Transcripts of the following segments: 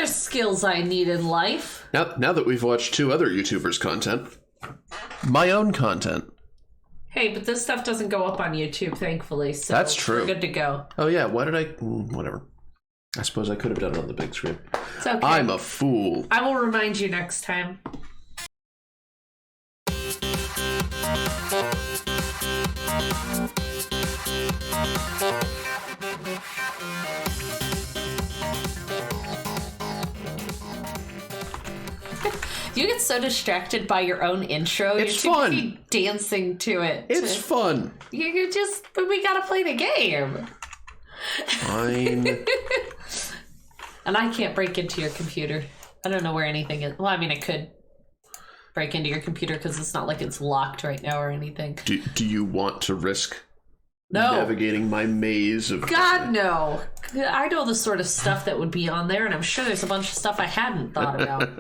skills I need in life. Now that we've watched 2 other YouTubers' content, my own content. Hey, but this stuff doesn't go up on YouTube, thankfully, so that's true. We're good to go. Oh yeah, why did I... whatever. I suppose I could have done it on the big screen. It's okay. I'm a fool. I will remind you next time. You get so distracted by your own intro. It's you're fun. Too busy dancing to it. It's fun. You're just, but we gotta play the game. Fine. And I can't break into your computer. I don't know where anything is. Well, I mean, I could break into your computer because it's not like it's locked right now or anything. Do you want to risk No. navigating my maze of... God, no. I know the sort of stuff that would be on there, and I'm sure there's a bunch of stuff I hadn't thought about.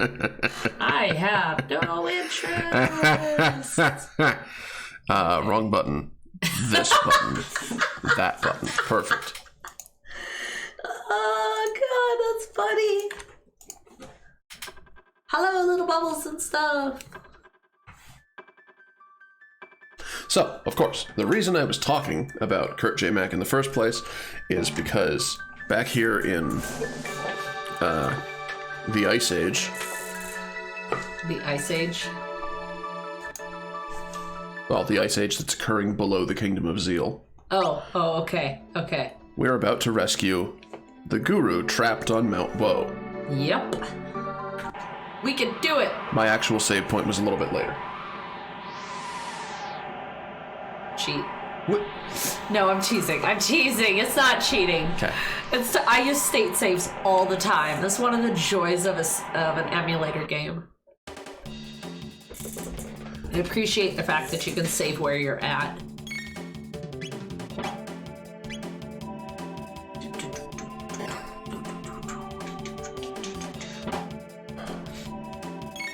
I have no interest. Wrong button. This button. That button. Perfect. Oh, God, that's funny. Hello, little bubbles and stuff. So, of course, the reason I was talking about Kurt J. Mack in the first place is because back here in the Ice Age... The Ice Age? Well, the Ice Age that's occurring below the Kingdom of Zeal. Oh, okay. We're about to rescue the Guru trapped on Mount Woe. Yep. We can do it. My actual save point was a little bit later. Cheat. What? No, I'm cheating. It's not cheating. Okay. I use state saves all the time. That's one of the joys of an emulator game. I appreciate the fact that you can save where you're at.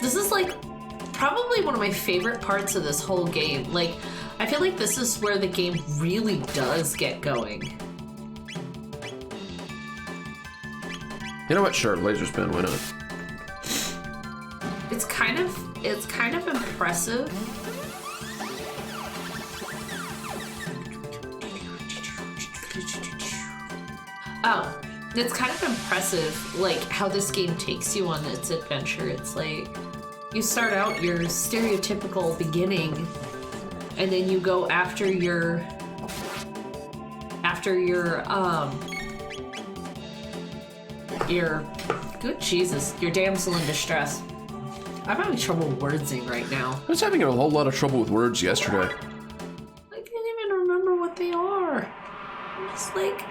This is like probably one of my favorite parts of this whole game. Like, I feel like this is where the game really does get going. You know what? Sure, laser spin. Why not? It's kind of impressive. Oh, it's kind of impressive, like, how this game takes you on its adventure. It's like, you start out your stereotypical beginning, and then you go after your good Jesus, your damsel in distress. I'm having trouble wordsing right now. I was having a whole lot of trouble with words yesterday. I can't even remember what they are. I'm just like,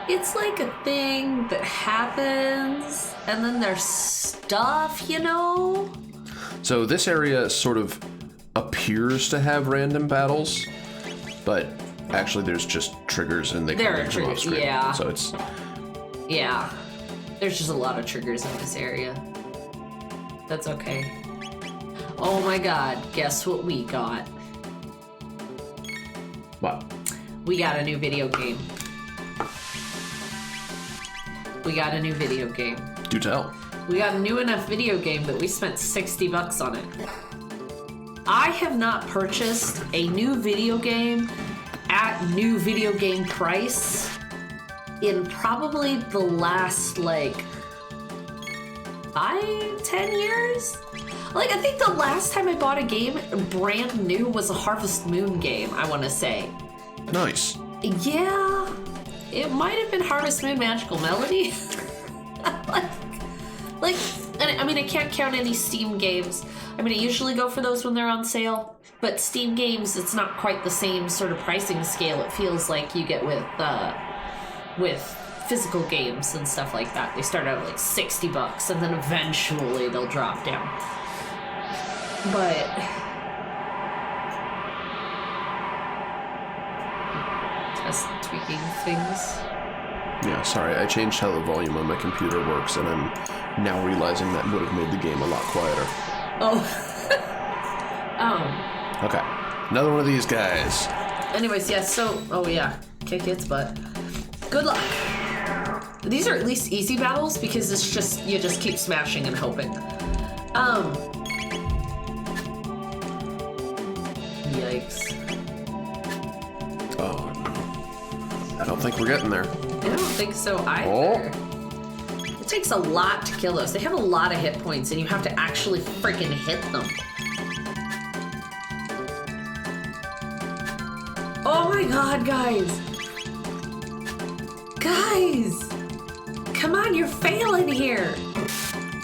it's like a thing that happens, and then there's stuff, you know? So this area sort of appears to have random battles, but actually there's just triggers and they There come are in from off triggers, screen. yeah. So it's... Yeah. There's just a lot of triggers in this area. That's okay. Oh my god, guess what we got? What? We got a new video game. Do tell. We got a new enough video game that we spent $60 on it. I have not purchased a new video game at new video game price in probably the last, like, 5-10 years? Like, I think the last time I bought a game brand new was a Harvest Moon game, I want to say. Nice. Yeah, it might have been Harvest Moon Magical Melody. like, and I mean, I can't count any Steam games. I mean, I usually go for those when they're on sale, but Steam games, it's not quite the same sort of pricing scale it feels like you get with physical games and stuff like that. They start out at like $60, and then eventually they'll drop down. But just tweaking things. Yeah, sorry, I changed how the volume on my computer works, and I'm now realizing that would have made the game a lot quieter. Oh. Okay, another one of these guys. Anyways, yes, so, oh yeah, kick its butt. Good luck. These are at least easy battles because it's just, you just keep smashing and hoping. Yikes. Oh, no. I don't think we're getting there. I don't think so either. It takes a lot to kill those. They have a lot of hit points, and you have to actually freaking hit them. Oh my god, guys! Guys! Come on, you're failing here!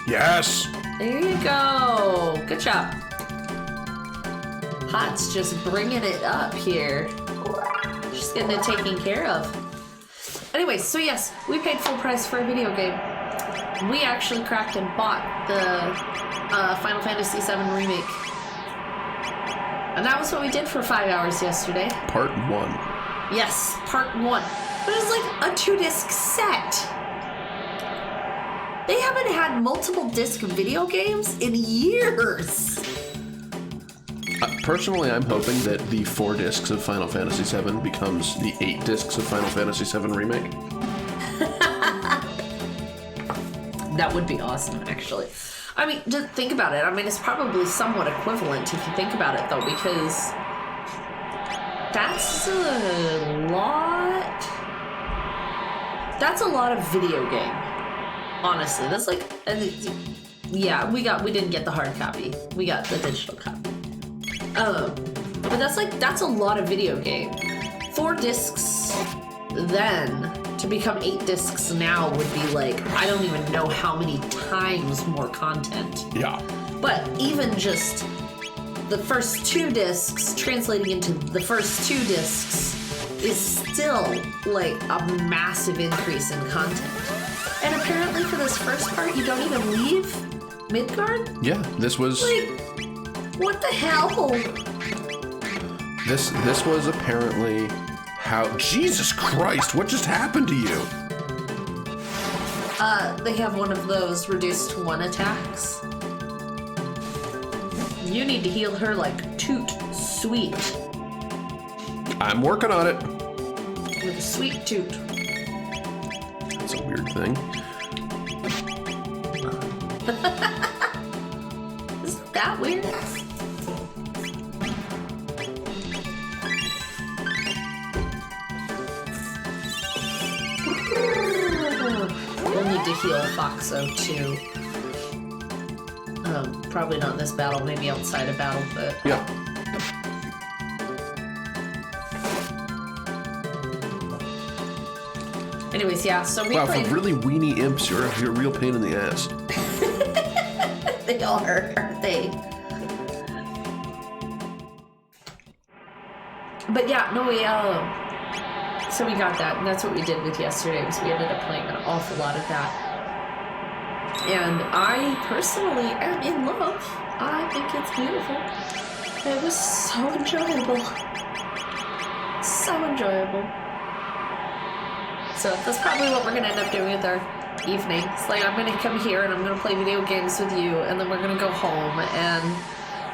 Yes! There you go! Good job. Hot's just bringing it up here. Just getting it taken care of. Anyway, so yes, we paid full price for a video game. We actually cracked and bought the Final Fantasy VII Remake. And that was what we did for 5 hours yesterday. Part 1. Yes, part 1. But it's like a 2-disc set. They haven't had multiple disc video games in years. Personally, I'm hoping that the 4 discs of Final Fantasy VII becomes the 8 discs of Final Fantasy VII Remake. That would be awesome, actually. I mean, just think about it. I mean, it's probably somewhat equivalent if you think about it, though, because that's a lot. That's a lot of video game. Honestly, that's like, yeah, we didn't get the hard copy. We got the digital copy. But that's a lot of video game. 4 discs then to become 8 discs now would be like, I don't even know how many times more content. Yeah. But even just the first 2 discs translating into the first 2 discs is still like a massive increase in content. And apparently for this first part, you don't even leave Midgard? Yeah, this was... Like, what the hell? This was apparently how... Jesus Christ, what just happened to you? They have one of those reduced to 1 attacks. You need to heal her like toot sweet. I'm working on it. With a sweet toot. That's a weird thing. Isn't that weird? We'll need to heal Foxo too. Probably not in this battle, maybe outside of battle, but... Yeah. Anyways, yeah, so we Wow, played... for really weenie imps, you're a real pain in the ass. They are, aren't they? But yeah, no, so we got that, and that's what we did with yesterday, was we ended up playing an awful lot of that. And I personally am in love. I think it's beautiful. It was so enjoyable. So enjoyable. So that's probably what we're going to end up doing with our evenings. Like, I'm going to come here and I'm going to play video games with you, and then we're going to go home and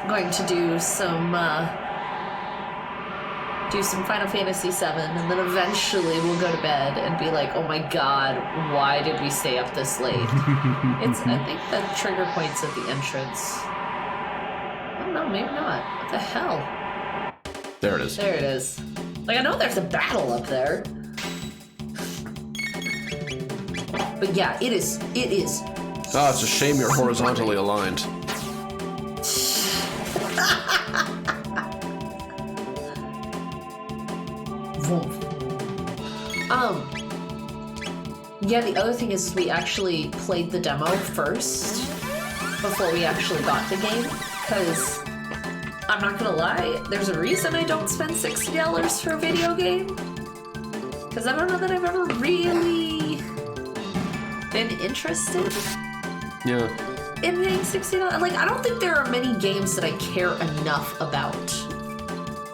I'm going to do some Final Fantasy VII, and then eventually we'll go to bed and be like, oh my god, why did we stay up this late? I think the trigger point's at the entrance. I don't know, maybe not. What the hell? There it is. There it is. Like, I know there's a battle up there. But yeah, it is. Oh, it's a shame you're horizontally aligned. Yeah, the other thing is we actually played the demo first before we actually got the game, because I'm not gonna lie, there's a reason I don't spend $60 for a video game, because I don't know that I've ever really been interested Yeah. in paying $60. Like, I don't think there are many games that I care enough about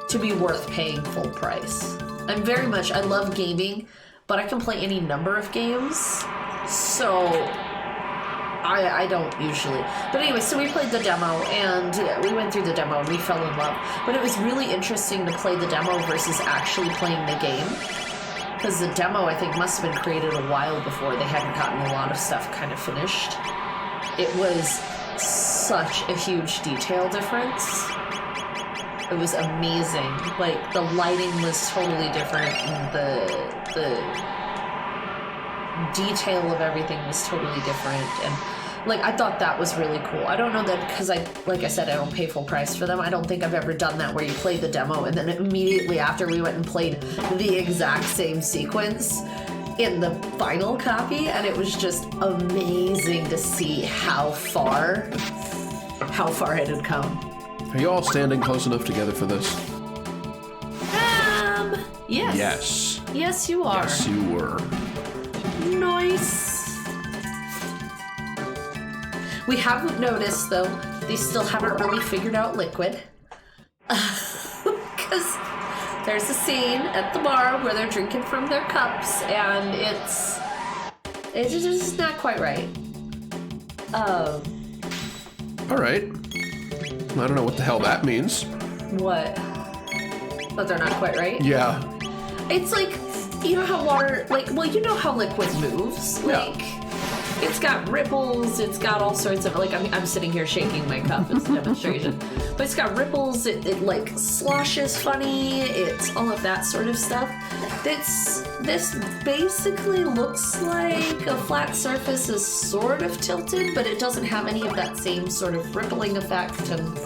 to be worth paying full price. I love gaming, but I can play any number of games, so I don't usually. But anyway, so we played the demo, and we went through the demo, and we fell in love. But it was really interesting to play the demo versus actually playing the game, because the demo, I think, must have been created a while before. They hadn't gotten a lot of stuff kind of finished. It was such a huge detail difference. It was amazing. Like, the lighting was totally different, and the detail of everything was totally different, and like, I thought that was really cool. I don't know that, because like I said, I don't pay full price for them. I don't think I've ever done that where you play the demo and then immediately after we went and played the exact same sequence in the final copy, and it was just amazing to see how far it had come. Are you all standing close enough together for this? Yes. Yes. Yes, you are. Yes, you were. Nice. We haven't noticed, though, they still haven't really figured out Liquid. Because there's a scene at the bar where they're drinking from their cups, and it's just not quite right. All right. I don't know what the hell that means. What? That they're not quite right? Yeah. It's like, you know how water, like, well, you know how liquid moves? Like, it's got ripples, it's got all sorts of, like, I'm sitting here shaking my cup as a demonstration. But it's got ripples, it like sloshes funny, it's all of that sort of stuff. This basically looks like a flat surface is sort of tilted, but it doesn't have any of that same sort of rippling effect and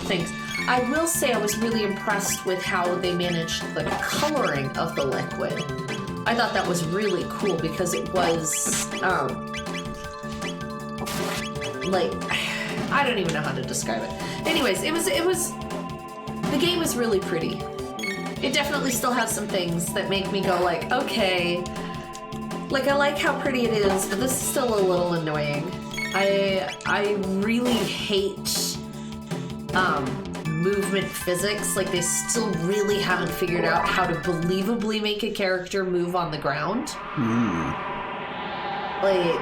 things. I will say I was really impressed with how they managed the coloring of the liquid. I thought that was really cool because it was, like, I don't even know how to describe it. Anyways, it was, the game was really pretty. It definitely still has some things that make me go like, okay, like I like how pretty it is, but this is still a little annoying. I really hate, movement physics. Like, they still really haven't figured out how to believably make a character move on the ground. Like,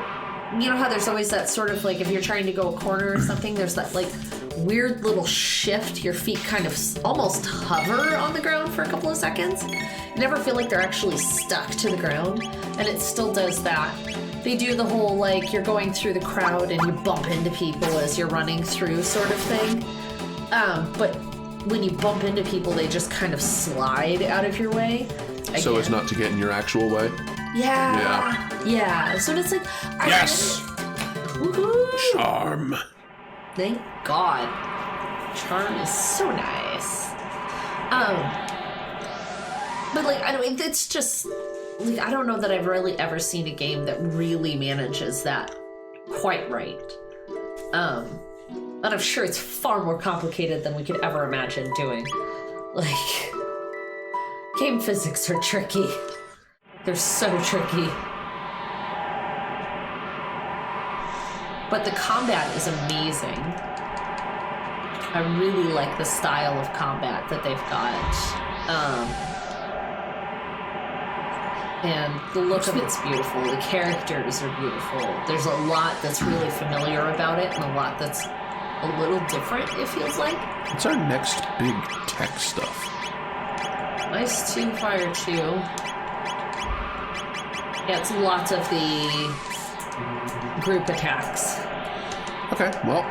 you know how there's always that sort of, like, if you're trying to go a corner or something, there's that, like, weird little shift. Your feet kind of almost hover on the ground for a couple of seconds. You never feel like they're actually stuck to the ground, and it still does that. They do the whole, like, you're going through the crowd and you bump into people as you're running through sort of thing. But when you bump into people, they just kind of slide out of your way. Again. So as not to get in your actual way? Yeah. So it's like... Yes! Woohoo! Charm. Thank God. Charm is so nice. But, like, I don't... It's just... Like, I don't know that I've really ever seen a game that really manages that quite right. And I'm sure it's far more complicated than we could ever imagine doing. Like, game physics are tricky. They're so tricky. But the combat is amazing. I really like the style of combat that they've got. And the look of it's beautiful. The characters are beautiful. There's a lot that's really familiar about it, and a lot that's a little different, it feels like. What's our next big tech stuff? Nice 2 Fire 2. Yeah, it's lots of the group attacks. Okay, well,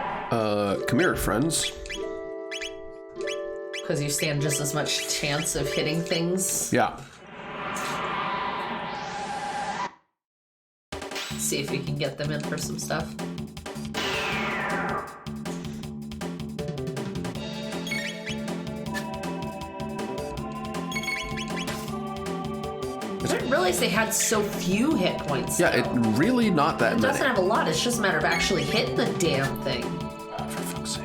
come here, friends. Because you stand just as much chance of hitting things. Yeah. See if we can get them in for some stuff. I didn't realize they had so few hit points. Yeah, it really not that many. It doesn't have a lot. It's just a matter of actually hitting the damn thing. Oh, for fuck's sake.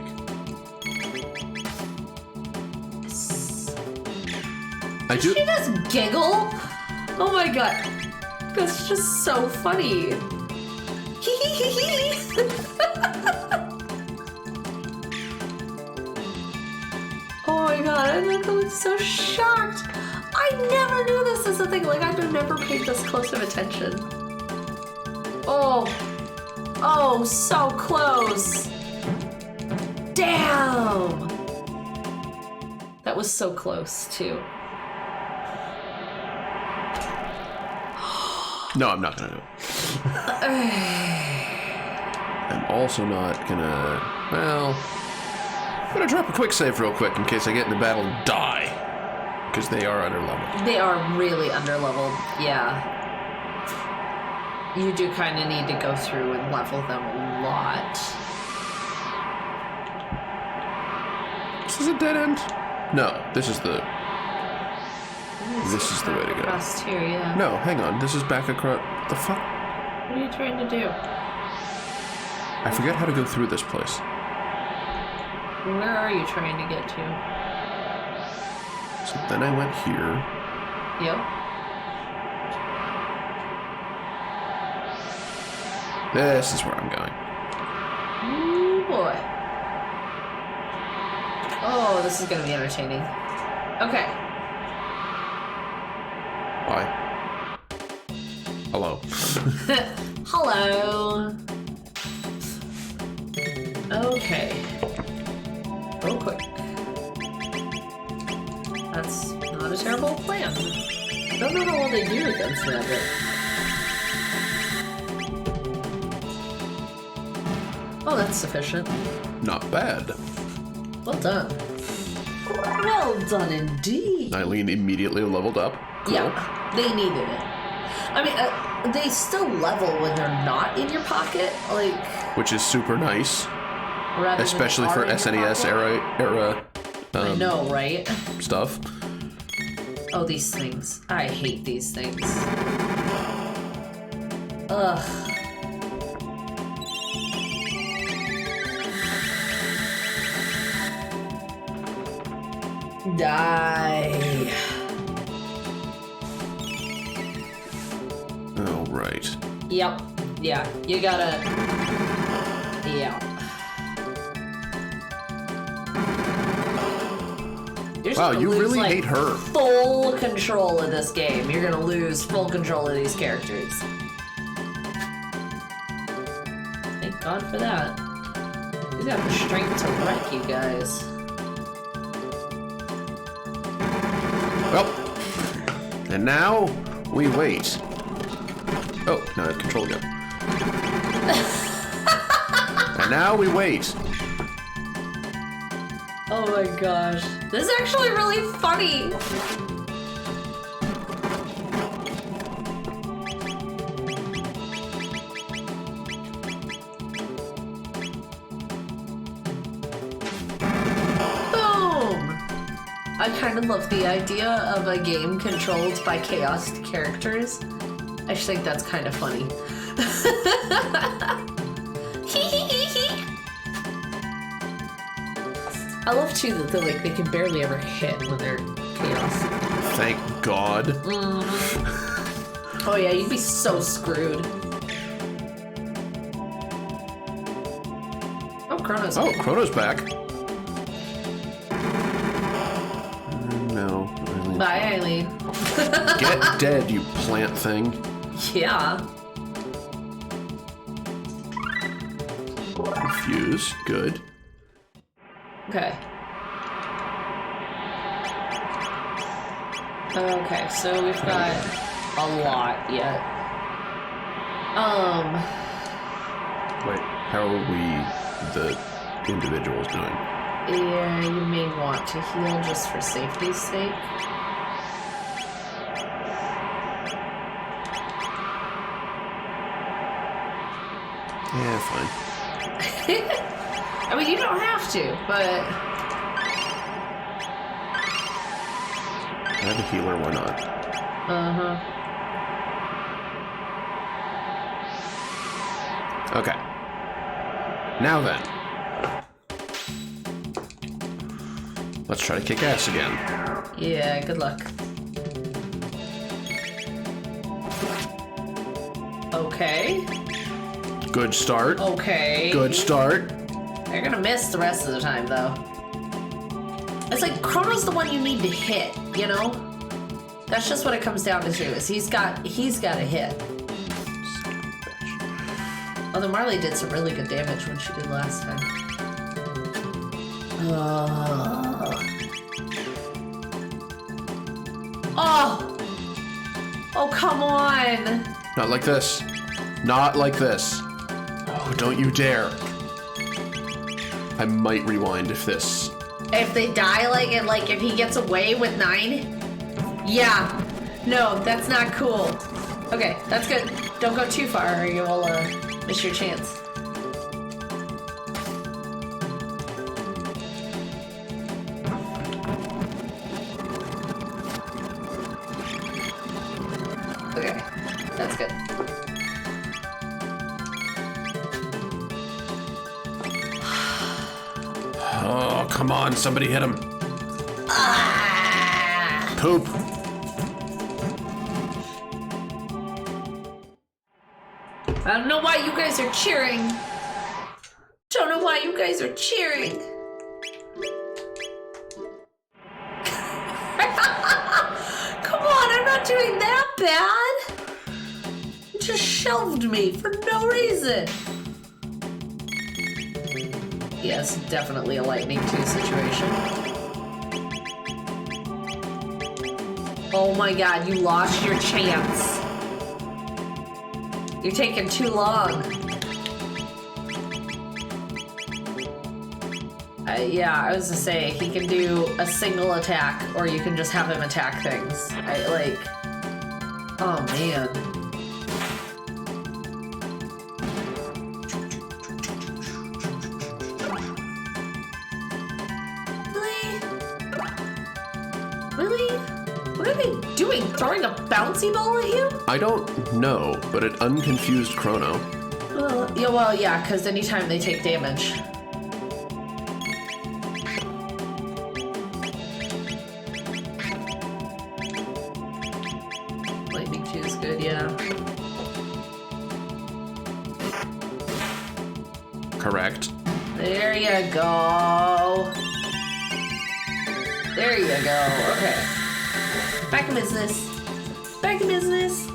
I do. Did she just giggle? Oh my god. That's just so funny. Oh my god, I look so shocked. I never knew this is a thing. Like, I've never paid this close of attention. Oh, so close. Damn. That was so close, too. No, I'm not gonna do it. I'm also not gonna... Well... I'm gonna drop a quick save real quick in case I get into battle and die. Because they are underleveled. They are really underleveled, yeah. You do kind of need to go through and level them a lot. This is a dead end? No, this is the... This is the way to go. Across here, yeah. No, hang on. This is back across... The fuck? What are you trying to do? I forget how to go through this place. Where are you trying to get to? So then I went here. Yep. This is where I'm going. Ooh, boy. Oh, this is gonna be entertaining. Okay. Bye. Hello. Hello. Okay. Real quick. That's not a terrible plan. I don't know how well they do against magic. Oh, that's sufficient. Not bad. Well done. Well done indeed. Eileen immediately leveled up. Cool. Yeah, they needed it. I mean, they still level when they're not in your pocket, like... Which is super nice. rather Especially than for are in your SNES pocket. era I know, right? stuff. Oh, these things. I hate these things. Ugh. Die. Oh, right. Yep. Yeah, you gotta... Yeah. You're just Wow, gonna you lose, really like, hate her. full control of this game. You're gonna lose full control of these characters. Thank God for that. You got the strength to wreck you guys. Well, and now we wait. Oh, now I have control again. And now we wait. Oh my gosh. This is actually really funny. Boom! I kind of love the idea of a game controlled by chaos characters. I just think that's kind of funny. I love too that they can barely ever hit when they're chaos. Thank God. Oh yeah, you'd be so screwed. Oh, Chrono's Oh, back. Chrono's back. No. Eileen. Bye, Eileen. Get dead, you plant thing. Yeah. Refuse. Good. Okay. Okay, so we've got a lot yet. Wait, how are we, the individuals, doing? Yeah, you may want to heal just for safety's sake. Yeah, fine. I mean, you don't have to, but... I have a healer, why not? Uh-huh. Okay. Now then. Let's try to kick ass again. Yeah, good luck. Okay. Good start. Okay. Good start. You're gonna miss the rest of the time, though. It's like, Chrono's the one you need to hit, you know? That's just what it comes down to, is he's got a hit. Although Marley did some really good damage when she did last time. Oh! Oh, come on! Not like this. Not like this. Oh, don't you dare. I might rewind if this... If they die, like if he gets away with 9? Yeah. No, that's not cool. Okay, that's good. Don't go too far or you will miss your chance. Okay, that's good. Oh, come on, somebody hit him. Ah! Poop. I don't know why you guys are cheering. Don't know why you guys are cheering. Come on, I'm not doing that bad. You just shelved me for no reason. Yes, definitely a Lightning 2 situation. Oh my god, you lost your chance. You're taking too long. Yeah, I was gonna say, he can do a single attack, or you can just have him attack things. Oh man. Really? What are they doing? Throwing a bouncy ball at you? I don't know, but it unconfused Chrono. Yeah, because anytime they take damage. Lightning 2 is good, yeah. Correct. There you go. There you go. Okay. Back in business. Back in business.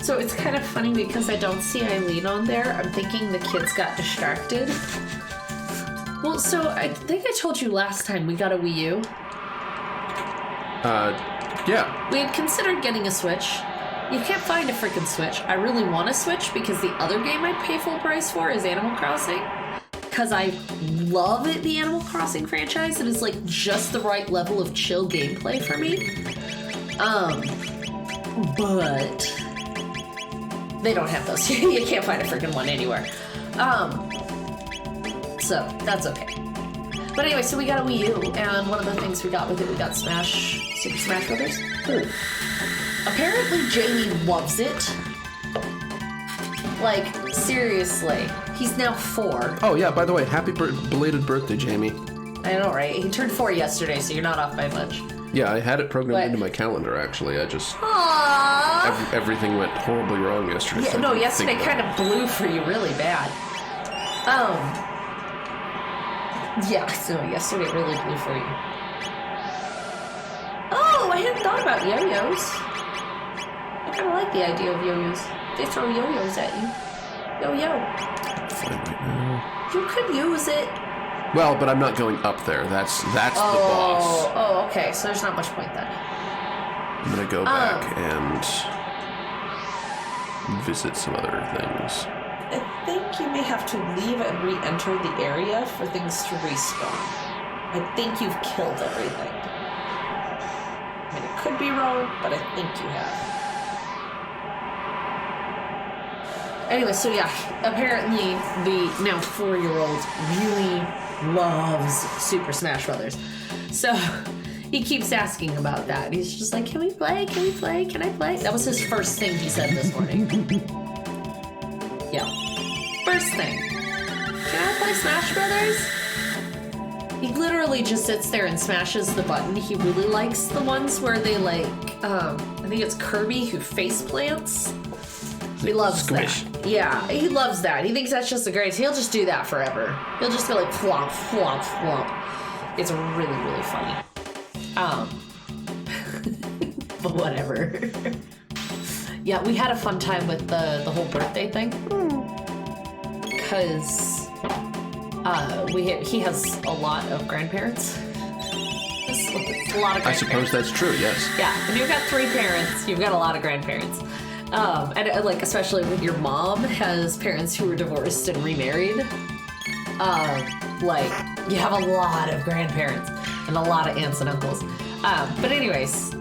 So it's kind of funny because I don't see Eileen on there. I'm thinking the kids got distracted. Well, so I think I told you last time we got a Wii U. Yeah. We had considered getting a Switch. You can't find a freaking Switch. I really want a Switch because the other game I'd pay full price for is Animal Crossing. Because I love it, the Animal Crossing franchise. It is like just the right level of chill gameplay for me. But they don't have those. You can't find a freaking one anywhere. So that's okay. But anyway, so we got a Wii U, and one of the things we got with it, we got Super Smash Brothers. Ooh. Apparently Jamie loves it. Like, seriously. He's now 4. Oh, yeah, by the way, happy belated birthday, Jamie. I know, right? He turned 4 yesterday, so you're not off by much. Yeah, I had it programmed into my calendar, actually. I just... Aww! Everything went horribly wrong yesterday. Yeah, so no, yesterday kind of blew for you really bad. Yeah, so yesterday really blew for you. Oh, I hadn't thought about yo-yos. I kind of like the idea of yo-yos. They throw yo-yos at you. Yo-yo. Fine right now. You could use it. Well, but I'm not going up there. That's the boss. Oh, okay. So there's not much point then. I'm gonna go back and visit some other things. I think you may have to leave and re-enter the area for things to respawn. I think you've killed everything. I mean, it could be wrong, but I think you have. Anyway, so yeah, apparently the now 4-year-old really loves Super Smash Brothers. So he keeps asking about that. He's just like, can we play? Can we play? Can I play? That was his first thing he said this morning. Yeah. First thing. Can I play Smash Brothers? He literally just sits there and smashes the button. He really likes the ones where they like, I think it's Kirby who face plants. He loves Squish. that. Yeah, he loves that. He thinks that's just the greatest. He'll just do that forever. He'll just go like flomp, flomp, flomp. It's really, really funny. But whatever. Yeah, we had a fun time with the whole birthday thing. Because he has a lot of grandparents. So it's A lot of grandparents. I suppose that's true, yes. Yeah, when you've got 3 parents, you've got a lot of grandparents. And like, especially when your mom has parents who were divorced and remarried, like, you have a lot of grandparents and a lot of aunts and uncles. But anyways,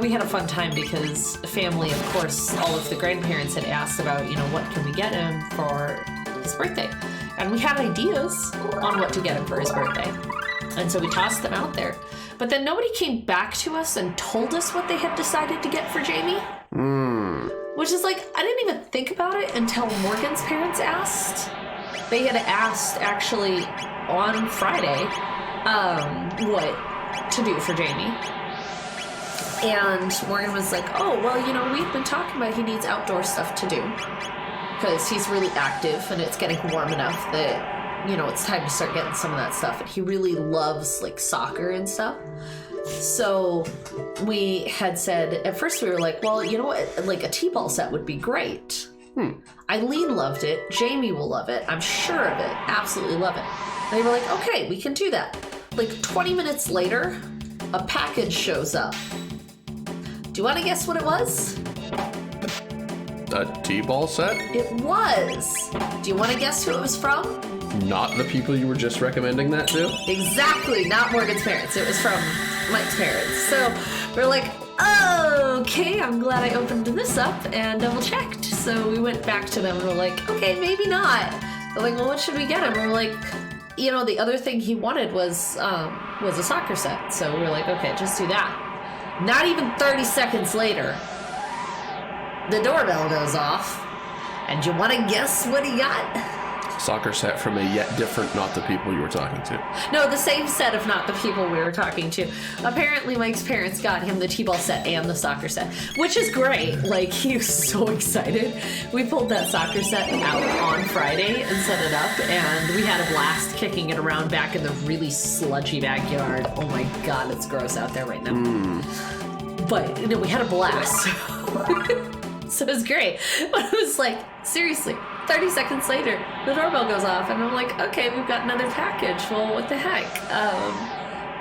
we had a fun time because family, of course, all of the grandparents had asked about, what can we get him for his birthday? And we had ideas on what to get him for his birthday. And so we tossed them out there. But then nobody came back to us and told us what they had decided to get for Jamie. Which is like, I didn't even think about it until Morgan's parents asked. They had asked, actually, on Friday, what to do for Jamie. And Morgan was like, oh, well, we've been talking about he needs outdoor stuff to do. Because he's really active and it's getting warm enough that, it's time to start getting some of that stuff. And he really loves, like, soccer and stuff. So we had said, at first we were like, well, you know what? Like, a T-ball set would be great. Eileen loved it. Jamie will love it. I'm sure of it. Absolutely love it. And they were like, okay, we can do that. Like, 20 minutes later, a package shows up. Do you want to guess what it was? A T-ball set? It was. Do you want to guess who it was from? Not the people you were just recommending that to? Exactly. Not Morgan's parents. It was from Mike's parents. So we're like, okay, I'm glad I opened this up and double checked. So we went back to them and we're like, okay, maybe not. They're like, well, what should we get him? We're like, the other thing he wanted was a soccer set. So we were like, okay, just do that. Not even 30 seconds later, the doorbell goes off. And you want to guess what he got? Soccer set from a yet different not the people you were talking to. No, the same set of not the people we were talking to. Apparently Mike's parents got him the T-ball set and the soccer set, which is great. Like, he was so excited. We pulled that soccer set out on Friday and set it up, and we had a blast kicking it around back in the really sludgy backyard. Oh my God, it's gross out there right now. But, we had a blast. So it was great. But it was like, seriously, 30 seconds later, the doorbell goes off, and I'm like, okay, we've got another package. Well, what the heck?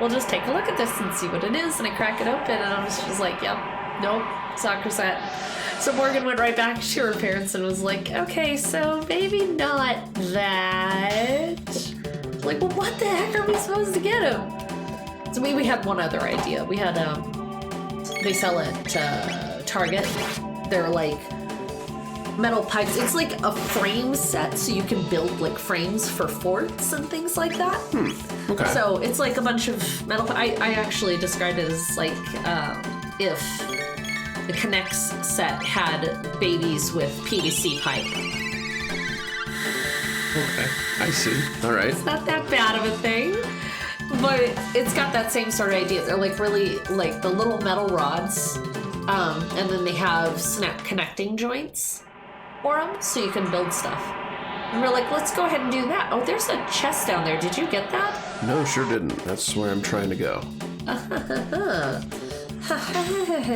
We'll just take a look at this and see what it is. And I crack it open, and I'm just like, yep, nope, soccer set. So Morgan went right back to her parents and was like, okay, so maybe not that. Like, well, what the heck are we supposed to get him? So we had one other idea. We had, they sell at Target. They're like metal pipes. It's like a frame set, so you can build like frames for forts and things like that. Okay. So it's like a bunch of metal. I actually described it as like if the Connects set had babies with PVC pipe. Okay, I see. All right. It's not that bad of a thing, but it's got that same sort of idea. They're like really like the little metal rods. And then they have snap connecting joints for them, so you can build stuff. And we're like, let's go ahead and do that. Oh, there's a chest down there. Did you get that? No, sure didn't. That's where I'm trying to go.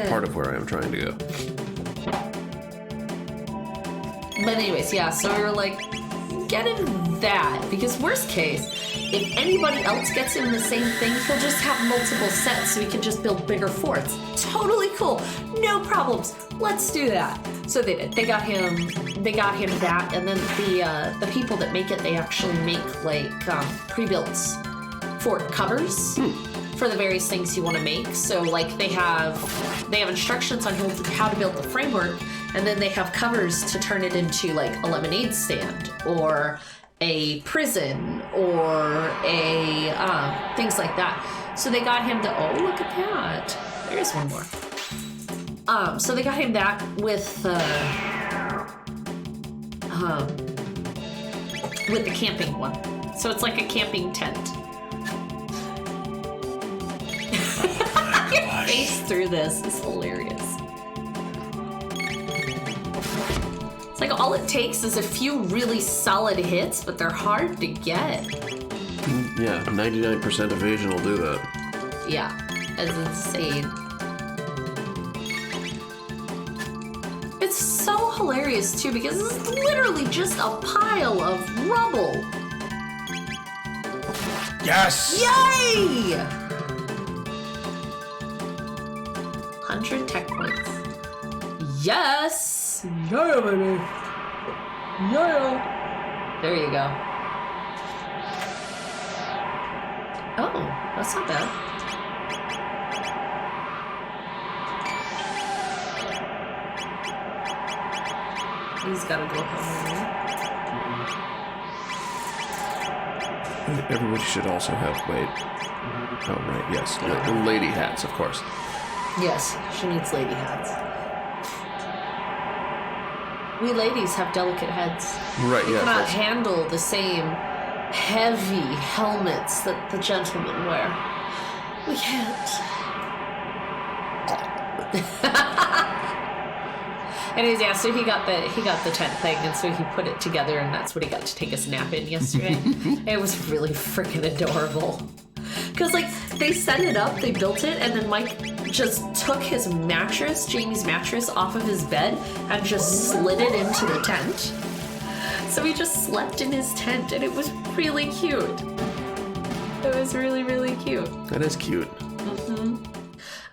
Part of where I am trying to go. But anyways, yeah, so we were like, get him that. Because worst case, if anybody else gets him the same thing, he'll just have multiple sets so he can just build bigger forts. Totally cool. No problems. Let's do that. So they did. They got him that, and then the people that make it, they actually make like pre-built fort covers for the various things you want to make. So like they have instructions on how to build the framework, and then they have covers to turn it into like a lemonade stand or a prison or a things like that. So they got him look at that. There's one more. So they got him that with the camping one. So it's like a camping tent. Your face through this is hilarious. It's like all it takes is a few really solid hits, but they're hard to get. Yeah, 99% evasion will do that. Yeah, it's insane. It's so hilarious too because this is literally just a pile of rubble. Yes! Yay! 100 tech points. Yes! Yeah, baby! Yeah! There you go. Oh, that's not bad. He's gotta go home. Everybody should also have, wait. Oh, right, yes. Lady hats, of course. Yes, she needs lady hats. We ladies have delicate heads. Right, We yeah. cannot handle the same heavy helmets that the gentlemen wear. We can't. Anyways, yeah, so he got the tent thing, and so he put it together, and that's what he got to take his nap in yesterday. It was really freaking adorable. Because, like, they set it up, they built it, and then Mike just took his mattress, Jamie's mattress, off of his bed and just slid it into the tent. So he just slept in his tent, and it was really cute. It was really, really cute. That is cute.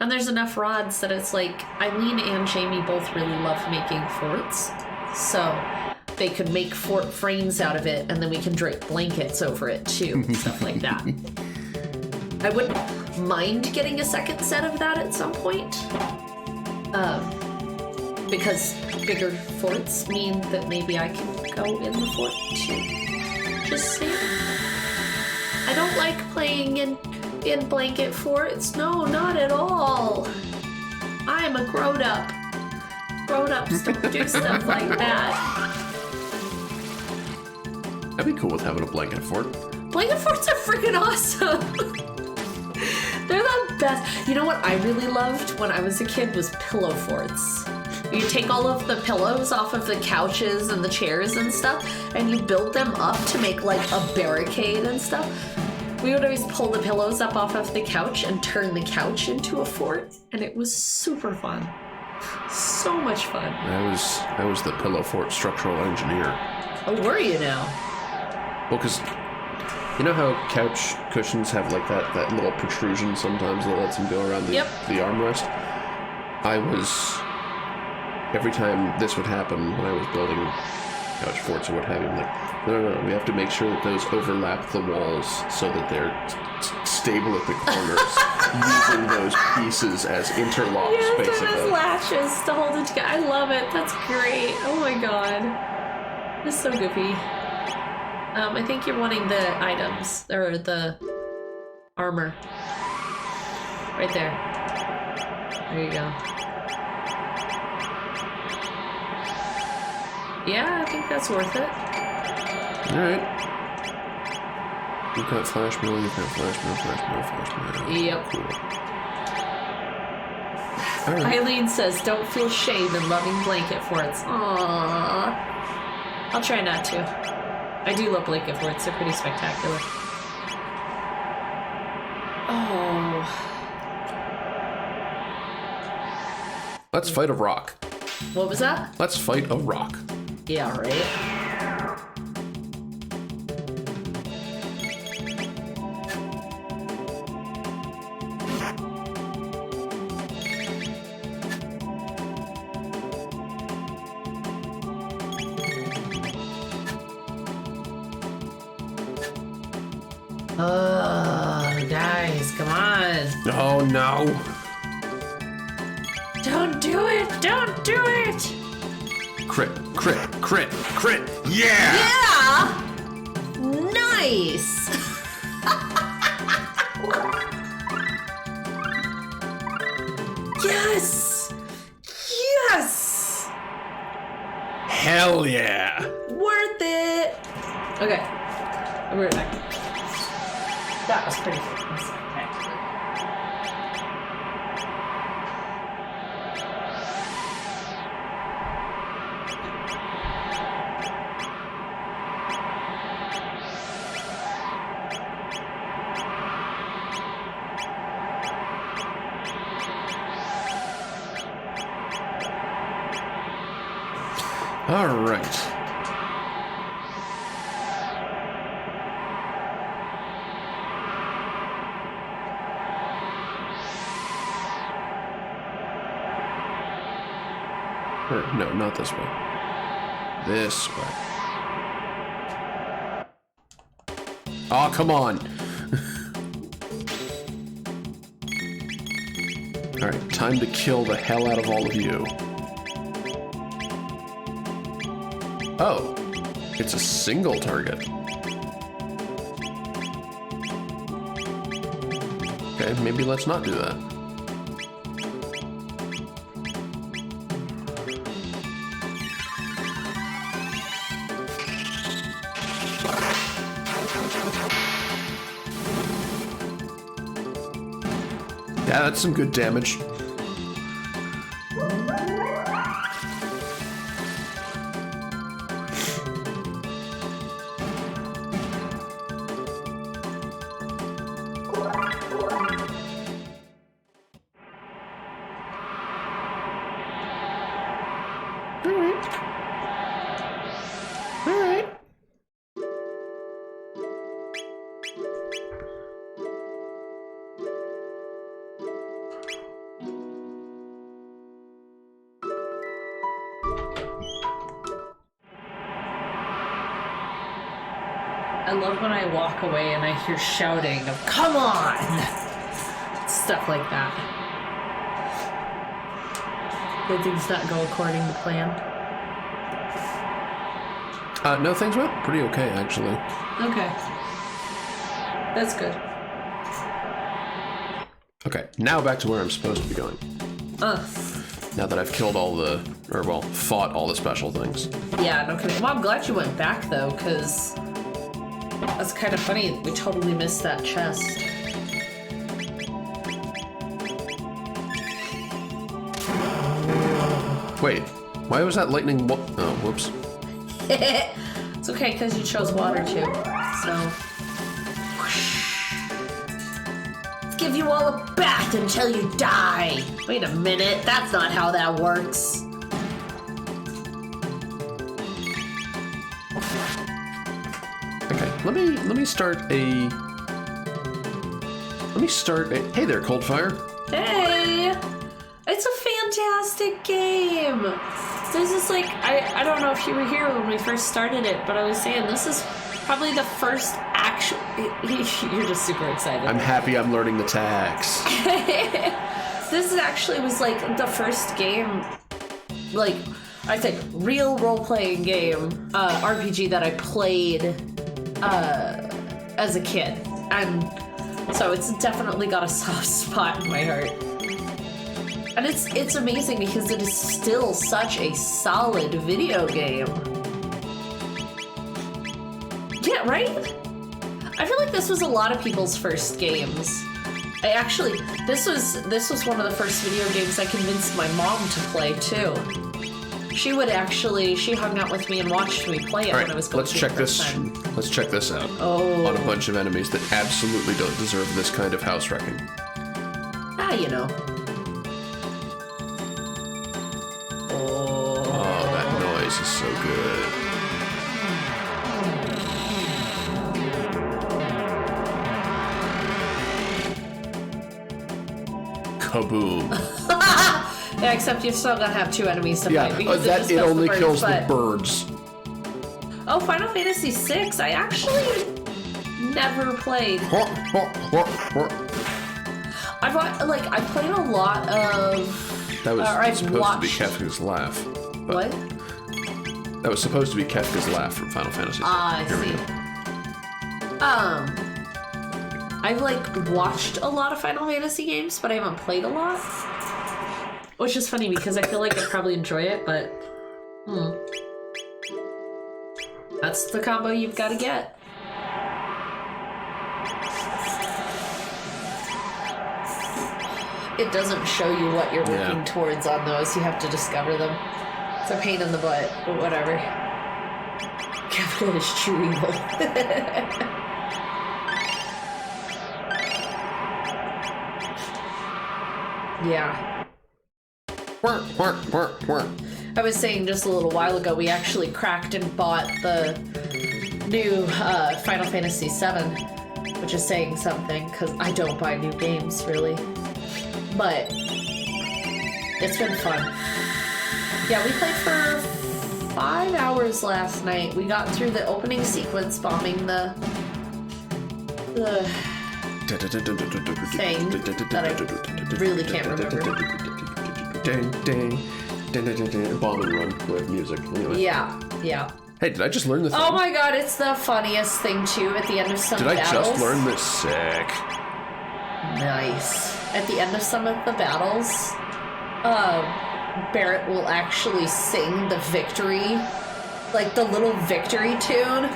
And there's enough rods that it's like, Eileen and Jamie both really love making forts. So they could make fort frames out of it, and then we can drape blankets over it too, and stuff like that. I wouldn't mind getting a second set of that at some point. Because bigger forts mean that maybe I can go in the fort too. Just saying. I don't like playing in blanket forts. No, not at all. I'm a grown-up. Grown-ups don't do stuff like that. I'd be cool with having a blanket fort. Blanket forts are freaking awesome. They're the best. You know what I really loved when I was a kid was pillow forts. You take all of the pillows off of the couches and the chairs and stuff, and you build them up to make like a barricade and stuff. We would always pull the pillows up off of the couch and turn the couch into a fort, and it was super fun. So much fun. I was the pillow fort structural engineer. Oh, were you now? Well, because you know how couch cushions have like that little protrusion sometimes that lets them go around the armrest? I was, every time this would happen when I was building couch forts or what have you, I'm like, no, we have to make sure that those overlap the walls so that they're stable at the corners, using those pieces as interlocks, basically. Yes, as latches to hold it together. I love it. That's great. Oh my god. It's so goofy. I think you're wanting the items, or the armor. Right there. There you go. Yeah, I think that's worth it. Alright. You've got flash mill, flash mill. Yep. Cool. Right. Eileen says, don't feel shame in loving blanket forts. Aww. I'll try not to. I do love blanket forts. They're pretty spectacular. Oh. Let's fight a rock. What was that? Let's fight a rock. Yeah, right. Guys, come on. Oh, no. Don't do it! Don't do it! Crit. Yeah! Yeah! Nice! Yes! Yes! Hell yeah! Worth it! Okay. I'll be right back. That was pretty freaking spectacular. All right. Or, no, not this way. This way. Oh, come on! Alright, time to kill the hell out of all of you. Oh, it's a single target. Okay, maybe let's not do that. Yeah, that's some good damage. I love when I walk away and I hear shouting of, "Come on!" Stuff like that. Did things not go according to plan? No, things went pretty okay, actually. Okay. That's good. Okay, now back to where I'm supposed to be going. Now that I've killed all the, or well, fought all the special things. Yeah, no kidding. Well, I'm glad you went back though, because that's kind of funny. We totally missed that chest. Wait, why was that lightning? Oh, whoops. It's okay, because you chose water too. So. Let's give you all a bath until you die. Wait a minute, that's not how that works. Okay, let me start a. Hey there, Coldfire. Hey! It's a fantastic game! This is like, I don't know if you were here when we first started it, but I was saying this is probably the first actual... You're just super excited. I'm happy I'm learning the tags. This actually was like the first game, like, I think, real role-playing game, RPG that I played as a kid. And so it's definitely got a soft spot in my heart. And it's amazing because it is still such a solid video game. Yeah, right? I feel like this was a lot of people's first games. This was one of the first video games I convinced my mom to play too. She hung out with me and watched me play it when I was going through the first time. Let's check this out. Oh. On a bunch of enemies that absolutely don't deserve this kind of house wrecking. Ah, you know. Oh, that noise is so good. Kaboom. Yeah, except you're still gonna have two enemies to fight. Because it only kills the birds. Oh, Final Fantasy VI, I actually never played. I played a lot of... That was supposed to be Kefka's laugh. What? That was supposed to be Kefka's laugh from Final Fantasy VI. I see. I've watched a lot of Final Fantasy games, but I haven't played a lot. Which is funny because I feel like I'd probably enjoy it, but that's the combo you've got to get. It doesn't show you what you're working towards on those. You have to discover them. It's a pain in the butt, but whatever. Kefka is true evil. Yeah. I was saying just a little while ago, we actually cracked and bought the new Final Fantasy VII, which is saying something, because I don't buy new games, really. But it's been fun. Yeah, we played for 5 hours last night. We got through the opening sequence, bombing the thing that I really can't remember. Bomb and run with music. Anyway. Yeah. Hey, did I just learn the thing? Oh my god, it's the funniest thing too at the end of some battles. Did I just learn this? Sick. Nice. At the end of some of the battles, Barrett will actually sing the victory, like the little victory tune.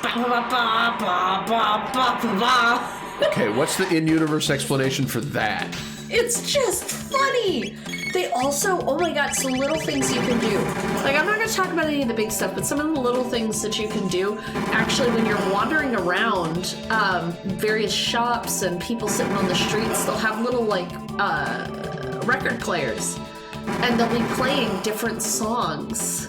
Ba, ba, ba, ba, ba, ba, ba, ba. Okay, what's the in-universe explanation for that? It's just funny. They also, oh my god, some little things you can do. Like, I'm not going to talk about any of the big stuff, but some of the little things that you can do, actually, when you're wandering around various shops and people sitting on the streets, they'll have little, like, record players. And they'll be playing different songs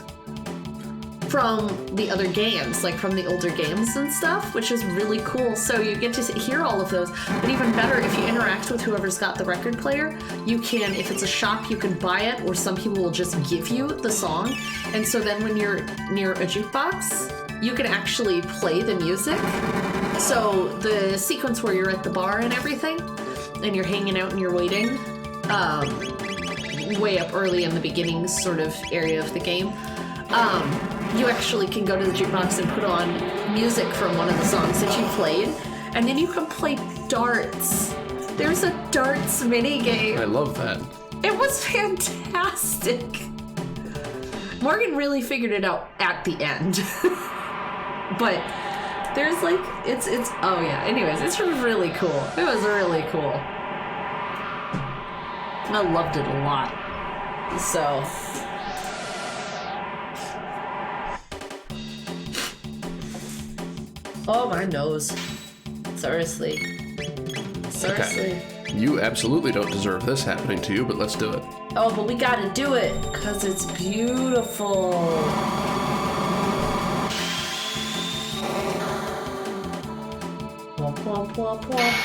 from the other games, like from the older games and stuff, which is really cool. So you get to hear all of those. But even better, if you interact with whoever's got the record player, you can, if it's a shop, you can buy it, or some people will just give you the song. And so then when you're near a jukebox, you can actually play the music. So the sequence where you're at the bar and everything, and you're hanging out and you're waiting, way up early in the beginning sort of area of the game, you actually can go to the jukebox and put on music from one of the songs that you played, and then you can play darts. There's a darts minigame. I love that. It was fantastic. Morgan really figured it out at the end. But there's like, it's, oh yeah, anyways, it's really cool. It was really cool. I loved it a lot. So... Oh, my nose. Seriously. Okay. You absolutely don't deserve this happening to you, but let's do it. Oh, but we gotta do it, because it's beautiful. Womp, womp, womp, womp.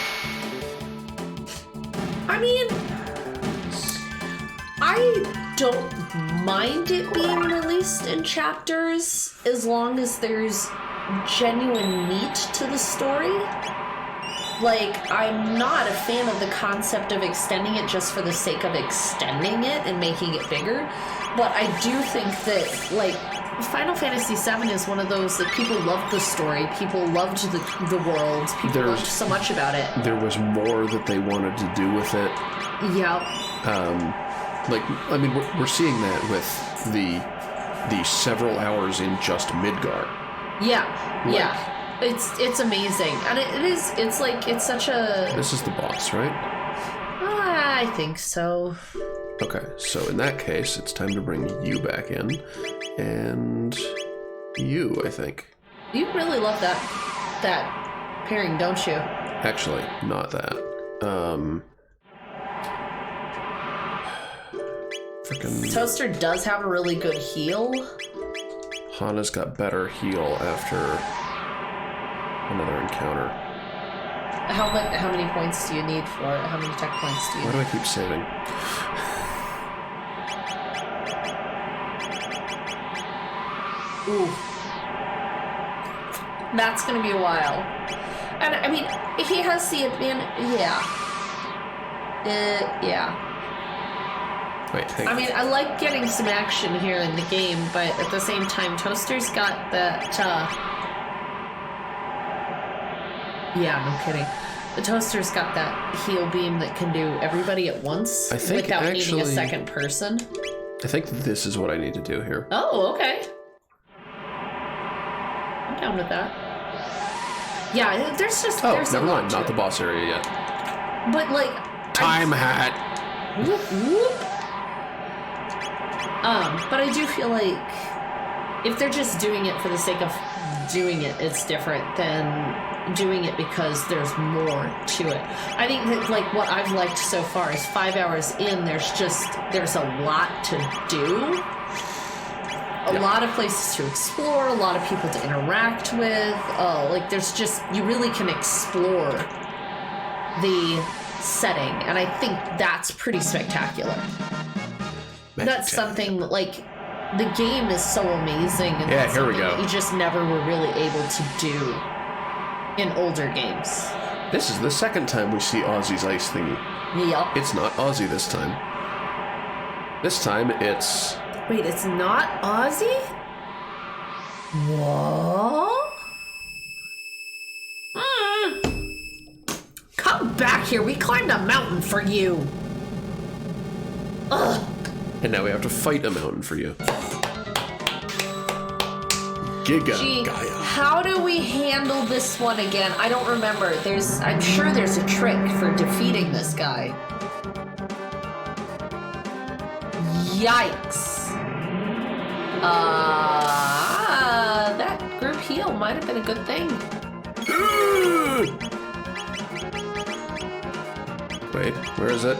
I mean, I don't mind it being released in chapters, as long as there's genuine meat to the story. Like, I'm not a fan of the concept of extending it just for the sake of extending it and making it bigger, but I do think that, like, Final Fantasy VII is one of those that people loved the story, people loved the world, people loved so much about it. There was more that they wanted to do with it. Yep. Like, I mean, we're seeing that with the several hours in just Midgar. Yeah. It's amazing. And it's such a... This is the boss, right? I think so. Okay, so in that case, it's time to bring you back in. And you, I think. You really love that pairing, don't you? Actually, not that. Frickin' Toaster does have a really good heal. Hana's got better heal after another encounter. How many points do you need for it? How many tech points do you need? Why do I keep saving? Ooh. That's gonna be a while. And I mean, he has the advantage. Yeah. Wait, hang on. I mean, I like getting some action here in the game, but at the same time, Toaster's got that, yeah, no kidding. The Toaster's got that heal beam that can do everybody at once without needing a second person. I think this is what I need to do here. Oh, okay. I'm down with that. Yeah, there's just... Oh, there's never mind. Not the boss area yet. But, like... Time hat! Whoop, whoop. But I do feel like if they're just doing it for the sake of doing it, it's different than doing it because there's more to it. I think that, like, what I've liked so far is 5 hours in, there's a lot to do. A lot of places to explore, a lot of people to interact with. Like, there's just, you really can explore the setting, and I think that's pretty spectacular. That's something, like, The game is so amazing. And yeah, here we go. That you just never were really able to do in older games. This is the second time we see Ozzy's ice thingy. Yup. It's not Ozzy this time. This time it's... Wait, it's not Ozzy? What? Come back here. We climbed a mountain for you. Ugh. And now we have to fight a mountain for you. Giga Gaia. How do we handle this one again? I don't remember. I'm sure there's a trick for defeating this guy. Yikes. That group heal might have been a good thing. Wait, where is it?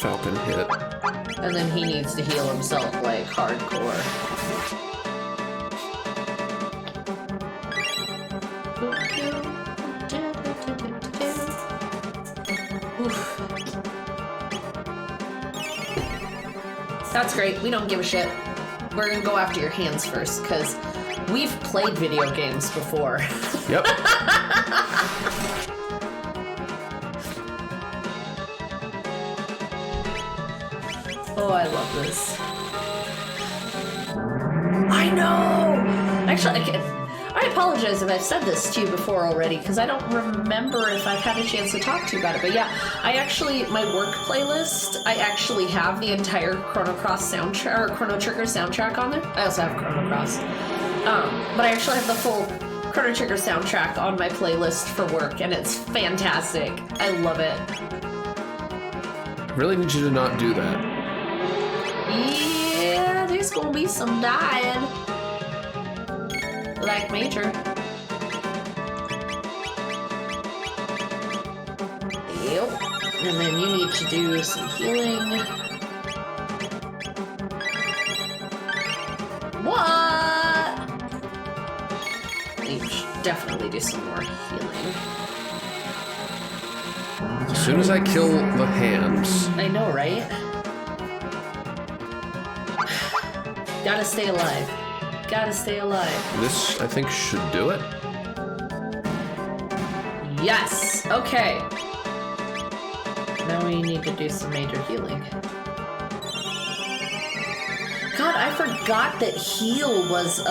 Falcon hit. And then he needs to heal himself like hardcore. Oof. That's great. We don't give a shit. We're gonna go after your hands first, because we've played video games before. Yep. Oh, I love this. I know! Actually, I apologize if I've said this to you before already, because I don't remember if I've had a chance to talk to you about it. But yeah, my work playlist, I actually have the entire Chrono Trigger soundtrack on there. I also have Chrono Cross. But I actually have the full Chrono Trigger soundtrack on my playlist for work, and it's fantastic. I love it. I really need you to not do that. Yeah, there's gonna be some dying. Like Major. Yep. And then you need to do some healing. What? You should definitely do some more healing. As soon as I kill the hands... I know, right? Gotta stay alive. Gotta stay alive. This, I think, should do it. Yes! Okay. Now we need to do some major healing. God, I forgot that heal was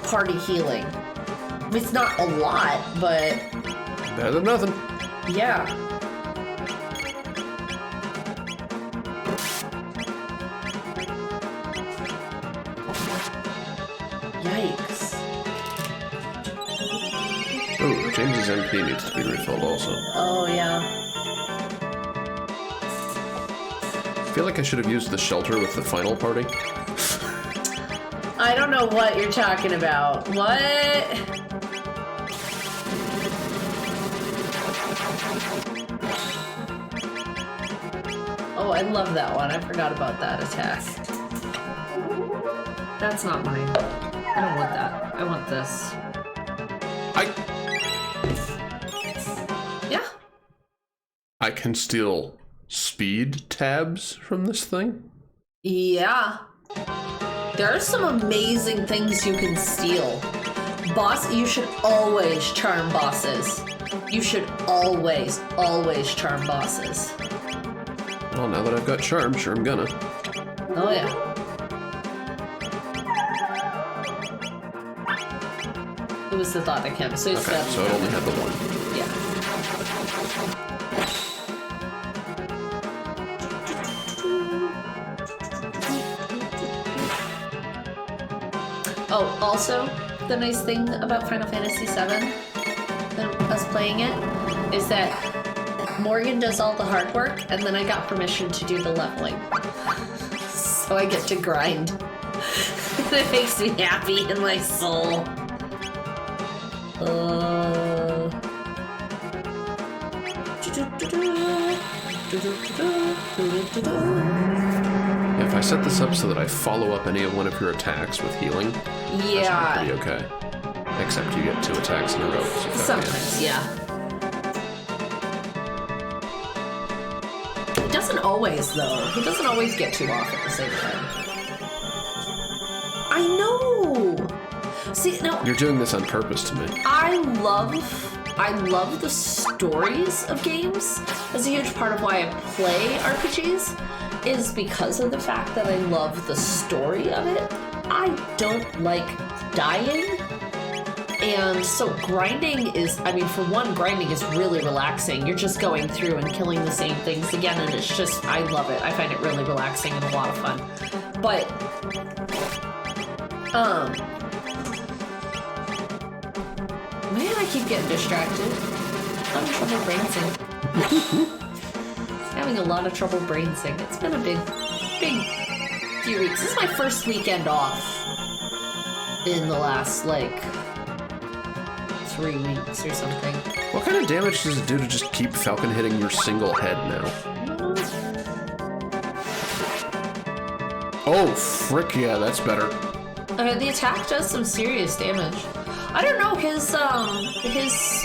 party healing. It's not a lot, but... Better than nothing. Yeah. Yikes. Oh, James's MP needs to be refilled also. Oh, yeah. I feel like I should have used the shelter with the final party. I don't know what you're talking about. What? Oh, I love that one. I forgot about that attack. That's not mine. I don't want that. I want this. Yeah. I can steal speed tabs from this thing? Yeah. There are some amazing things you can steal. You should always charm bosses. You should always charm bosses. Well, now that I've got charm, sure I'm gonna. Oh, yeah. It was the thought that counted. So, okay, so it only had the one. Yeah. Oh, also, the nice thing about Final Fantasy VII, us playing it, is that Morgan does all the hard work, and then I got permission to do the leveling. So I get to grind. It makes me happy in my soul. If I set this up so that I follow up any one of your attacks with healing, yeah, that should be pretty okay. Except you get 2 attacks in a row. Sometimes, yeah. It doesn't always, though. He doesn't always get two off at the same time. I know! See, no... You're doing this on purpose to me. I love the stories of games. That's a huge part of why I play RPGs, is because of the fact that I love the story of it. I don't like dying. And so grinding is, I mean, for one, grinding is really relaxing. You're just going through and killing the same things again, and it's just, I love it. I find it really relaxing and a lot of fun. But, man, I keep getting distracted. I'm having trouble brainsing. Having a lot of trouble brainsing. It's been a big few weeks. This is my first weekend off in the last, like, 3 weeks or something. What kind of damage does it do to just keep Falcon hitting your single head now? Oh, frick, yeah, that's better. The attack does some serious damage. I don't know, his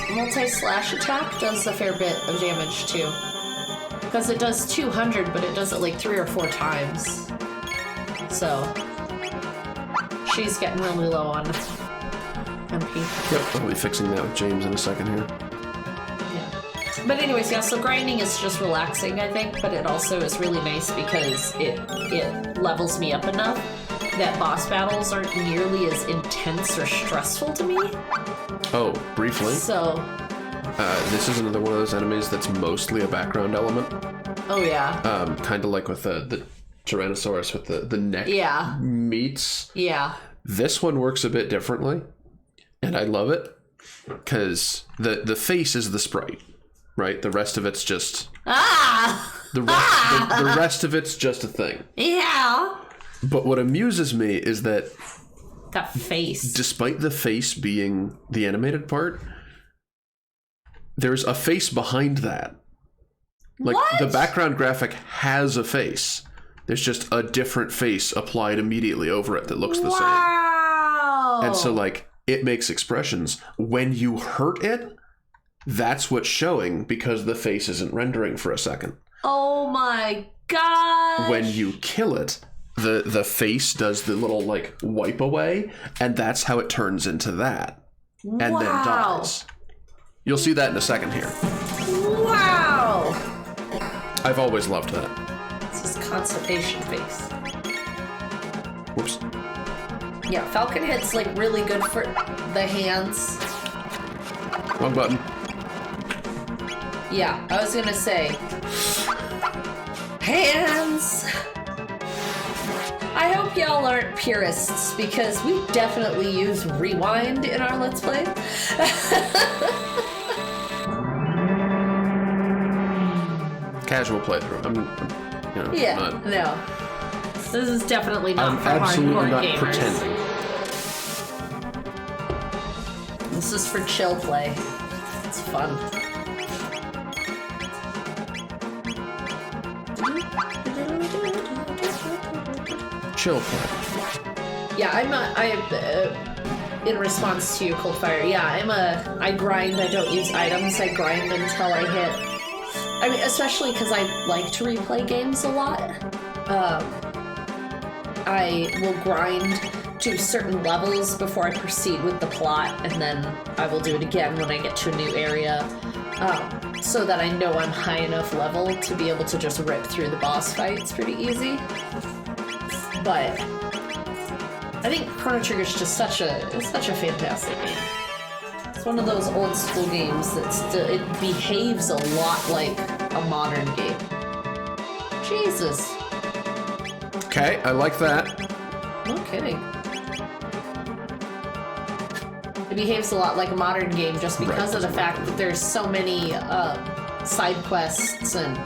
multi-slash attack does a fair bit of damage too. Because it does 200, but it does it like 3 or 4 times. So, she's getting really low on MP. Yep, I'll be fixing that with James in a second here. Yeah. But anyways, yeah, so grinding is just relaxing, I think, but it also is really nice because it levels me up enough that boss battles aren't nearly as intense or stressful to me. Oh, briefly. So... this is another one of those enemies that's mostly a background element. Oh, yeah. Kind of like with the Tyrannosaurus with the neck meats. Yeah. This one works a bit differently, and I love it, because the face is the sprite, right? The rest of it's just... The rest of it's just a thing. Yeah. But what amuses me is that... That face. Despite the face being the animated part, there's a face behind that. Like, what? The background graphic has a face. There's just a different face applied immediately over it that looks the same. Wow. And so, like, it makes expressions. When you hurt it, that's what's showing because the face isn't rendering for a second. Oh my god. When you kill it, the face does the little, like, wipe away, and that's how it turns into that. And then dies. You'll see that in a second here. Wow! I've always loved that. This is constipation face. Whoops. Yeah, Falcon Head's like really good for the hands. Wrong button. Yeah, I was gonna say. Hands! I hope y'all aren't purists, because we definitely use rewind in our Let's Play. Casual playthrough. I'm No. This is definitely not for absolutely hardcore not gamers. pretending. This is for chill play. It's fun. Chill play. Yeah, in response to you, Coldfire, yeah, I grind, I don't use items, I grind until I hit, I mean, especially because I like to replay games a lot. I will grind to certain levels before I proceed with the plot, and then I will do it again when I get to a new area, so that I know I'm high enough level to be able to just rip through the boss fights pretty easy. But I think Chrono Trigger is just such a fantastic game. It's one of those old school games that it behaves a lot like a modern game. Jesus. Okay, I like that. No kidding. It behaves a lot like a modern game just because of the fact that there's so many side quests and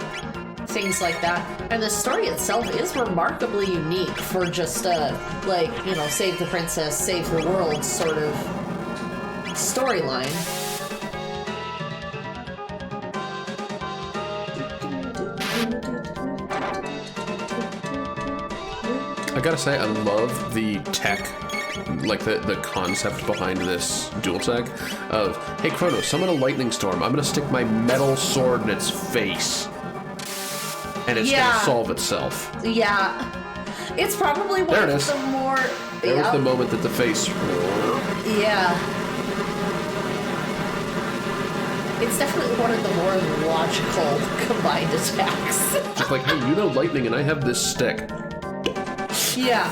things like that. And the story itself is remarkably unique for just like, you know, save the princess, save the world sort of storyline. I gotta say, I love the tech, like the concept behind this dual tech of, hey Chrono, summon a lightning storm. I'm gonna stick my metal sword in its face. and it's going to solve itself. Yeah. It's probably one of the more... There was the moment that the face... Yeah. It's definitely one of the more logical combined attacks. Just like, hey, you know lightning and I have this stick. Yeah.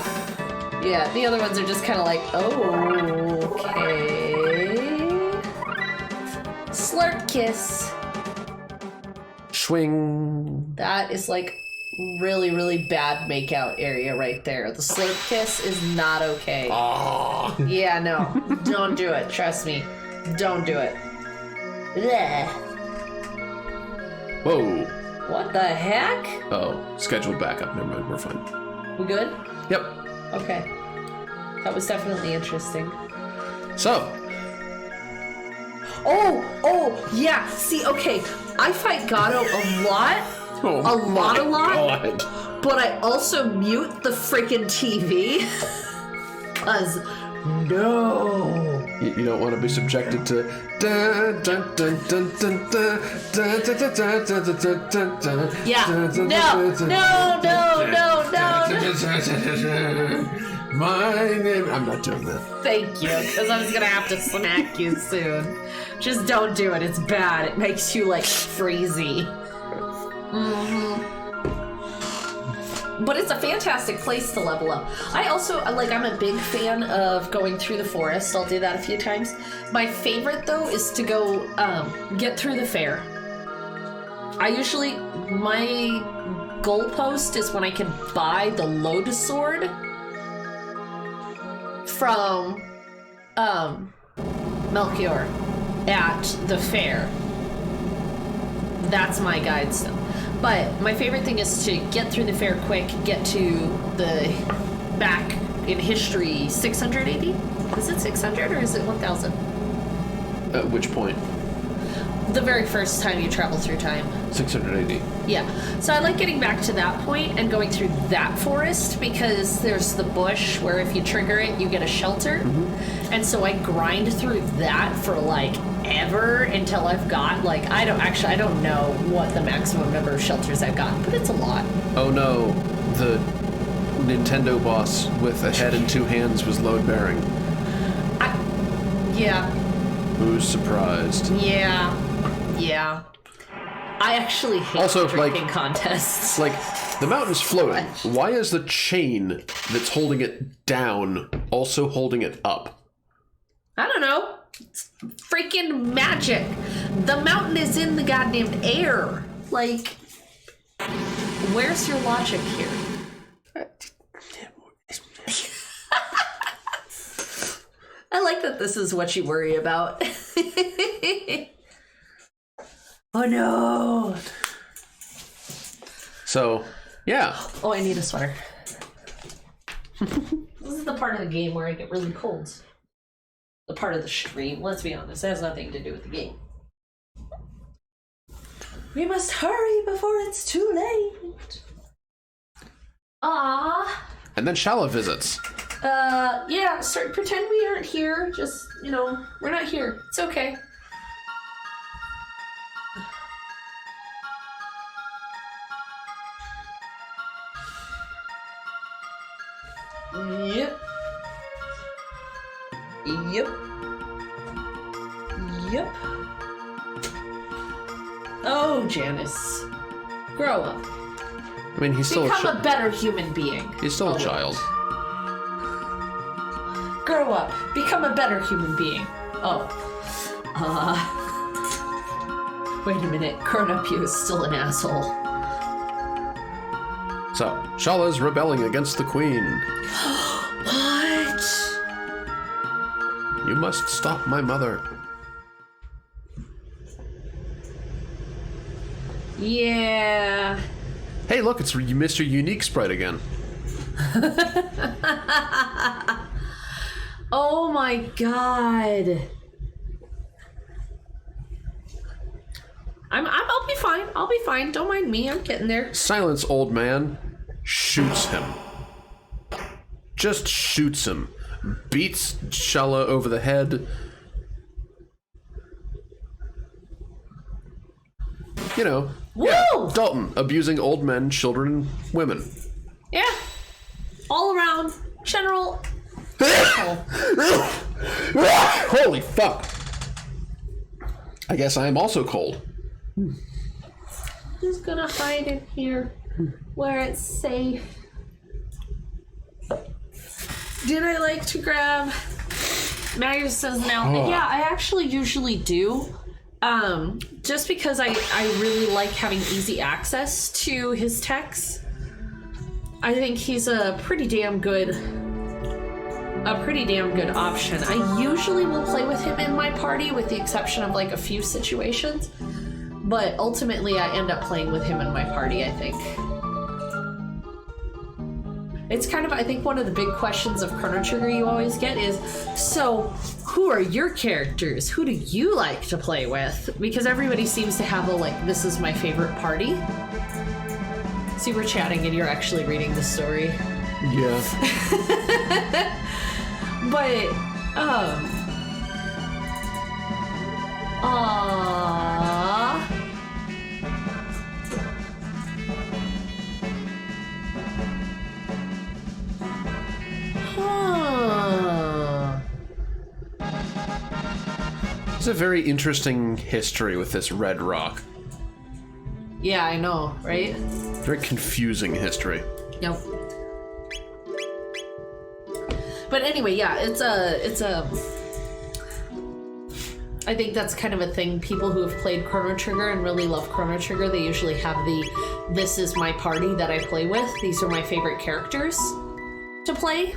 Yeah, the other ones are just kind of like, oh, okay. Slurp kiss. Swing. That is like really, really bad makeout area right there. The slurp kiss is not okay. Oh. Yeah, no. Don't do it. Trust me. Don't do it. Blech. Whoa. What the heck? Oh, scheduled backup. Never mind, we're fine. We good? Yep. Okay. That was definitely interesting. So. Oh, yeah. See, okay. I fight Gato a lot. A lot. God. But I also mute the freaking TV. Cause no. You don't want to be subjected to yeah. No. My name. I'm not doing that. Thank you, because I was gonna have to smack you soon. Just don't do it. It's bad. It makes you like freezy. But it's a fantastic place to level up. I also, like, I'm a big fan of going through the forest. I'll do that a few times. My favorite, though, is to go get through the fair. My goalpost is when I can buy the Lotus Sword from Melchior at the fair. That's my guide still. But my favorite thing is to get through the fair quick, get to the back in history 680? Is it 600 or is it 1000? At which point? The very first time you travel through time. 680. Yeah. So I like getting back to that point and going through that forest because there's the bush where if you trigger it, you get a shelter. Mm-hmm. And so I grind through that for like ever until I've got like, I don't know what the maximum number of shelters I've gotten, but it's a lot. Oh no. The Nintendo boss with a head and two hands was load bearing. Yeah. Who's surprised? Yeah. I actually hate also, drinking contests. Like, the mountain's floating. Why is the chain that's holding it down also holding it up? I don't know. It's freaking magic. The mountain is in the goddamn air. Like, where's your logic here? I like that this is what you worry about. Oh no. So, yeah. Oh, I need a sweater. This is the part of the game where I get really cold. The part of the stream, let's be honest, it has nothing to do with the game. We must hurry before it's too late. Ah. And then Shala visits. Yeah, pretend we aren't here. Just, we're not here. It's okay. Yep. Oh, Janice. Grow up. I mean, he's still Become a better human being. He's still a child. Grow up. Become a better human being. Oh. Wait a minute. Chrono is still an asshole. So, Shala's rebelling against the queen. What? You must stop my mother. Yeah. Hey, look, it's Mr. Unique Sprite again. Oh my god. I'll be fine. I'll be fine. Don't mind me. I'm getting there. Silence, old man. Shoots him. Just shoots him. Beats Shala over the head. Woo! Yeah, Dalton, abusing old men, children, women. Yeah. All around. General. Holy fuck. I guess I am also cold. Who's gonna hide in here where it's safe? Did I like to grab... Maggie says now. Oh. Yeah, I actually usually do. Just because I really like having easy access to his techs. I think he's a pretty damn good option. I usually will play with him in my party with the exception of like a few situations. But ultimately I end up playing with him in my party, I think. It's kind of, I think one of the big questions of Chrono Trigger you always get is, so who are your characters? Who do you like to play with? Because everybody seems to have a like, this is my favorite party. See, we're chatting and you're actually reading the story. Yeah. But, aww. Huh. It's a very interesting history with this red rock. Yeah, I know, right? Very confusing history. Yep. But anyway, yeah, it's a I think that's kind of a thing. People who have played Chrono Trigger and really love Chrono Trigger, they usually have the, this is my party that I play with. These are my favorite characters to play.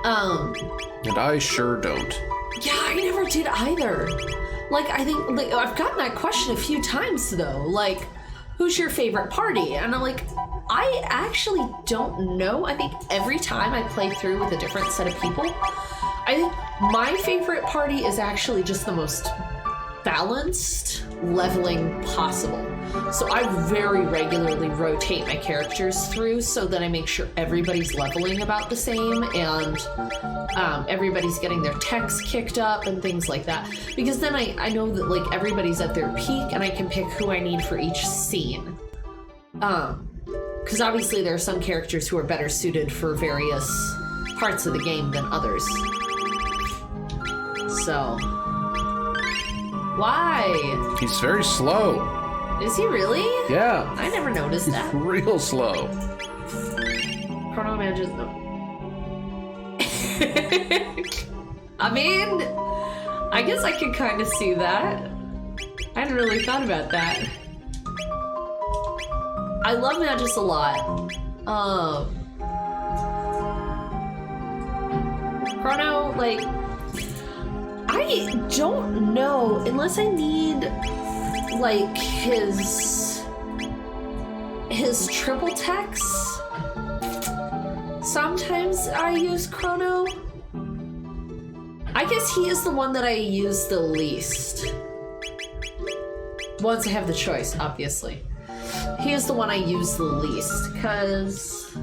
And I sure don't. Yeah, I never did either. Like, I think, like, I've gotten that question a few times, though. Like, who's your favorite party? And I'm like, I actually don't know. I think every time I play through with a different set of people, I think my favorite party is actually just the most balanced leveling possible. So I very regularly rotate my characters through so that I make sure everybody's leveling about the same and everybody's getting their techs kicked up and things like that. Because then I know that like everybody's at their peak and I can pick who I need for each scene. Because obviously there are some characters who are better suited for various parts of the game than others. So... Why? He's very slow. Is he really? Yeah. I never noticed that. Real slow. Chrono manages no. I mean, I guess I could kind of see that. I hadn't really thought about that. I love Magus a lot. Chrono, like, I don't know unless I need like his triple text. Sometimes I use Chrono. I guess he is the one that I use the least. Once I have the choice, obviously. He is the one I use the least, because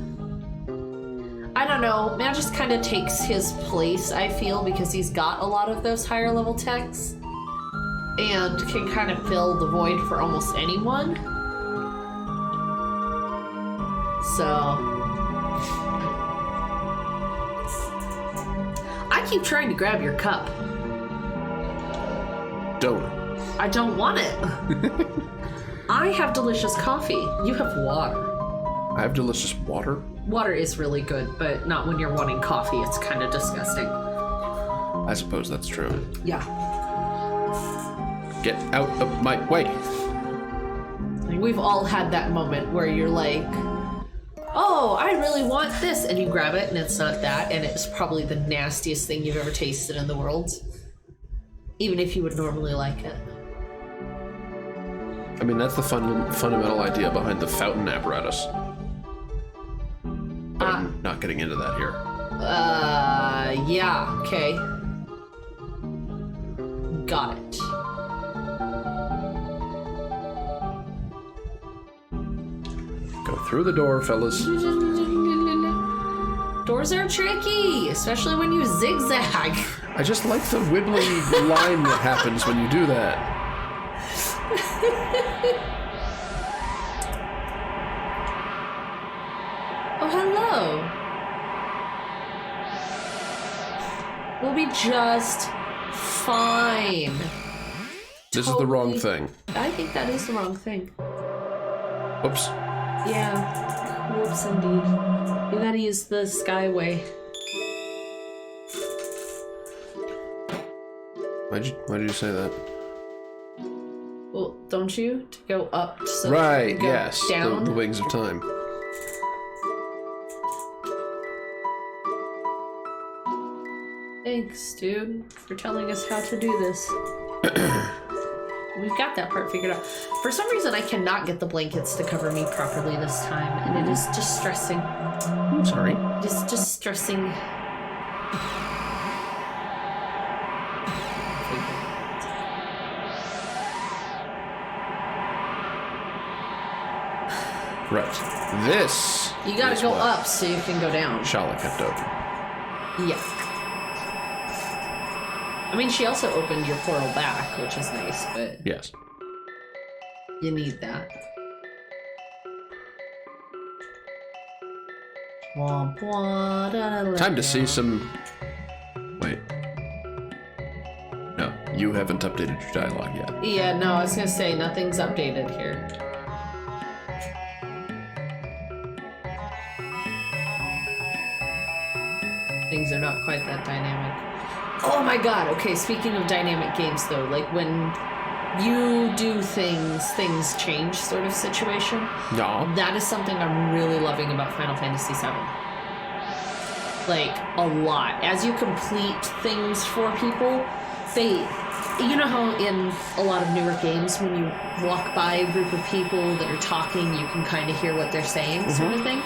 I don't know, Magus kind of takes his place, I feel, because he's got a lot of those higher level techs and can kind of fill the void for almost anyone. So I keep trying to grab your cup. Don't. I don't want it. I have delicious coffee. You have water. I have delicious water? Water is really good, but not when you're wanting coffee. It's kind of disgusting. I suppose that's true. Yeah. Get out of my way. We've all had that moment where you're like, oh, I really want this, and you grab it and it's not that, and it's probably the nastiest thing you've ever tasted in the world, even if you would normally like it. I mean, that's the fundamental idea behind the fountain apparatus. But I'm not getting into that here. Yeah, okay. Got it. Go through the door, fellas. Doors are tricky, especially when you zigzag. I just like the wibbly line that happens when you do that. Oh, hello. We'll be just fine. This is the wrong thing. I think that is the wrong thing. Oops. Yeah. Whoops, indeed. You gotta use the Skyway. Why'd you say that? Well, don't you? To go up so right, you go yes. down? The Wings of Time. Thanks, dude, for telling us how to do this. We've got that part figured out. For some reason, I cannot get the blankets to cover me properly this time, and it is distressing. I'm sorry. Just distressing. Right. This. You gotta is go what up so you can go down. Shala kept open. Yeah. I mean, she also opened your portal back, which is nice, but Yes. you need that. Womp womp, da, da, da, Time to da. see some. Wait. No, you haven't updated your dialogue yet. Yeah, no, I was gonna say nothing's updated here. Things are not quite that dynamic. Oh my god, okay, speaking of dynamic games though, like when you do things change sort of situation. No. That is something I'm really loving about Final Fantasy VII. Like, a lot. As you complete things for people, you know how in a lot of newer games, when you walk by a group of people that are talking, you can kind of hear what they're saying, sort of thing.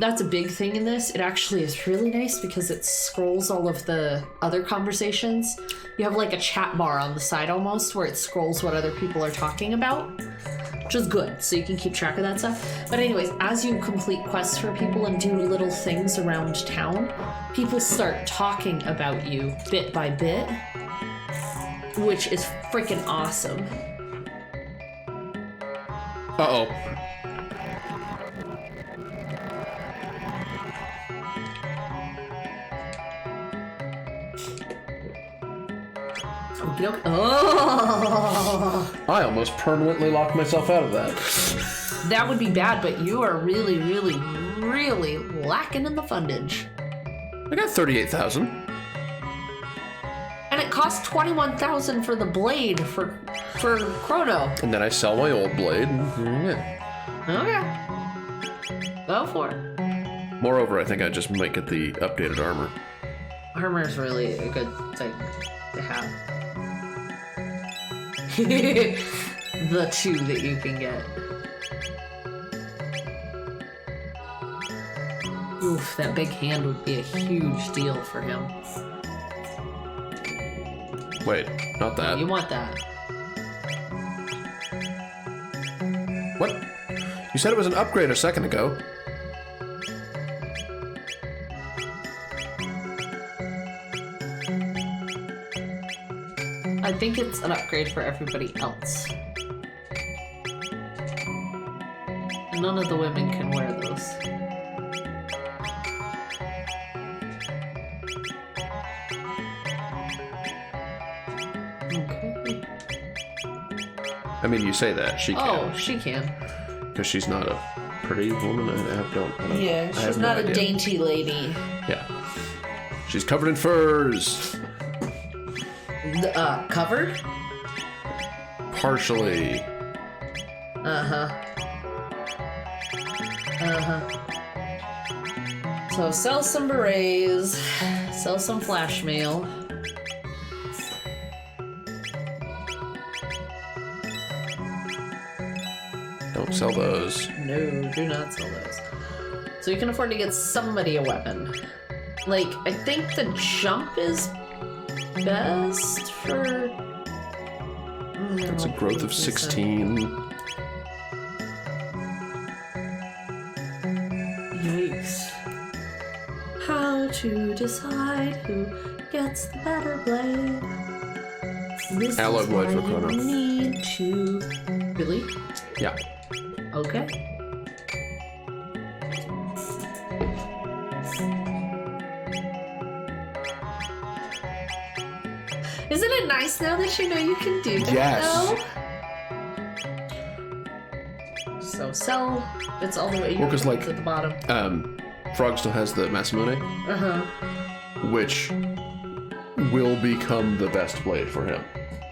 That's a big thing in this. It actually is really nice because it scrolls all of the other conversations. You have like a chat bar on the side almost where it scrolls what other people are talking about, which is good, so you can keep track of that stuff. But anyways, as you complete quests for people and do little things around town, people start talking about you bit by bit, which is freaking awesome. Uh-oh. Okey-doke. Oh! I almost permanently locked myself out of that. That would be bad, but you are really, really, really lacking in the fundage. I got 38,000. And it costs 21,000 for the blade for Chrono. And then I sell my old blade. And, yeah. Okay. Go for it. Moreover, I think I just might get the updated armor. Armor is really a good thing to have. The two that you can get. Oof, that big hand would be a huge deal for him. Wait, not that. You want that. What? You said it was an upgrade a second ago. I think it's an upgrade for everybody else. None of the women can wear those. Okay. I mean, you say that. She can. Oh, she can. Because she's not a pretty woman. I don't Yeah, I she's have no not a idea. dainty lady. Yeah. She's covered in furs. Covered? Partially. So sell some berets, sell some flash mail. Don't sell those. No, do not sell those. So you can afford to get somebody a weapon. Like, I think the jump is best for... That's a growth of 16. Yikes. How to decide who gets the better blade. This Alloy is blade why for you Chrono. need need to... Really? Yeah. Okay. Isn't it nice now that you know you can do that, Yes. though? So sell. It's all the way Well, 'cause, like, at the bottom. Frog still has the Masamune, which will become the best blade for him.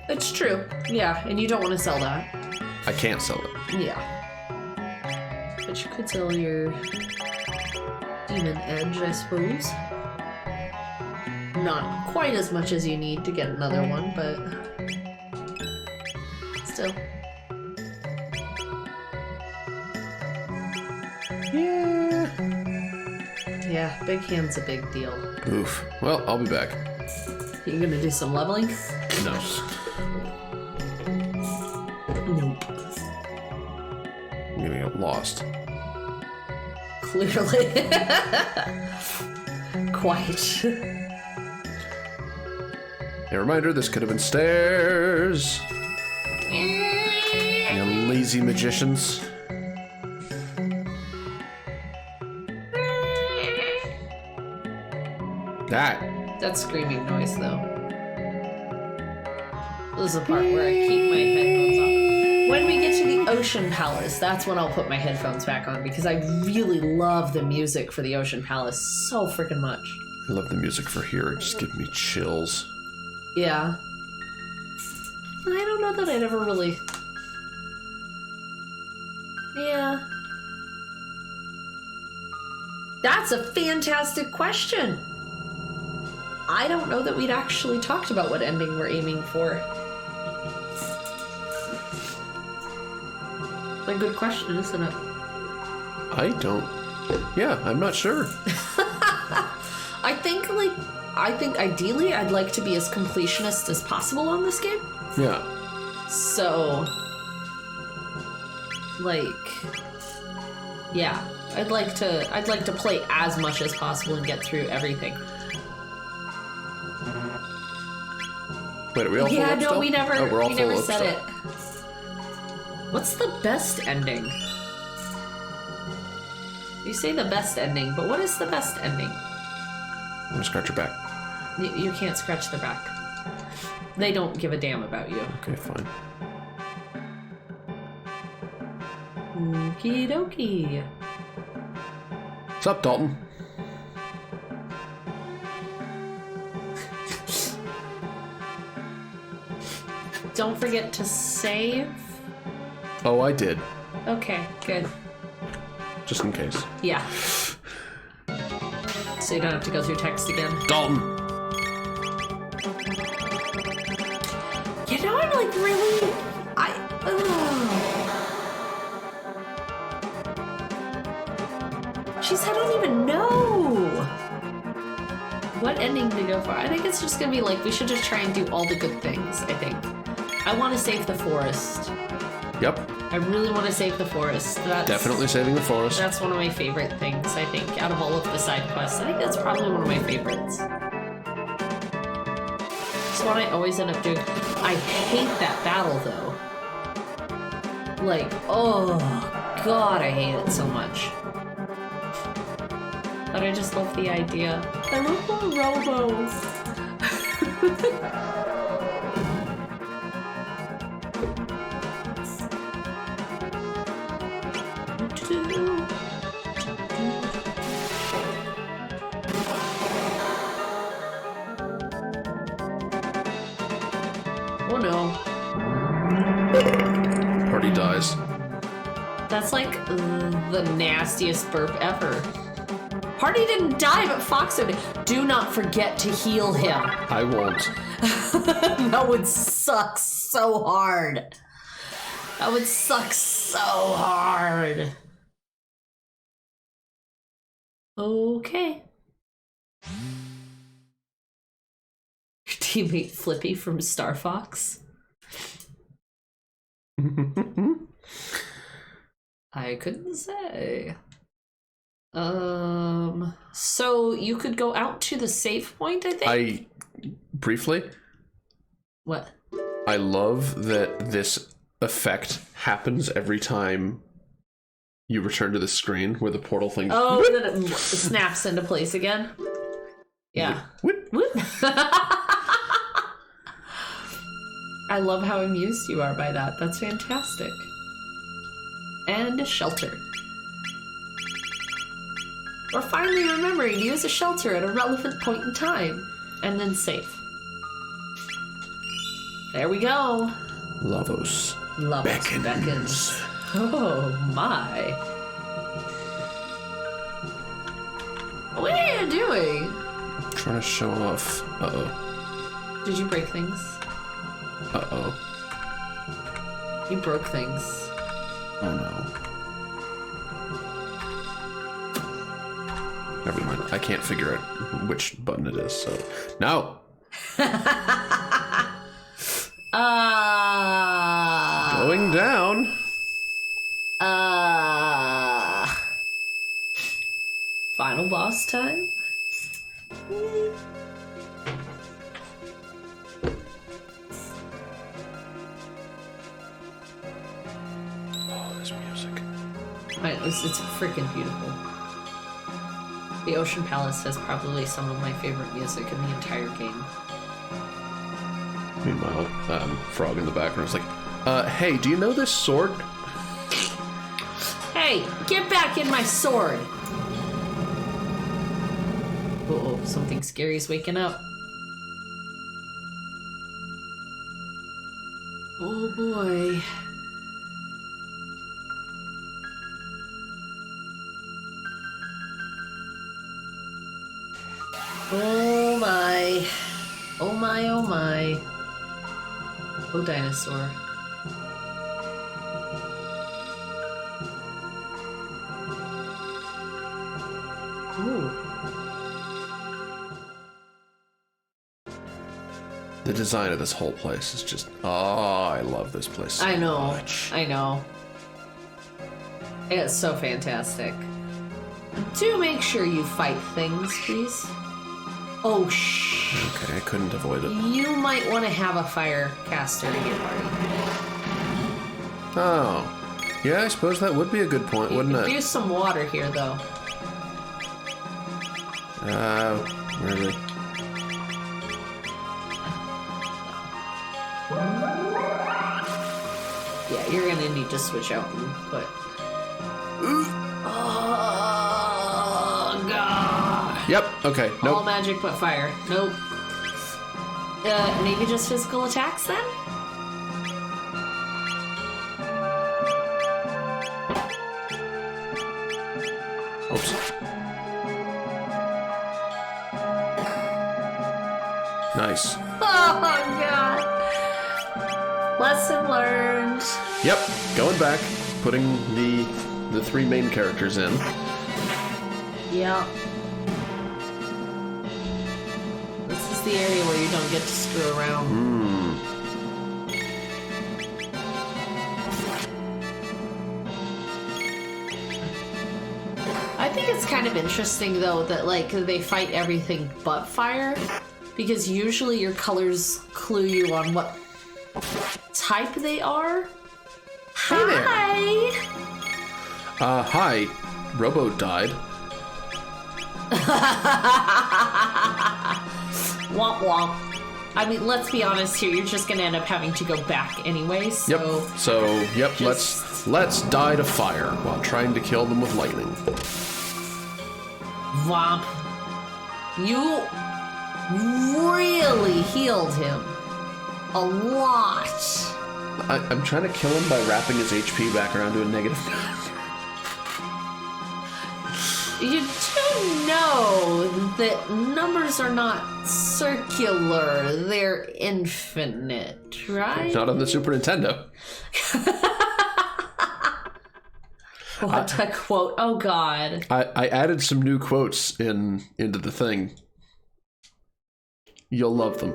It's true. Yeah, and you don't want to sell that. I can't sell it. Yeah. But you could sell your Demon Edge, I suppose. Not quite as much as you need to get another one, but still. Yeah. Yeah, big hand's a big deal. Oof. Well, I'll be back. You gonna do some leveling? No. Nope. I'm gonna get lost. Clearly. Quite. A reminder, this could have been stairs. You lazy magicians. That screaming noise, though. This is the part where I keep my headphones on. When we get to the Ocean Palace, that's when I'll put my headphones back on, because I really love the music for the Ocean Palace so freaking much. I love the music for here. It just gives me chills. Yeah. I don't know that I'd ever really... Yeah. That's a fantastic question. I don't know that we'd actually talked about what ending we're aiming for. A good question, isn't it? I don't... Yeah, I'm not sure. I think ideally I'd like to be as completionist as possible on this game. Yeah. So, like, yeah, I'd like to play as much as possible and get through everything. Wait, are we all full Yeah, up no, still? we never, Oh, we're all we full never up said still. it. What's the best ending? You say the best ending, but what is the best ending? I'm gonna scratch your back. You can't scratch their back. They don't give a damn about you. Okay, fine. Okie dokie. What's up, Dalton? Don't forget to save. Oh, I did. Okay, good. Just in case. Yeah. So you don't have to go through text again. Dalton! You know, I'm like really... Jeez, I don't even know what ending to go for. I think it's just gonna be like, we should just try and do all the good things, I think. I want to save the forest. Yep. I really want to save the forest. That's Definitely saving the forest. That's one of my favorite things, I think, out of all of the side quests. I think that's probably one of my favorites. It's one I always end up doing. I hate that battle, though. Like, oh, God, I hate it so much. But I just love the idea. I love more robos. Oh no. Party dies. That's like the nastiest burp ever. Party didn't die, but Foxo did. Do not forget to heal him. I won't. That would suck so hard. That would suck so hard. Okay. Your teammate Flippy from Star Fox. I couldn't say. So you could go out to the save point, I think? Briefly, What? I love that this effect happens every time you return to the screen where the portal thing... Oh, then it snaps into place again? Yeah. Whoop. Whoop. I love how amused you are by that. That's fantastic. And a shelter. We're finally remembering to use a shelter at a relevant point in time. And then save. There we go. Lavos. Lavos beckons. Oh my. What are you doing? Trying to show off. Uh-oh. Did you break things? Uh-oh. You broke things. Oh no. Never mind. I can't figure out which button it is, so... No! Going down. Final boss time? Oh, this music. It's freaking beautiful. The Ocean Palace has probably some of my favorite music in the entire game. Meanwhile, Frog in the background is like, hey, do you know this sword? Hey, get back in my sword! Uh-oh, something scary is waking up. Oh boy. Oh my. Oh my, oh my. Oh, dinosaur. Ooh. The design of this whole place is just... Oh, I love this place so much. I know. It's so fantastic. Do make sure you fight things, please. Oh, shh. Okay, I couldn't avoid it. You might want to have a fire caster in your party. Oh. Yeah, I suppose that would be a good point, wouldn't it? Use some water here, though. Really? Yeah, you're gonna need to switch out and put... Oh, God. Yep, okay, nope. All magic but fire. Nope. Maybe just physical attacks, then? Oops. Nice. Oh, God. Lesson learned. Yep, going back, putting the three main characters in. Yeah. This is the area where you don't get to screw around. I think it's kind of interesting, though, that, like, they fight everything but fire. Because usually your colors clue you on what type they are. Hey there. Hi! Hi. Robo died. Womp womp. I mean, let's be honest here. You're just gonna end up having to go back anyway. So Yep. Let's die to fire while trying to kill them with lightning. Womp. You really healed him a lot. I'm trying to kill him by wrapping his HP back around to a negative. You do know that numbers are not circular, they're infinite, right? Not on the Super Nintendo. What a quote. Oh, God. I added some new quotes into the thing. You'll love them.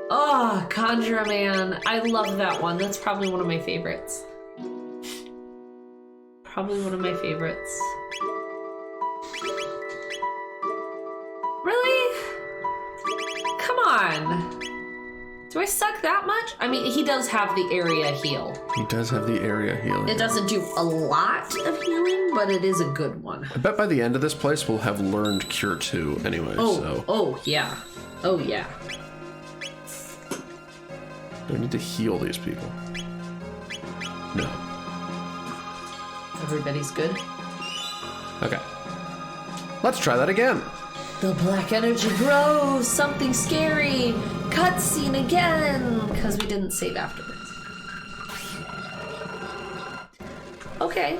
Oh, Conjure Man. I love that one. That's probably one of my favorites. Probably one of my favorites. Really? Come on. Do I suck that much? I mean, he does have the area heal. He does have the area healing. It doesn't do a lot of healing, but it is a good one. I bet by the end of this place we'll have learned Cure 2 anyway, so... Oh, yeah. Oh, yeah. Do I need to heal these people? No. Everybody's good? Okay. Let's try that again. The black energy grows. Something scary. Cutscene again. Because we didn't save afterwards. Okay.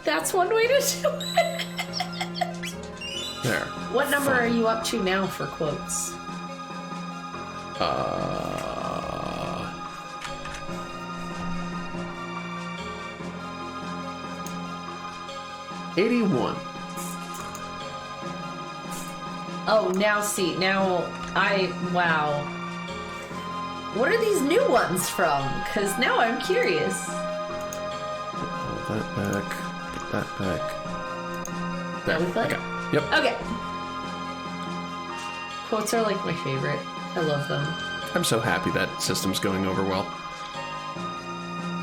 That's one way to do it. There. What number are you up to now for quotes? 81. Oh, now see, wow. What are these new ones from? Because now I'm curious. Pull that back. Put that back. There. Now we play? Okay. Yep. Okay. Quotes are like my favorite. I love them. I'm so happy that system's going over well.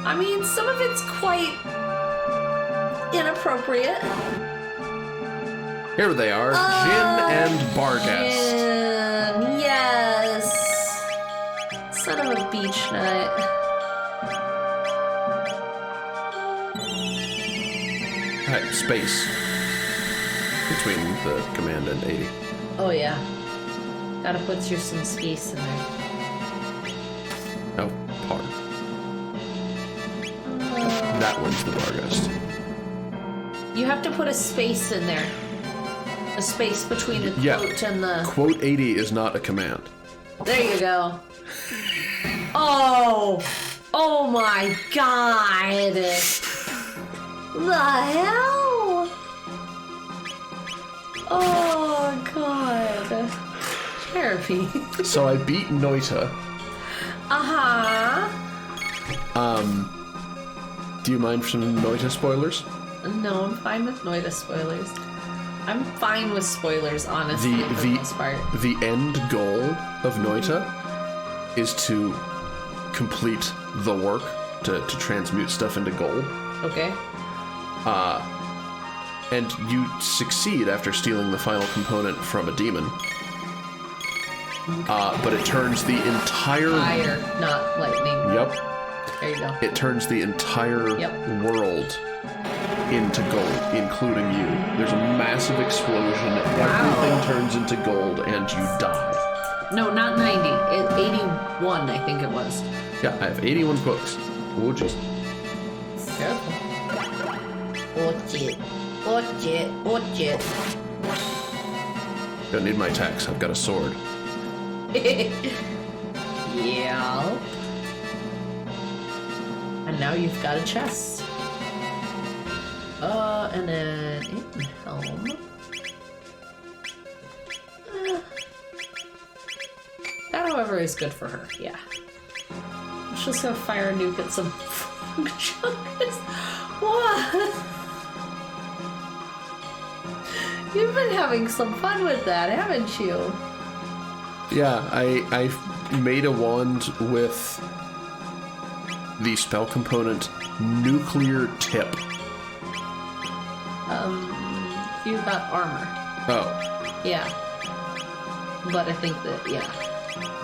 I mean, some of it's quite inappropriate. Here they are, Jin and Barghest. Jin, yes. Son of a beach nut. Alright, space. Between the command and 80. Oh yeah. Gotta put some space in there. Oh, par. That one's the Barghest. You have to put a space in there. A space between the quote and the... Quote 80 is not a command. There you go. Oh! Oh my god! The hell? Oh god. Therapy. So I beat Noita. Uh-huh. Do you mind some Noita spoilers? No, I'm fine with Noita spoilers. I'm fine with spoilers, honestly, for the most part. The end goal of Noita is to complete the work, to transmute stuff into gold. Okay. And you succeed after stealing the final component from a demon. But it turns the entire... Fire, not lightning. Yep. There you go. It turns the entire world into gold, including you. There's a massive explosion, everything turns into gold, and you die. No, not 90. 81, I think it was. Yeah, I have 81 quotes. Oh, jeez. Careful. Watch it. Watch it. Watch it. Don't need my attacks, I've got a sword. Yeah. And now you've got a chest. And then helm. That, however, is good for her. Yeah. I'm just gonna fire a nuke at some chunks. What? You've been having some fun with that, haven't you? Yeah, I made a wand with the spell component Nuclear Tip. You got armor. Oh. Yeah. But I think that, yeah,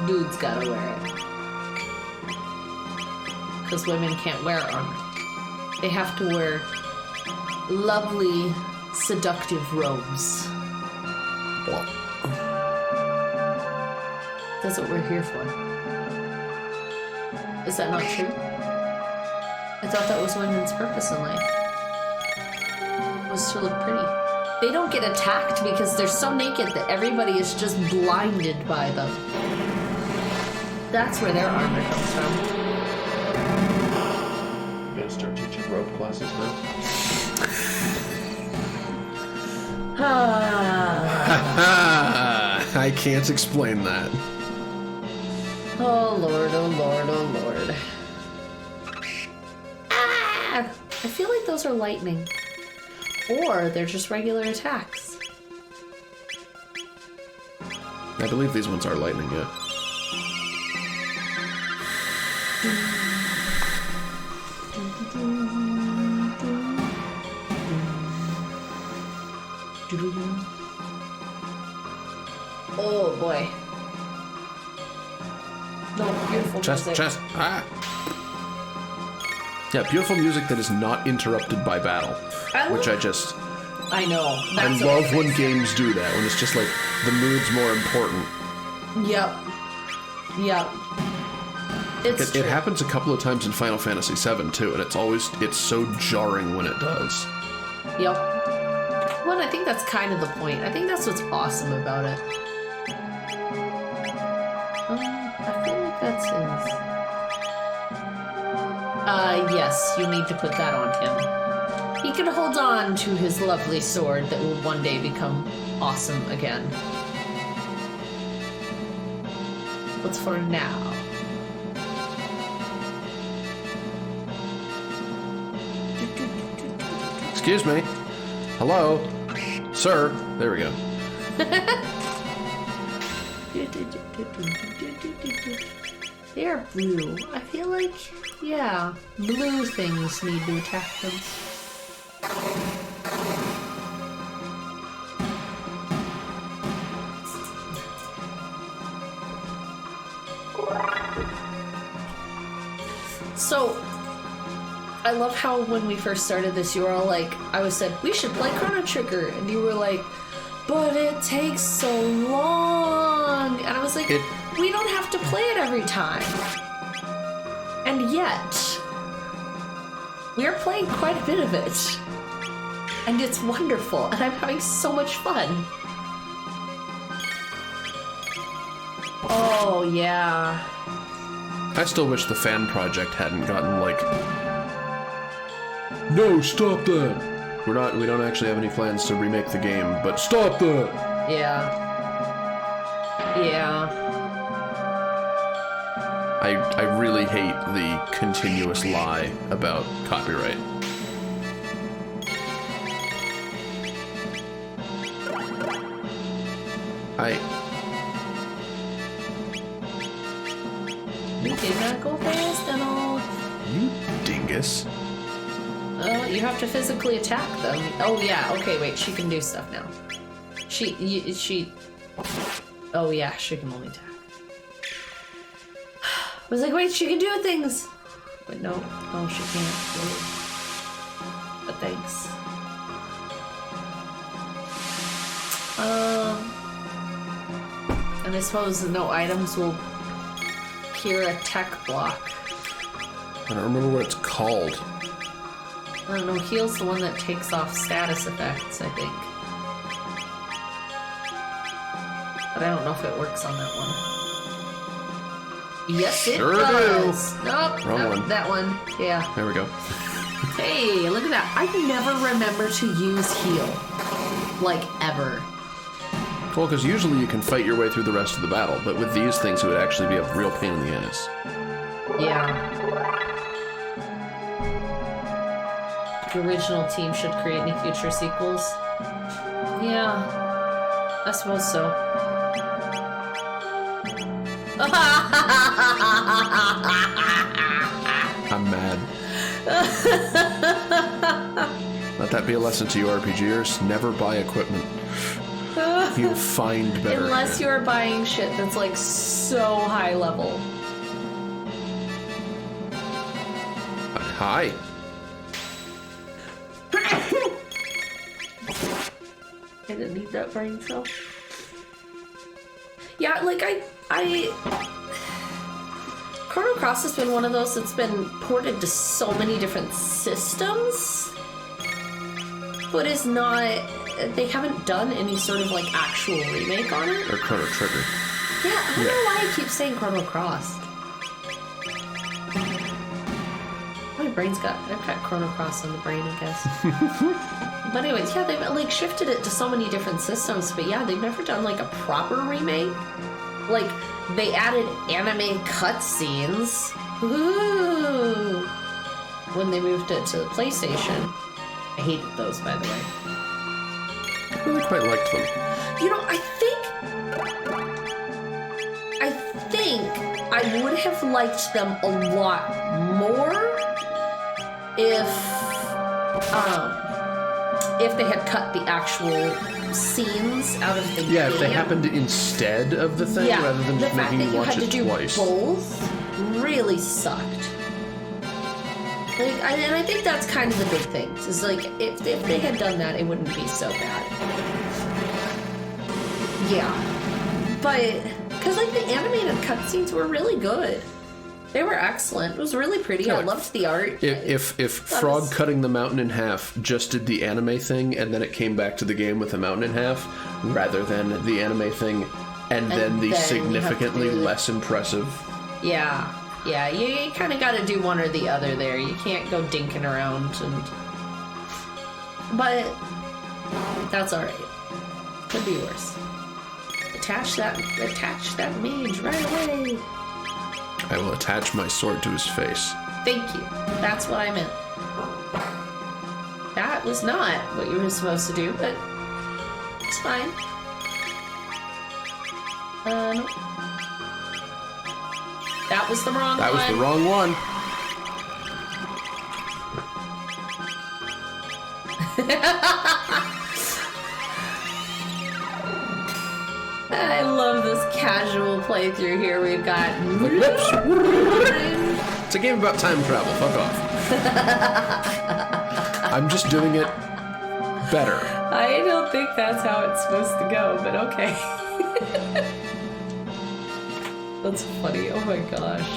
dudes gotta wear it. Because women can't wear armor. They have to wear lovely, seductive robes. Well. That's what we're here for. Is that not true? I thought that was women's purpose in life. Was to look pretty. They don't get attacked because they're so naked that everybody is just blinded by them. That's where their armor comes from. I'm gonna start teaching rope classes now. I can't explain that. Oh lord, oh lord, oh lord. Ah! I feel like those are lightning. Or they're just regular attacks. I believe these ones are lightning, yeah. Oh boy. No, beautiful music. Yeah, beautiful music that is not interrupted by battle. I know. I love when games do that, when it's just like, the mood's more important. Yep. It happens a couple of times in Final Fantasy VII, too, and it's so jarring when it does. Yep. Well, I think that's kind of the point. I think that's what's awesome about it. I feel like that's his. Yes, you need to put that on him. He can hold on to his lovely sword that will one day become awesome again. What's for now? Excuse me. Hello? Sir? There we go. They're blue. I feel like, yeah, blue things need to attack them. So, I love how when we first started this, you were all like, I said, we should play Chrono Trigger. And you were like, but it takes so long. And I was like, we don't have to play it every time. And yet, we're playing quite a bit of it. And it's wonderful. And I'm having so much fun. Oh, yeah. I still wish the fan project hadn't gotten like, no, stop that. We don't actually have any plans to remake the game, but stop that. Yeah. I really hate the continuous lie about copyright. You did not go fast at all. You dingus. You have to physically attack them. Oh yeah, okay, wait, she can do stuff now. She... Oh yeah, she can only attack. I was like, wait, she can do things! But no, she can't. Really. But thanks. And I suppose no items will cure a tech block. I don't remember what it's called. I don't know, heal's the one that takes off status effects, I think. But I don't know if it works on that one. Yes, it does! Do. Nope, Wrong one. That one. Yeah. There we go. Hey, look at that. I never remember to use heal. Like, ever. Well, because usually you can fight your way through the rest of the battle, but with these things it would actually be a real pain in the ass. Yeah. The original team should create any future sequels. Yeah, I suppose so. I'm mad. Let that be a lesson to you RPGers. Never buy equipment. You'll find better. Unless you are buying shit that's like so high level. Hi. I didn't need that brain cell. Yeah, like Chrono Cross has been one of those that's been ported to so many different systems, but is not, they haven't done any sort of like actual remake on it. Or Chrono Trigger. Yeah, I don't know why I keep saying Chrono Cross. I've got Chrono Cross on the brain, I guess. But anyways, yeah, they've like shifted it to so many different systems, but yeah, they've never done like a proper remake. Like, they added anime cutscenes. Ooh. When they moved it to the PlayStation. I hated those, by the way. I really quite liked them. You know, I think I would have liked them a lot more if they had cut the actual scenes out of the game. Yeah, if they happened instead of the thing rather than just making you watch it twice. Both really sucked. Like, and I think that's kind of the big thing. Is like if they had done that, it wouldn't be so bad. Yeah, but because like the animated cutscenes were really good. They were excellent. It was really pretty. Yeah, I loved the art. If Frog cutting the mountain in half just did the anime thing and then it came back to the game with the mountain in half, rather than the anime thing and then the significantly less impressive. Yeah, you kind of got to do one or the other there. You can't go dinking around but that's all right. Could be worse. Attach that mage right away. I will attach my sword to his face. Thank you. That's what I meant. That was not what you were supposed to do, but it's fine. Nope. That was the wrong one. That was the wrong one. I love this casual playthrough here. We've got... It's a game about time travel. Fuck off. I'm just doing it better. I don't think that's how it's supposed to go, but okay. That's funny. Oh my gosh.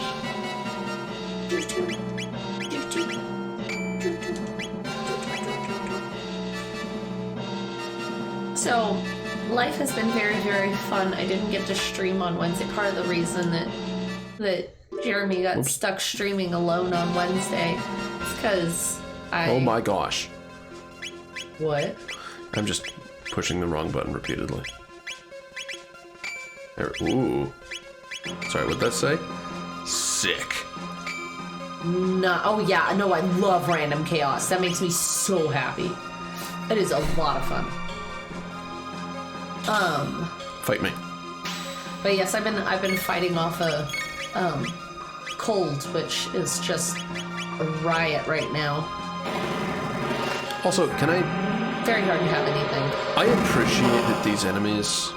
So, life has been very, very fun. I didn't get to stream on Wednesday. Part of the reason that Jeremy got stuck streaming alone on Wednesday is because Oh my gosh. What? I'm just pushing the wrong button repeatedly. There. Ooh. Sorry, what'd that say? Sick. No. Oh yeah. No, I love random chaos. That makes me so happy. It is a lot of fun. Fight me. But yes, I've been fighting off a cold, which is just a riot right now. Also, can I... Very hard to have anything. I appreciate that these enemies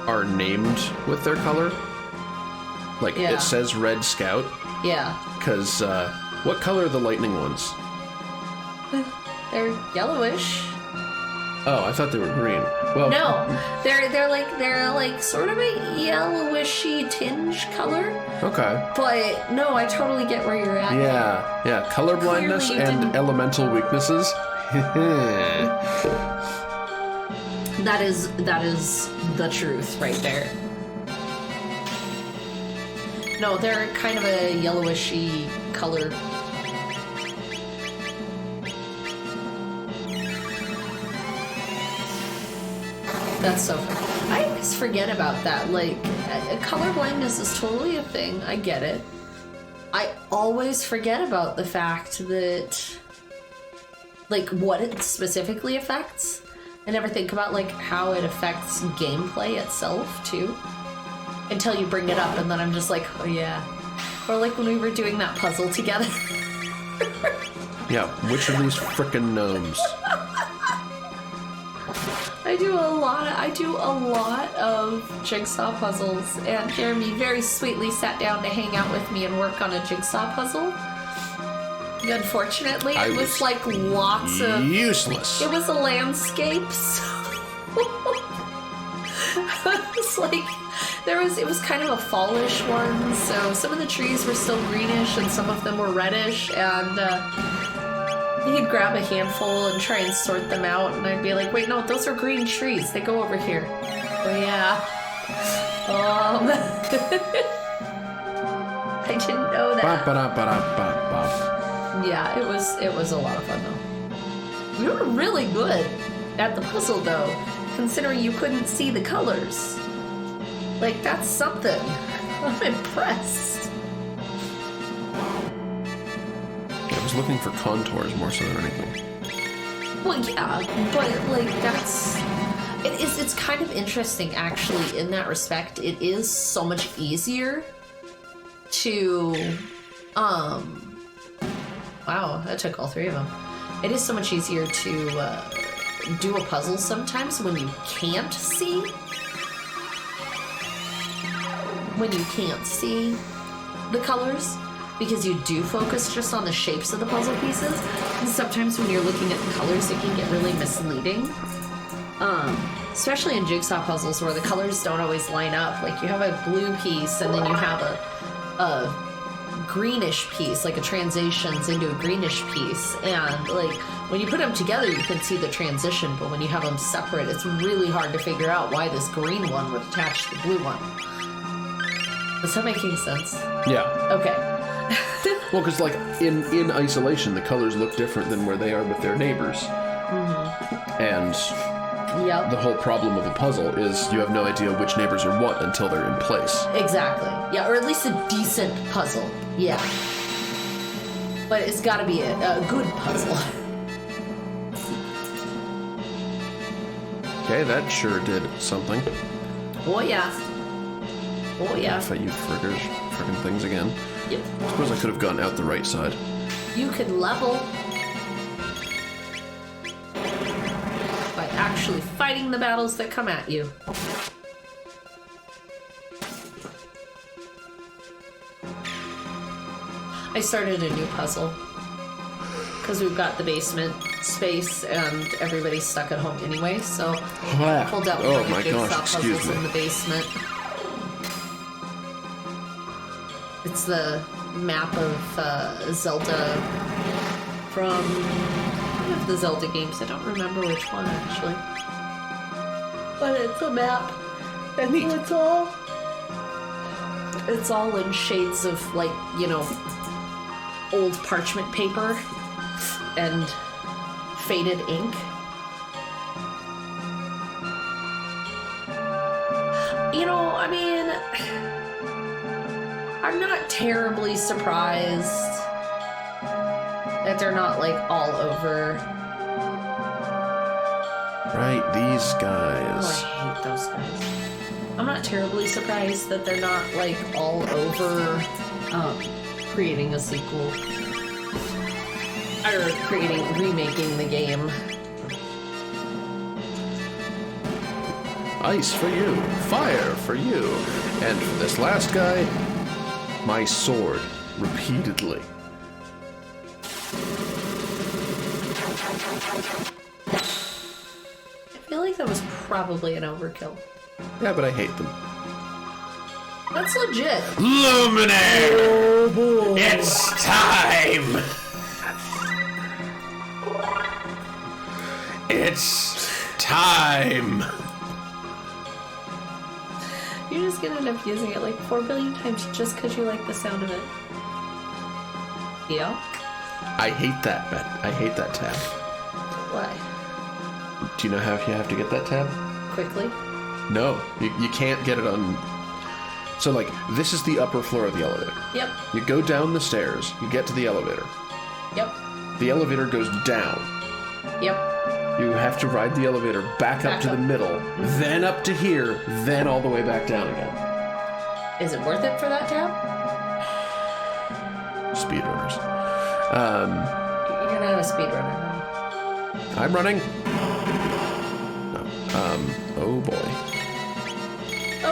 are named with their color. Like, it says Red Scout. Yeah. Because, what color are the lightning ones? They're yellowish. Oh, I thought they were green. Well, no, they're like sort of a yellowishy tinge color. Okay. But no, I totally get where you're at. Yeah. Color blindness and elemental weaknesses. That is the truth right there. No, they're kind of a yellowishy color. That's so funny. I always forget about that. Like, color blindness is totally a thing. I get it. I always forget about the fact that, like, what it specifically affects. I never think about, like, how it affects gameplay itself, too. Until you bring it up, and then I'm just like, oh yeah. Or like when we were doing that puzzle together. Yeah, which of these frickin' gnomes? I do a lot of jigsaw puzzles, and Jeremy very sweetly sat down to hang out with me and work on a jigsaw puzzle. Unfortunately, it was like lots of useless. It was a landscape, so it's like it was kind of a fallish one, so some of the trees were still greenish and some of them were reddish, and he'd grab a handful and try and sort them out, and I'd be like, wait, no, those are green trees. They go over here. Oh, yeah. I didn't know that. Yeah, it was a lot of fun, though. You were really good at the puzzle, though, considering you couldn't see the colors. Like, that's something. I'm impressed. I was looking for contours more so than anything. Well, yeah, but like it's kind of interesting actually in that respect. It is so much easier to, wow, that took all three of them. It is so much easier to do a puzzle sometimes when you can't see. When you can't see the colors, because you do focus just on the shapes of the puzzle pieces. And sometimes when you're looking at the colors, it can get really misleading. Especially in jigsaw puzzles where the colors don't always line up. Like you have a blue piece and then you have a greenish piece, like a transitions into a greenish piece. And like when you put them together, you can see the transition, but when you have them separate, it's really hard to figure out why this green one would attach to the blue one. Is that making sense? Yeah. Okay. Well, because like in isolation, the colors look different than where they are with their neighbors. Mm-hmm. And yep. The whole problem of a puzzle is you have no idea which neighbors are what until they're in place. Exactly. Yeah, or at least a decent puzzle. Yeah. But it's got to be a good puzzle. Okay, that sure did something. Oh, yeah. Oh, yeah. Fight you friggin' things again. Yep. I suppose I could have gone out the right side. You could level by actually fighting the battles that come at you. I started a new puzzle because we've got the basement space and everybody's stuck at home anyway, so I pulled out one of the jigsaw puzzles in the basement. It's the map of Zelda from one of the Zelda games. I don't remember which one actually, but it's a map. And neat. It's all in shades of, like, you know, old parchment paper and faded ink. You know, I mean, I'm not terribly surprised that they're not, like, all over. Right, these guys. Oh, I hate those guys. I'm not terribly surprised that they're not, like, all over creating a sequel. Or remaking the game. Ice for you, fire for you, and for this last guy, my sword, repeatedly. I feel like that was probably an overkill. Yeah, but I hate them. That's legit. Luminaire! Oh, boy. It's time! It's time! You're just gonna end up using it like 4 billion times just because you like the sound of it. Yeah? I hate that, man. I hate that tab. Why? Do you know how you have to get that tab? Quickly? No, you can't get it on... So, like, this is the upper floor of the elevator. Yep. You go down the stairs, you get to the elevator. Yep. The elevator goes down. Yep. You have to ride the elevator back up to the middle, then up to here, then all the way back down again. Is it worth it for that tab? Speedrunners. You're not a speedrunner, huh? I'm running. No. Oh boy.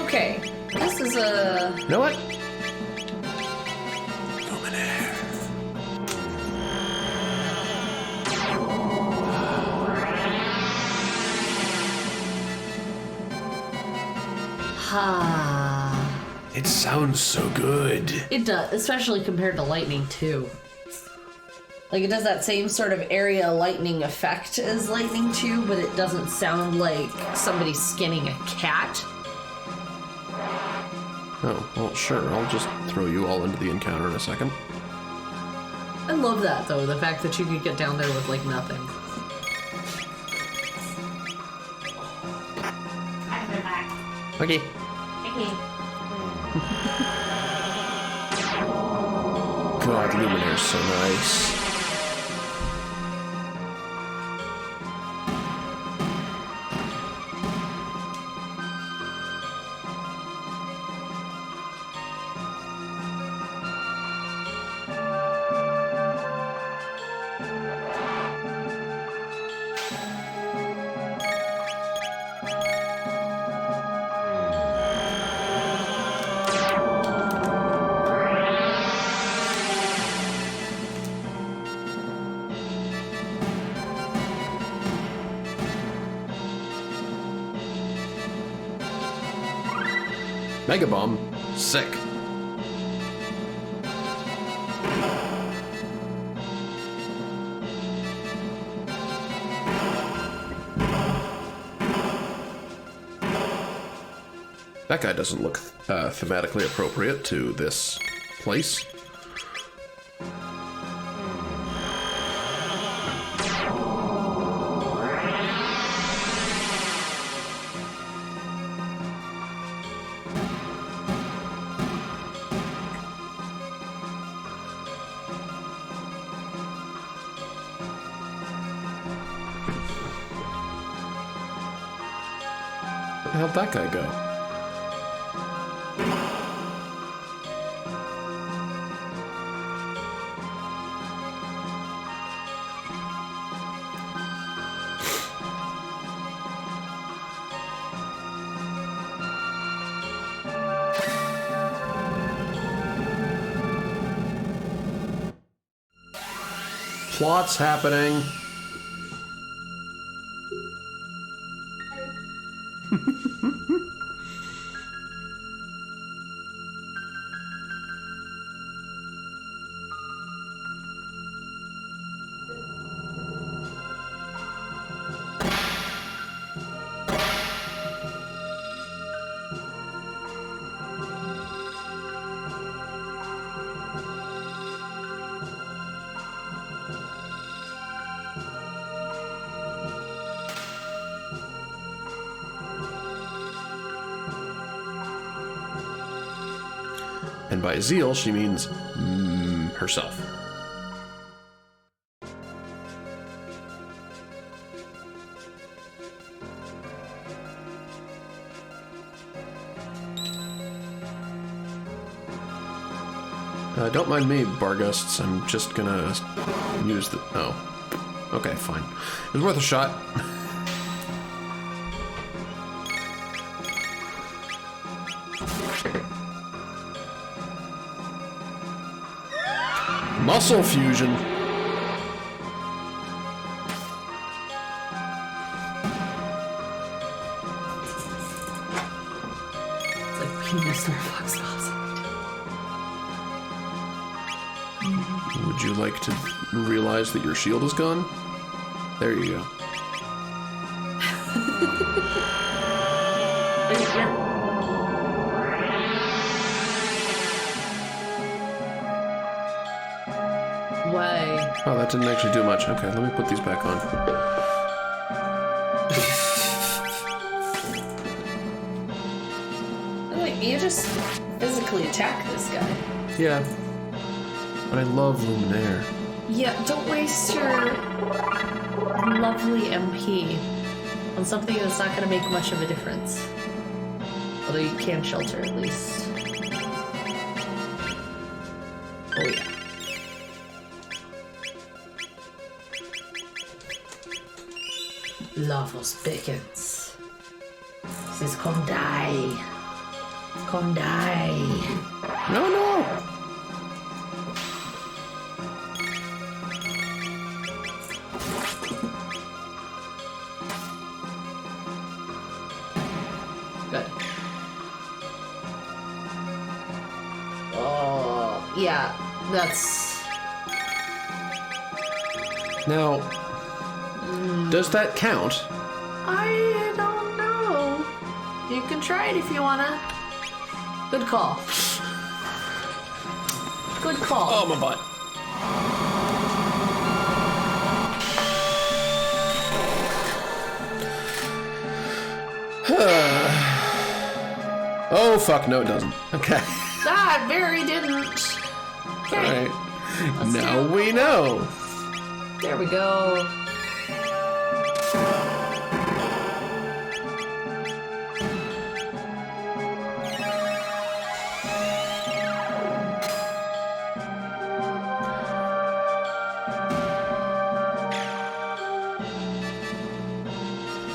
Okay. This is a... You know what? Luminaire. It sounds so good. It does, especially compared to Lightning 2. Like, it does that same sort of area lightning effect as Lightning 2, but it doesn't sound like somebody skinning a cat. Oh, well, sure. I'll just throw you all into the encounter in a second. I love that, though, the fact that you could get down there with, like, nothing. Okay. God, Luminaire's so nice. Mega Bomb. Sick. That guy doesn't look thematically appropriate to this place. Where the hell'd that guy go? Plot's happening. And by zeal, she means herself. Don't mind me, Bargusts. I'm just gonna use the... Oh. Okay, fine. It was worth a shot. Muscle fusion. It's like penis or Fox Fox. Would you like to realize that your shield is gone? There you go. Why? Oh, that didn't actually do much. Okay, let me put these back on. Like, you just physically attack this guy. Yeah. But I love Luminaire. Yeah, don't waste your lovely MP on something that's not going to make much of a difference. Although you can shelter at least. Oh yeah. Lavos Pickens. Says, come die. Come die. No, no! Good. Oh, yeah, that's... Now, does that count? I don't know. You can try it if you wanna. Good call. Good call. Oh, my butt. Oh, fuck, no it doesn't. Okay. That very didn't. Okay. Alright. Now we know. There we go.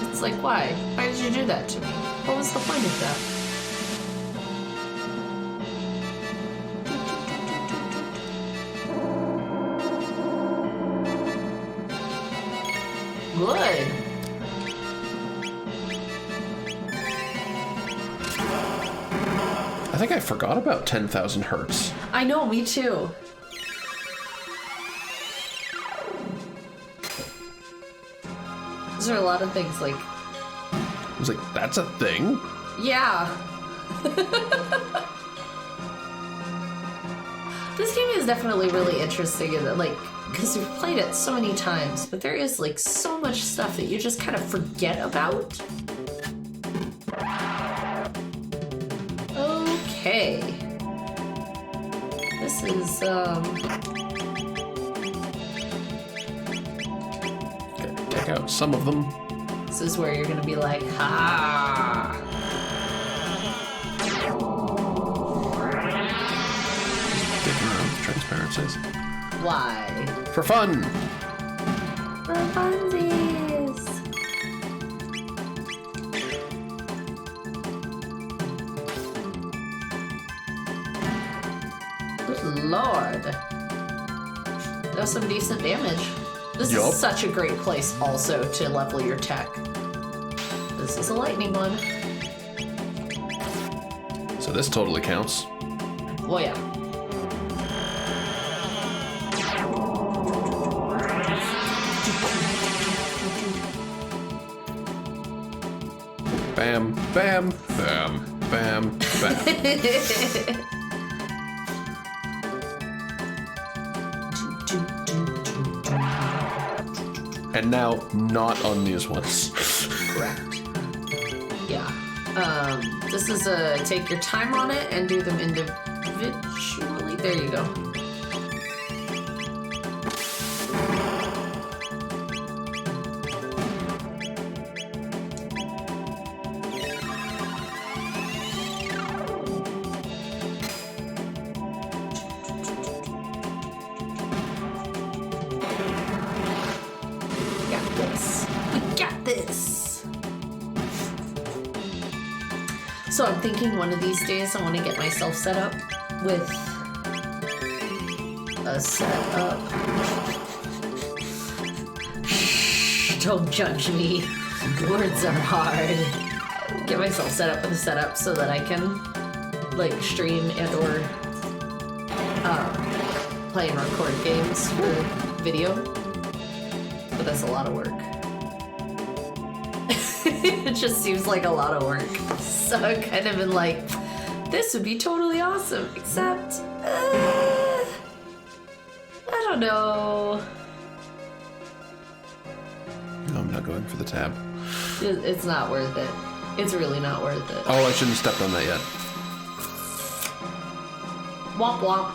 It's like, why? Why did you do that to me? What was the point of that? Good. I think I forgot about 10,000 hertz. I know, me too. Those are a lot of things, like... I was like, that's a thing? Yeah. This game is definitely really interesting, and like, because we've played it so many times, but there is like so much stuff that you just kind of forget about. Okay. This is, Take out some of them. This is where you're gonna be like, ha! Digging around with transparencies. Why? For fun! For funsies! Good lord. That's some decent damage. This Yup. is such a great place also to level your tech. This is a lightning one. So this totally counts. Oh yeah. Bam, bam, bam, bam, bam. And now, not on these ones. Correct. Yeah. This is a take your time on it and do them individually. There you go. So I'm thinking one of these days I want to get myself set up with a setup. Don't judge me. Words are hard. Get myself set up with a setup so that I can like stream and or play and record games for video. But that's a lot of work. It just seems like a lot of work. So I've kind of been like, this would be totally awesome, except, I don't know. No, I'm not going for the tab. It's not worth it. It's really not worth it. Oh, I shouldn't have stepped on that yet. Womp womp.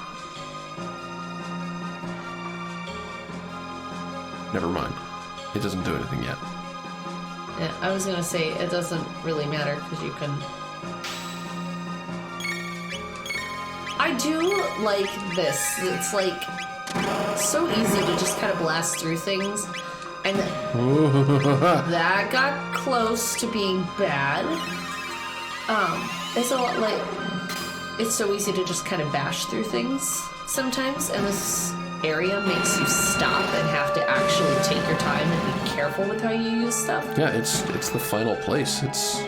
Never mind. It doesn't do anything yet. Yeah, I was gonna say it doesn't really matter because you can. I do like this. It's like so easy to just kind of blast through things, and that got close to being bad. It's a lot like it's so easy to just kind of bash through things sometimes, and this area makes you stop and have to actually take your time and be careful with how you use stuff. Yeah, it's the final place. It's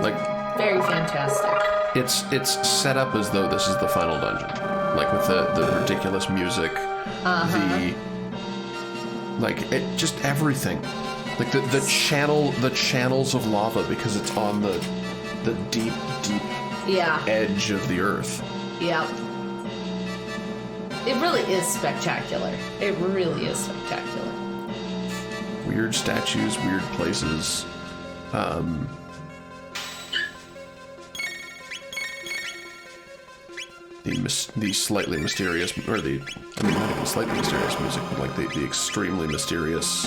like very fantastic. It's set up as though this is the final dungeon, like with the ridiculous music, it just everything, like the channels of lava because it's on the deep edge of the earth. Yeah. It really is spectacular. It really is spectacular. Weird statues, weird places. The slightly mysterious, or not even slightly mysterious music, but like the extremely mysterious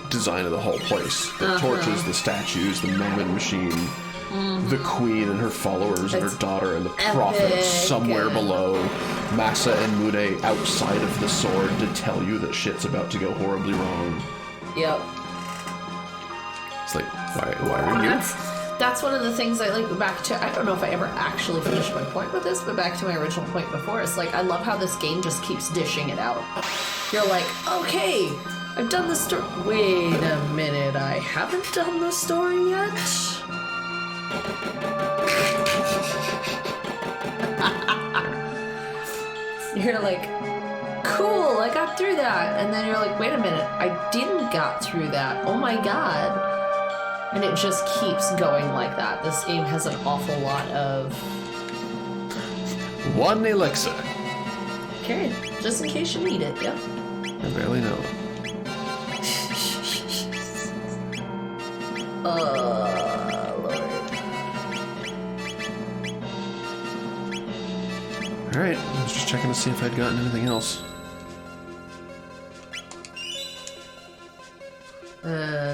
design of the whole place. The torches, the statues, the mammon machine. The queen and her followers and her daughter and the prophet somewhere below. Masa and Mude outside of the sword to tell you that shit's about to go horribly wrong. Yep. It's like, why are you? That's one of the things I like back to. I don't know if I ever actually finished my point with this, but back to my original point before. It's like, I love how this game just keeps dishing it out. You're like, okay, I've done this story. Wait a minute, I haven't done the story yet. You're like, cool, I got through that. And then you're like, wait a minute, I didn't got through that. Oh my god. And it just keeps going like that. This game has an awful lot of... One elixir. Okay, just in case you need it, yep. I barely know it. Lord. Alright, I was just checking to see if I'd gotten anything else.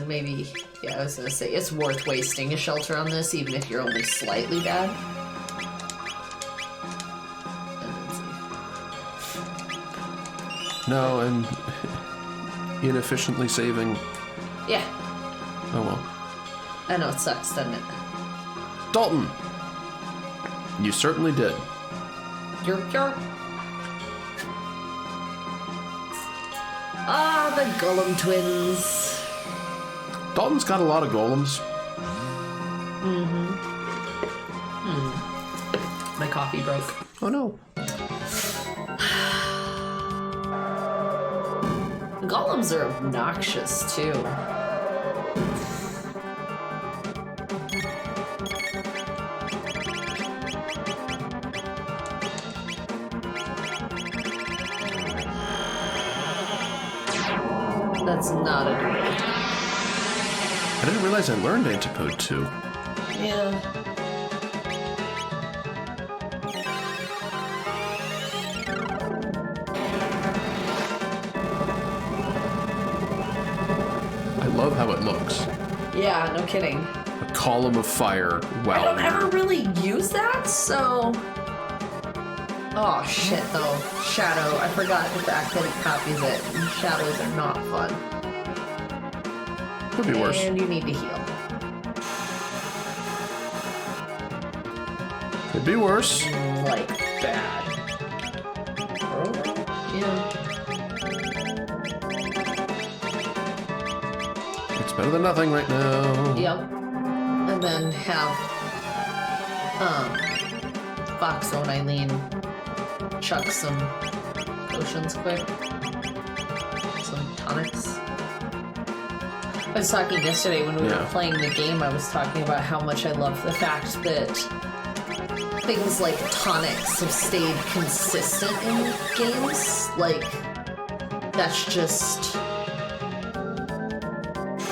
Maybe, yeah, I was gonna say, it's worth wasting a shelter on this, even if you're only slightly bad. No, I'm inefficiently saving. Yeah. Oh well. I know, it sucks, doesn't it? Dalton! You certainly did. Yerp. Ah, the Golem twins. Dalton's got a lot of golems. My coffee broke. Oh no. Golems are obnoxious, too. That's not a good. I didn't realize I learned Antipode 2. Yeah. I love how it looks. Yeah, no kidding. A column of fire. Wow. I don't ever really use that, so... Oh, shit, though. Shadow. I forgot the fact that it copies it. Shadows are not fun. Could be worse. And you need to heal. Could be worse. Like, bad. Yeah. It's better than nothing right now. Yep. And then have, Fox and Eileen chuck some potions quick. Some tonics. I was talking yesterday when we were playing the game, I was talking about how much I love the fact that things like tonics have stayed consistent in games. Like, that's just...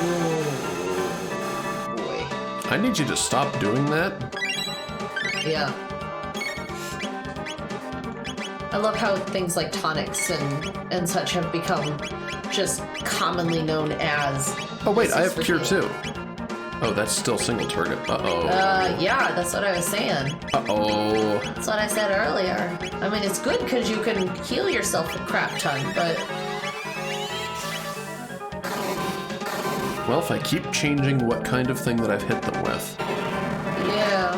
Oh, boy. I need you to stop doing that. Yeah. I love how things like tonics and such have become just commonly known as... Oh wait, I have Cure too. Oh, that's still single target. Uh-oh. Yeah, that's what I was saying. Uh-oh. That's what I said earlier. I mean, it's good because you can heal yourself a crap ton, but... Well, if I keep changing what kind of thing that I've hit them with. Yeah.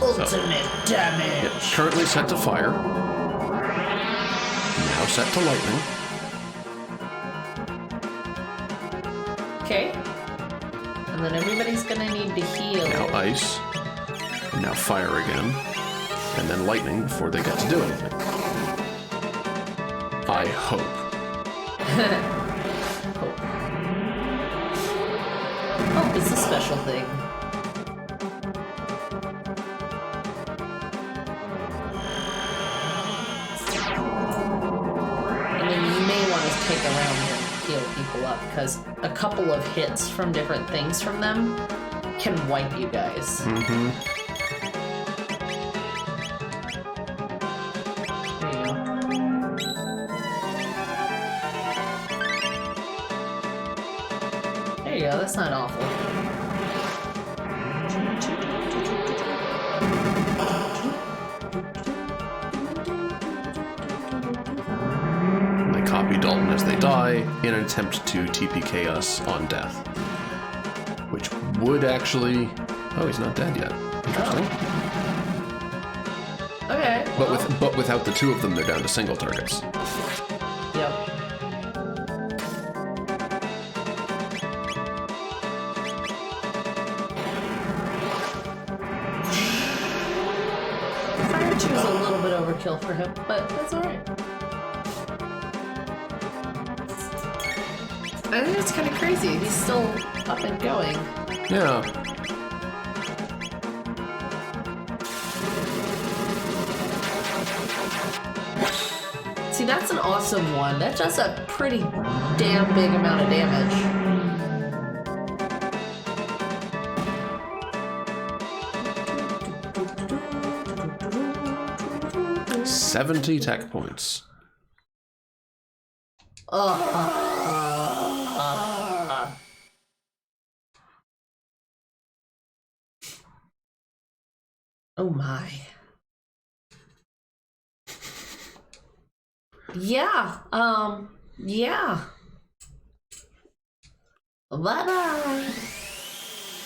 Ultimate damage. Yep, currently set to fire. Now set to lightning. Okay. And then everybody's gonna need to heal. Now ice. And now fire again. And then lightning before they get to do anything. I hope. Hope is a special thing. Take around and heal people up, because a couple of hits from different things from them can wipe you guys. Mm-hmm. There you go, that's not awful. Dalton as they die in an attempt to TPK us on death. Which would actually... Oh, he's not dead yet. Interesting. Okay. But without the two of them, they're down to single targets. Yep. Fire 2 is a little bit overkill for him, but that's alright. I think it's kind of crazy. He's still up and going. Yeah. See, that's an awesome one. That does a pretty damn big amount of damage. 70 tech points. Oh my. Yeah, yeah. Bye-bye.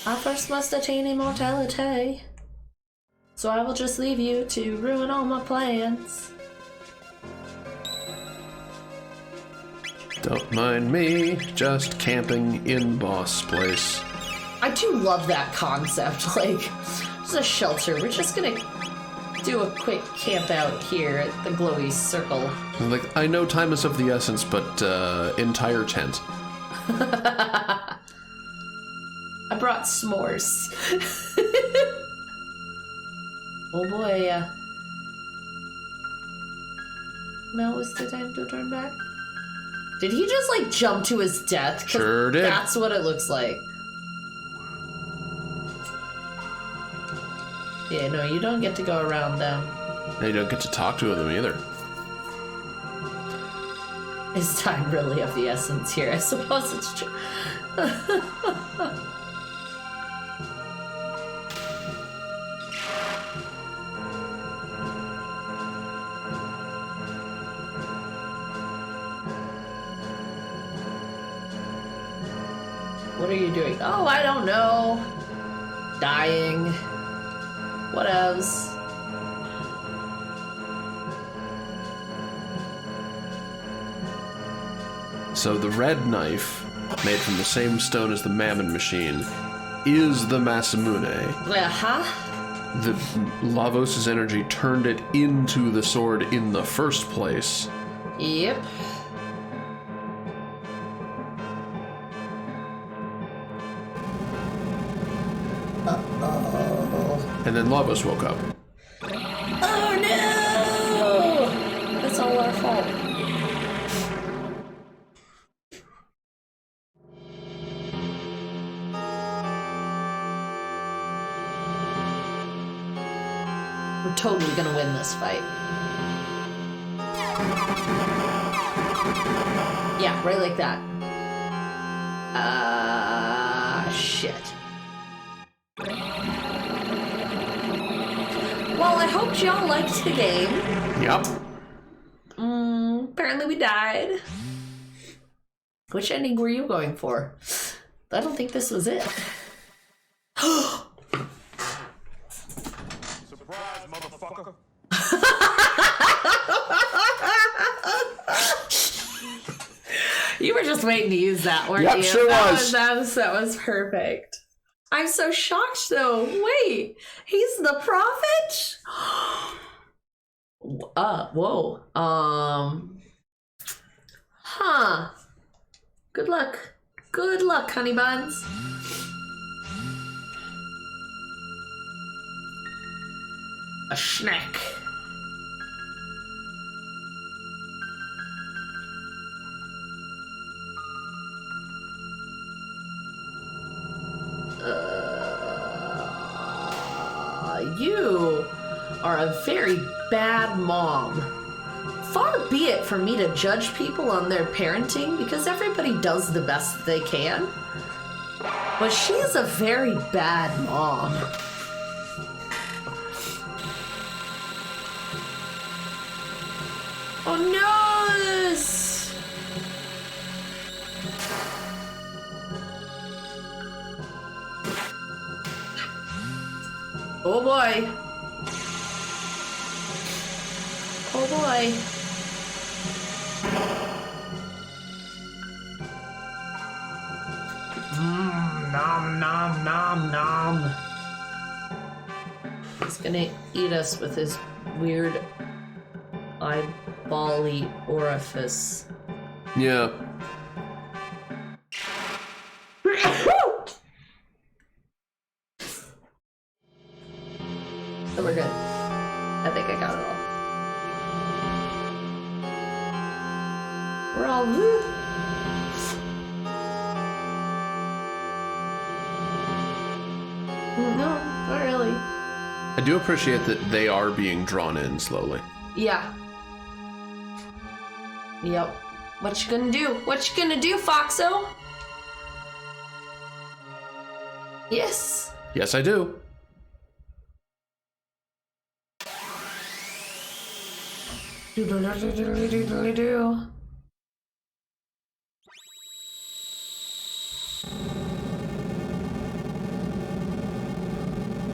I first must attain immortality. So I will just leave you to ruin all my plans. Don't mind me, just camping in boss place. I do love that concept. Like, it's a shelter. We're just gonna do a quick camp out here at the glowy circle. Like, I know time is of the essence, but entire tent. I brought s'mores. Oh boy. Now is the time to turn back. Did he just like jump to his death? 'Cause sure did. That's what it looks like. Yeah, no, you don't get to go around them. And you don't get to talk to them either. Is time really of the essence here? I suppose it's true. What are you doing? Oh, I don't know. Dying. Whatevs. So the red knife, made from the same stone as the Mammon machine, is the Masamune. Uh-huh. The Lavos' energy turned it into the sword in the first place. Yep. And then Lavos woke up. Oh no! That's all our fault. We're totally gonna win this fight. Yeah, right like that. Shit. Well, I hope y'all liked the game. Yep. Apparently we died. Which ending were you going for? I don't think this was it. Surprise, motherfucker. You were just waiting to use that, weren't Yep, you? sure was. That was perfect. I'm so shocked though. Wait, he's the prophet? Whoa. Huh. Good luck. Good luck, honey buns. A snack. You are a very bad mom. Far be it for me to judge people on their parenting, because everybody does the best they can. But she's a very bad mom. Oh no! Oh boy. Oh boy. Nom nom nom nom. He's gonna eat us with his weird eyeball-y orifice. Yeah. So we're good. I think I got it all. We're all woo. No, not really. I do appreciate that they are being drawn in slowly. Yeah. Yep. What you gonna do? What you gonna do, Foxo? Yes. Yes, I do. Do.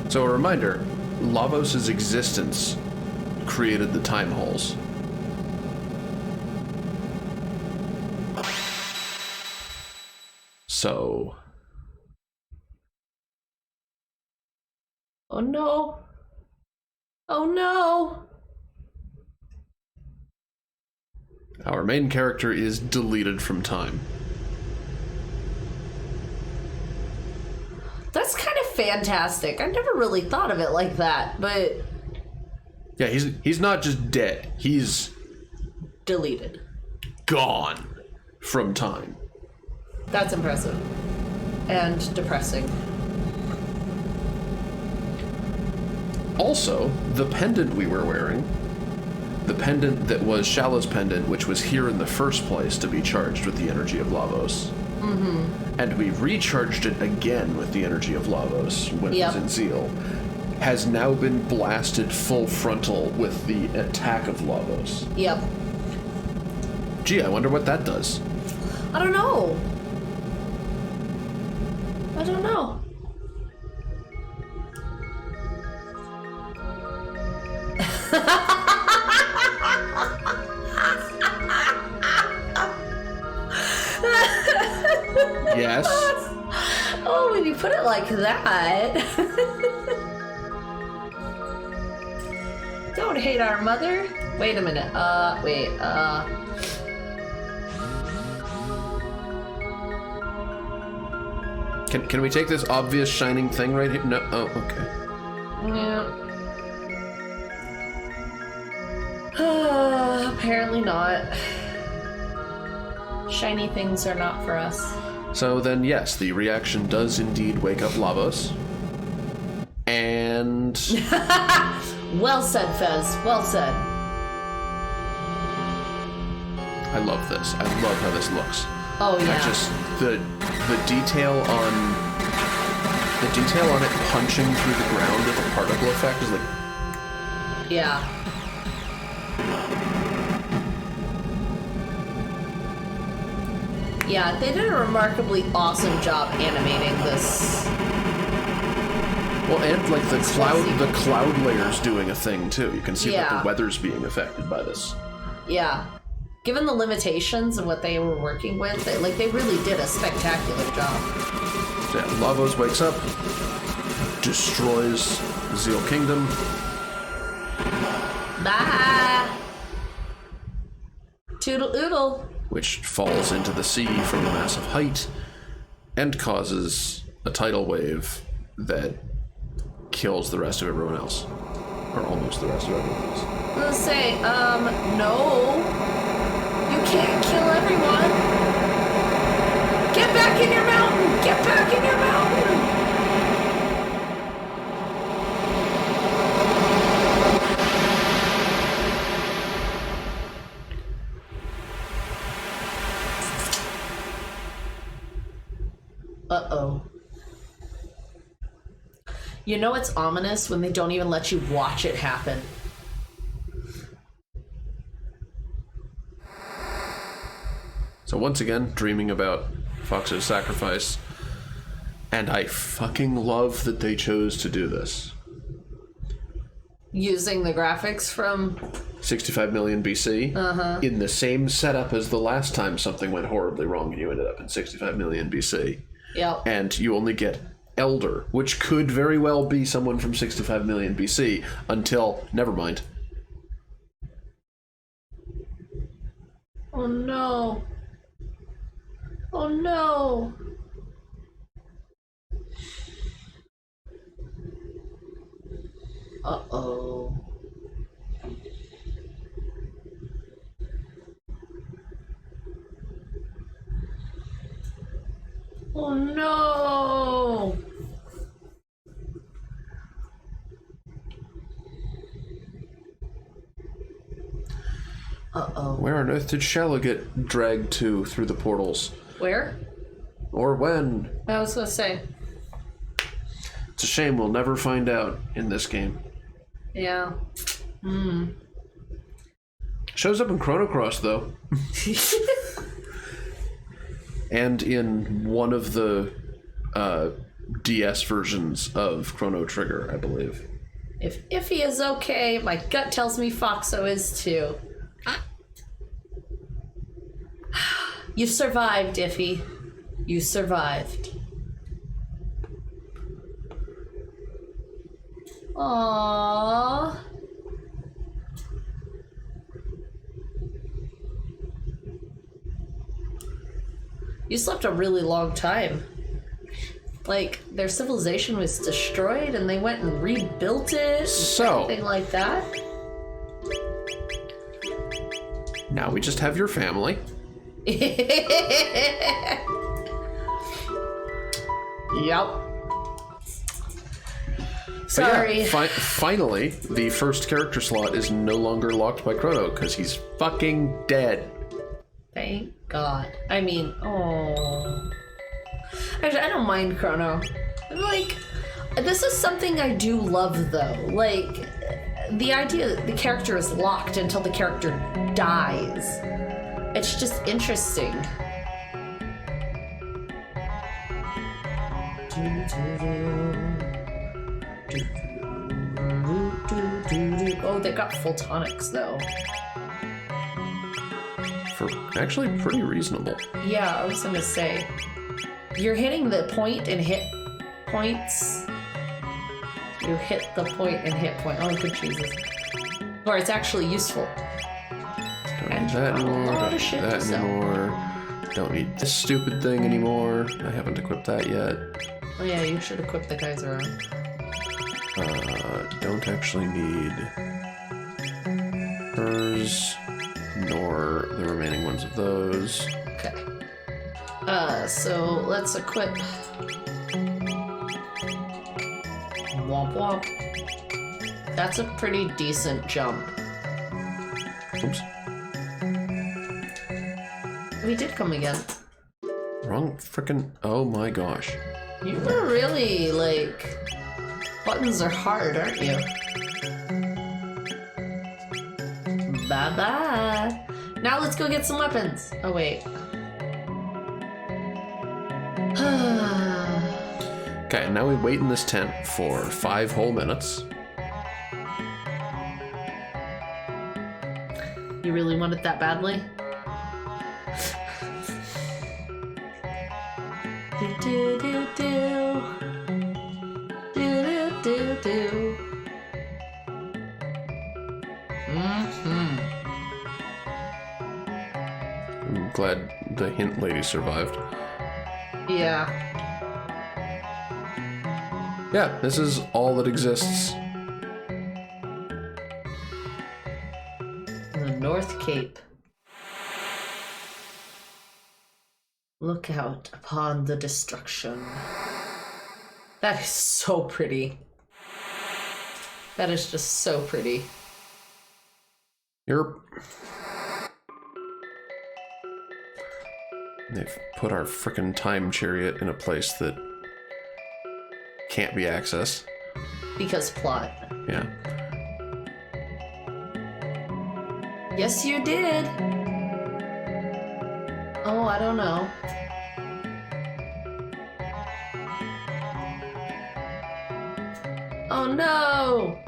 So a reminder, Lavos' existence created the time holes. So... Oh no. Oh no. our main character is deleted from time. That's kind of fantastic. I've never really thought of it like that, but... Yeah, he's not just dead. He's... deleted. gone from time. That's impressive. And depressing. Also, the pendant we were wearing, the pendant that was Shallow's pendant, which was here in the first place to be charged with the energy of Lavos. Mm-hmm. And we recharged it again with the energy of Lavos when it was in Zeal, has now been blasted full frontal with the attack of Lavos. Yep. Gee, I wonder what that does. I don't know. I don't know. Yes. Oh, when you put it like that. Don't hate our mother. Wait a minute. Can we take this obvious shining thing right here? No. Oh, okay. Yeah. Apparently not. Shiny things are not for us. So then, yes, the reaction does indeed wake up Lavos. And... Well said, Fez. Well said. I love this. I love how this looks. Oh, yeah. I just... The detail on it punching through the ground with a particle effect is like... Yeah. Yeah, they did a remarkably awesome job animating this. Well, and like the cloud layer's doing a thing too. You can see that the weather's being affected by this. Yeah. Given the limitations of what they were working with, they really did a spectacular job. So yeah, Lavos wakes up, destroys the Zeal Kingdom. Bye! Toodle oodle. Which falls into the sea from a massive height and causes a tidal wave that kills the rest of everyone else. Or almost the rest of everyone else. I was gonna say, no. You can't kill everyone. Get back in your mountain! Get back in your mountain! Uh-oh. You know it's ominous when they don't even let you watch it happen. So once again, dreaming about Fox's sacrifice. And I fucking love that they chose to do this. Using the graphics from 65 million BC in the same setup as the last time something went horribly wrong and you ended up in 65 million BC. Yep. And you only get Elder, which could very well be someone from 65 million BC until, never mind. Oh no. Oh no. Uh-oh. Oh no! Uh-oh. Where on earth did Shallow get dragged to through the portals? Where? Or when? I was gonna say. It's a shame we'll never find out in this game. Yeah. Shows up in Chrono Cross, though. And in one of the DS versions of Chrono Trigger, I believe. If Iffy is okay, my gut tells me Foxo is too. You survived, Iffy. You survived. Aww. You slept a really long time. Like, their civilization was destroyed and they went and rebuilt it and So, everything like that. now we just have your family. Yep. But Sorry. yeah, finally, the first character slot is no longer locked by Chrono because he's fucking dead. Thank God. I mean, oh. Actually, I don't mind Chrono. Like, this is something I do love, though. Like, the idea that the character is locked until the character dies. It's just interesting. Oh, they got full tonics, though. For actually pretty reasonable. Yeah, I was gonna say. You're hitting the point and hit points. You hit the point and hit point. Oh, good Jesus. Or it's actually useful. Don't And need that a anymore. lot Don't of shit need that to sell. anymore. Don't need this stupid thing anymore. I haven't equipped that yet. Oh yeah, you should equip the guys around. Don't actually need hers, nor the remaining ones of those. Okay. So let's equip. Womp womp. That's a pretty decent jump. Oops. We did come again. Wrong frickin'. Oh my gosh. You were really, like... Buttons are hard, aren't you? Bye-bye. Now let's go get some weapons. Oh, wait. Okay, and now we wait in this tent for 5 whole minutes. You really want it that badly? Do do do do do do. I'm glad the hint lady survived. Yeah. Yeah, this is all that exists. The North Cape. Look out upon the destruction. That is so pretty. That is just so pretty. You're... They've put our frickin' time chariot in a place that can't be accessed. Because plot. Yeah. Yes, you did. Oh, I don't know. Oh no!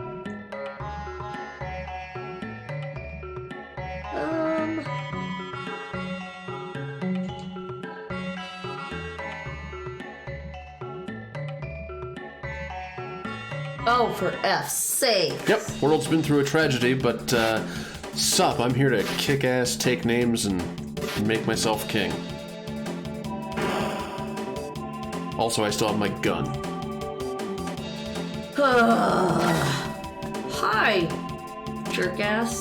Oh, for F's sake. Yep, world's been through a tragedy, but, sup, I'm here to kick ass, take names, and make myself king. Also, I still have my gun. Hi, jerk-ass.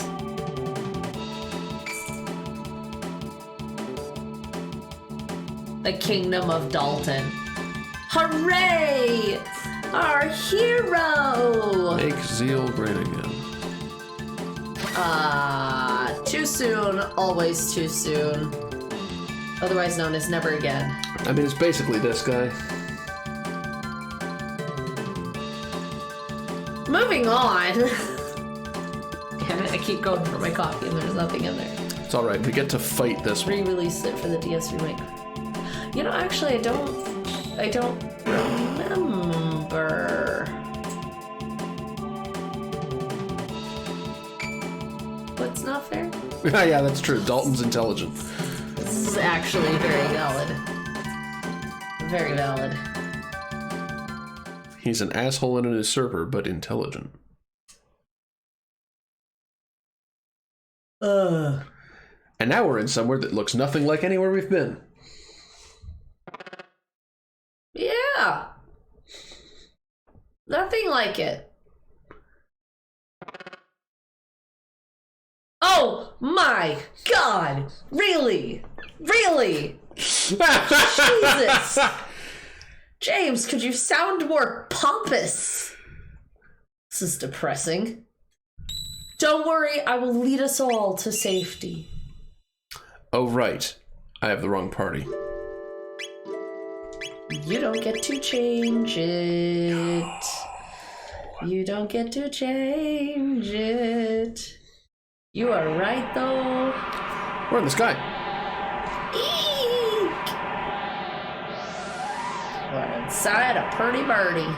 The Kingdom of Dalton. Hooray! Our hero! Make Zeal great again. Too soon, always too soon. Otherwise known as never again. I mean, it's basically this guy. Moving on. Damn it, I keep going for my coffee and there's nothing in there. It's alright, we get to fight this one. Re-release it for the DS remake. You know, actually, I don't remember. What's not fair? Yeah, that's true. Dalton's intelligent. This is actually very valid. Very valid. He's an asshole and an usurper, but intelligent. And now we're in somewhere that looks nothing like anywhere we've been. Yeah. Nothing like it. Oh my God! Really? Really? Jesus! James, could you sound more pompous? This is depressing. Don't worry, I will lead us all to safety. Oh, right. I have the wrong party. You don't get to change it. You don't get to change it. You are right, though. We're in the sky. Eek! We're inside a pretty birdie.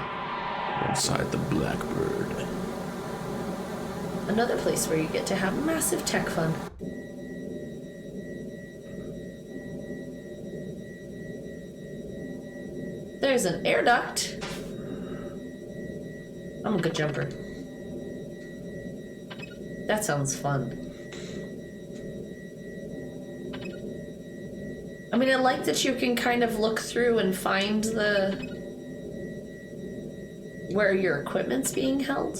We're inside the Blackbird. Another place where you get to have massive tech fun. There's an air duct. I'm a good jumper. That sounds fun. I mean, I like that you can kind of look through and find where your equipment's being held.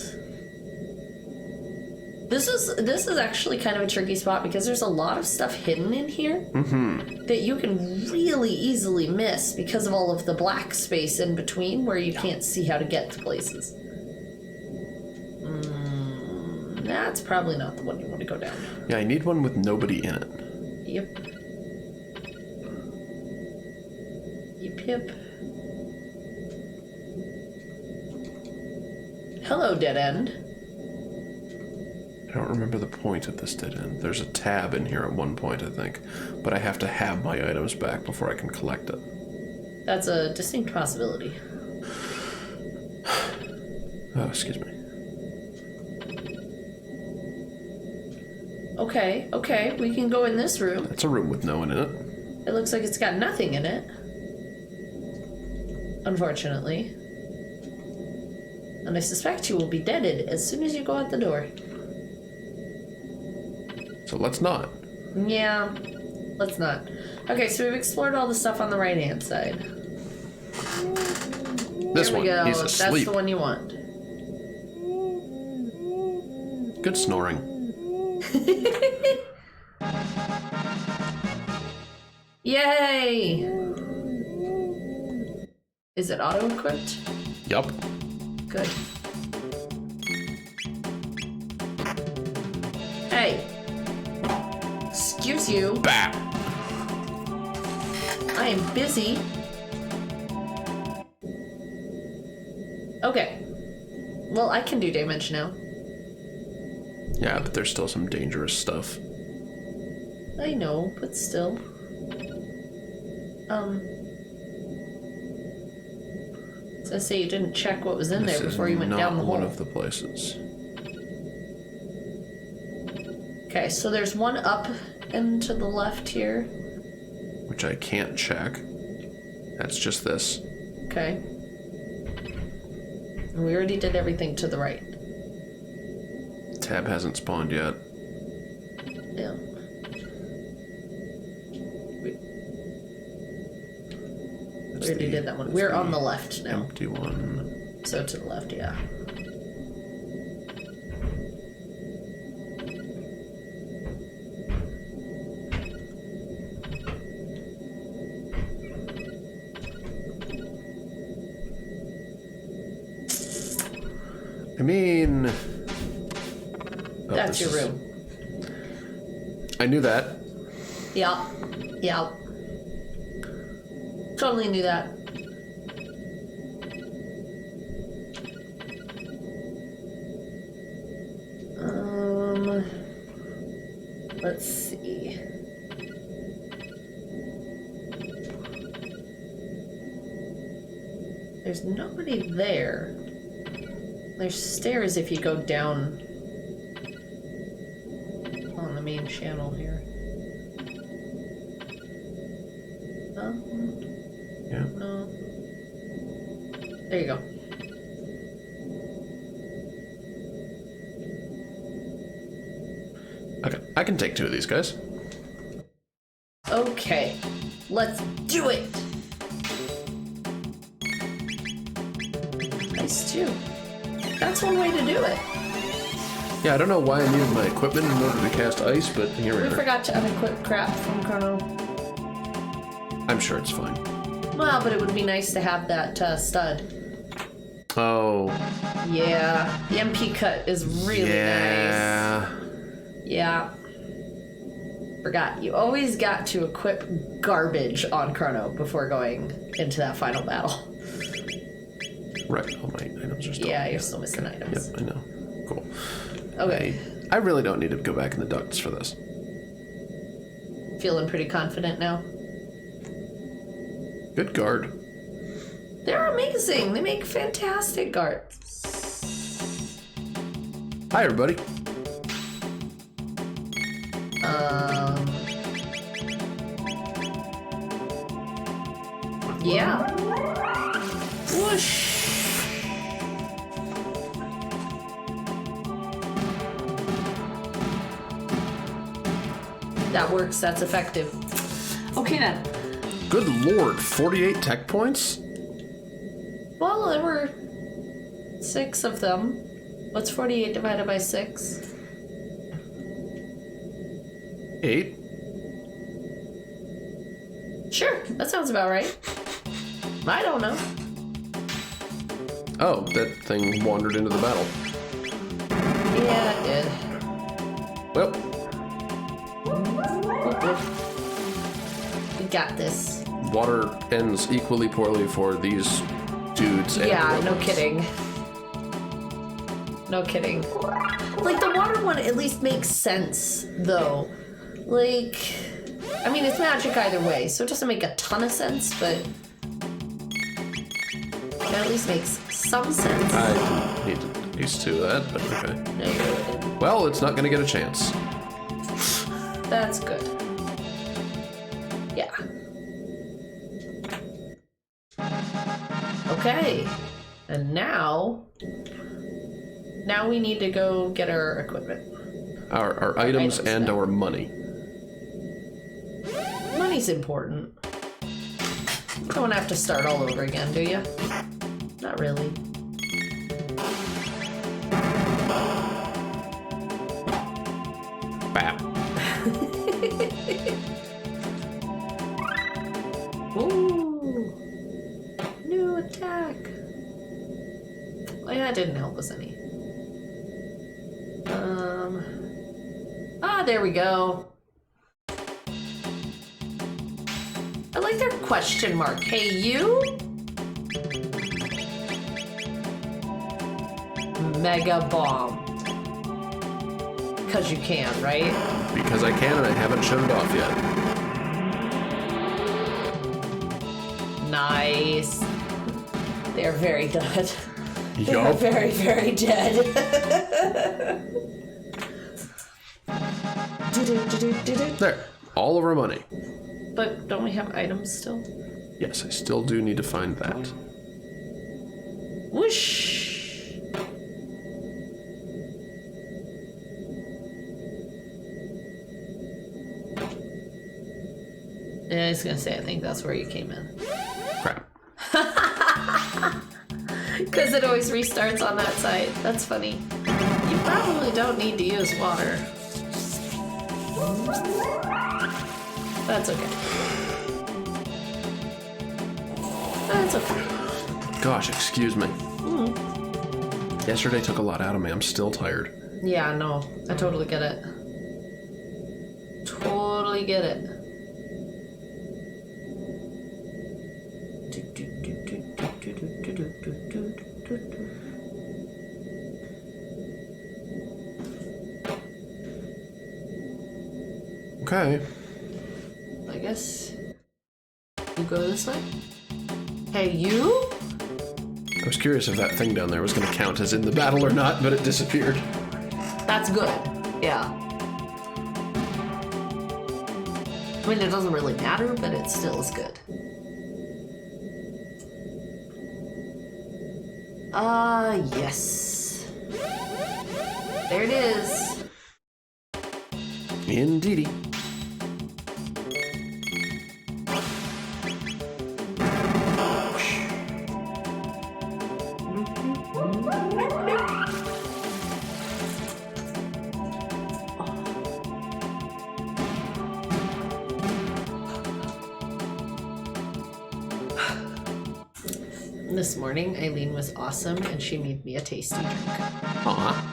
This is actually kind of a tricky spot because there's a lot of stuff hidden in here that you can really easily miss because of all of the black space in between where you can't see how to get to places. That's probably not the one you want to go down. Yeah, I need one with nobody in it. Yep. Yep. Hello, dead end. I don't remember the point of this dead end. There's a tab in here at one point, I think. But I have to have my items back before I can collect it. That's a distinct possibility. Oh, excuse me. Okay, we can go in this room. That's a room with no one in it. It looks like it's got nothing in it. Unfortunately. And I suspect you will be deaded as soon as you go out the door. So let's not. Yeah, let's not. Okay, so we've explored all the stuff on the right-hand side. This There one, we go. he's asleep. That's the one you want. Good snoring. Yay! Is it auto-equipped? Yup. Good. Hey! Excuse you. Bah! I am busy. Okay. Well, I can do damage now. Yeah, but there's still some dangerous stuff. I know, but still. So I say you didn't check what was in there before you went down the hole. One of the places. Okay, so there's one up and to the left here. Which I can't check. That's just this. Okay. And we already did everything to the right. Tab hasn't spawned yet. Yeah. We already did that one. We're on the left now. Empty one. So to the left, yeah. I mean... Oh, that's your room. I knew that. Yeah. Yeah. Totally knew that. Let's see. There's nobody there. There's stairs if you go down on the main channel here. Yeah. No. There you go. Okay, I can take 2 of these guys. Okay, let's do it. Nice too. That's one way to do it. Yeah, I don't know why I needed my equipment in order to cast ice, but here we are. We forgot to unequip crap from Chrono. I'm sure it's fine. Well, but it would be nice to have that stud. Oh. Yeah, the MP cut is really nice. Yeah. Forgot. You always got to equip garbage on Chrono before going into that final battle. Right. All my items are still... Yeah, you're still missing items. Yep, I know. Cool. Okay. I really don't need to go back in the ducts for this. Feeling pretty confident now? Good guard. They're amazing. They make fantastic guards. Hi, everybody. Yeah. Whoosh. That works. That's effective. Okay then. Good lord, 48 tech points? Well, there were 6 of them. What's 48 divided by 6? 8? Sure, that sounds about right. I don't know. Oh, that thing wandered into the battle. Yeah, it did. Well. We got this. Water ends equally poorly for these dudes. Yeah, no kidding. No kidding. Like, the water one at least makes sense, though. Like, I mean, it's magic either way, so it doesn't make a ton of sense, but it at least makes some sense. I need to get used to that, but okay. No, you really didn't. Well, it's not going to get a chance. That's good. Yeah. Okay. And now we need to go get our equipment. Our items and now. our money. Money's important. You don't want to have to start all over again, do you? Not really. Bap. Ooh. New attack. Oh, yeah, that didn't help us any. There we go. I like their question mark. Hey, you? Mega bomb. Because you can, right? Because I can and I haven't shut it off yet. Nice. They're very dead. They're Yup. very, very dead. There. All of our money. But don't we have items still? Yes, I still do need to find that. Whoosh! Yeah, I was gonna say, I think that's where you came in. Crap. Because it always restarts on that side. That's funny. You probably don't need to use water. That's okay. That's okay. Gosh, excuse me. Yesterday took a lot out of me. I'm still tired. Yeah, no. I totally get it. Totally get it. Okay. I guess you go this way. Hey, you? I was curious if that thing down there was going to count as in the battle or not, but it disappeared. That's good. Yeah. I mean, it doesn't really matter, but it still is good. Yes. There it is. Indeedy. This morning, Eileen was awesome, and she made me a tasty drink. Aw.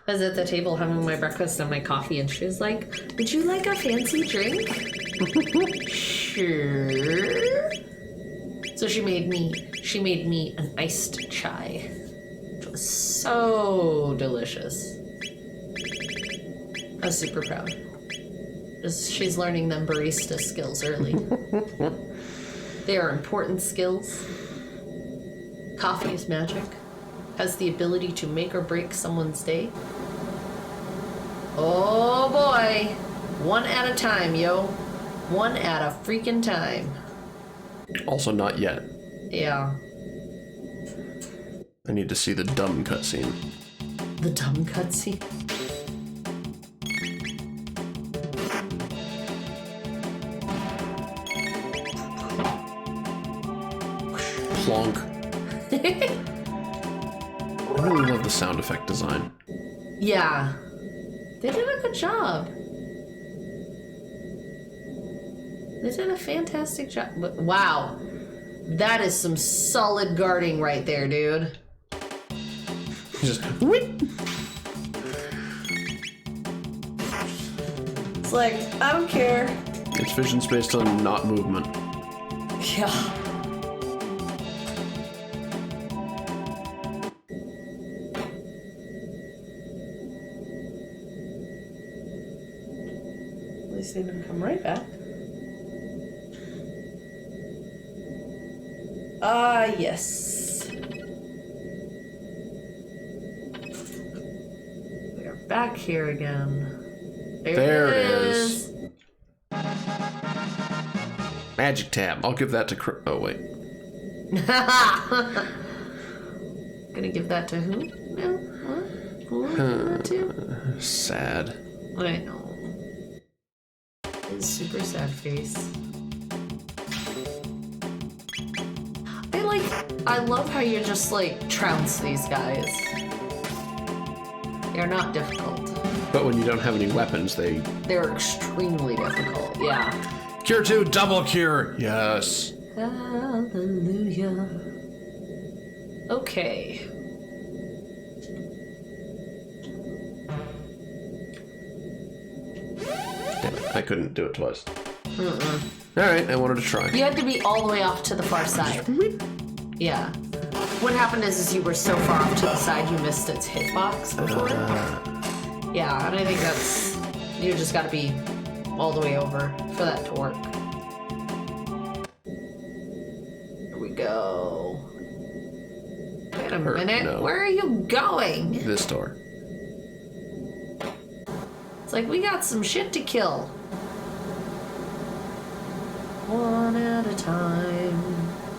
I was at the table having my breakfast and my coffee, and she was like, "Would you like a fancy drink?" Sure. So she made me an iced chai, which was so delicious. I was super proud. She's learning them barista skills early. They are important skills. Coffee is magic. Has the ability to make or break someone's day. Oh boy. One at a time, yo. One at a freaking time. Also not yet. Yeah. I need to see the dumb cutscene. The dumb cutscene. Plonk. I really love the sound effect design. Yeah. They did a good job. They did a fantastic job. But wow. That is some solid guarding right there, dude. Just whip. It's like, I don't care. Its vision's based on not movement. Yeah. At least they didn't come right back. Ah, yes. We are back here again. There it is. Magic tab. I'll give that to oh, wait. Gonna give that to who? No? What? Who am I giving that to? Sad. I know. His super sad face. I love how you just like trounce these guys. They're not difficult. But when you don't have any weapons, they're extremely difficult, yeah. Cure 2, double cure! Yes. Hallelujah. Okay. Damn it, I couldn't do it twice. Alright, I wanted to try. You had to be all the way off to the far side. Yeah. What happened is you were so far off to the side you missed its hitbox before. Yeah, and I think that's... You just gotta be all the way over for that to work. Here we go. Wait a minute. No. Where are you going? This door. It's like we got some shit to kill. One at a time.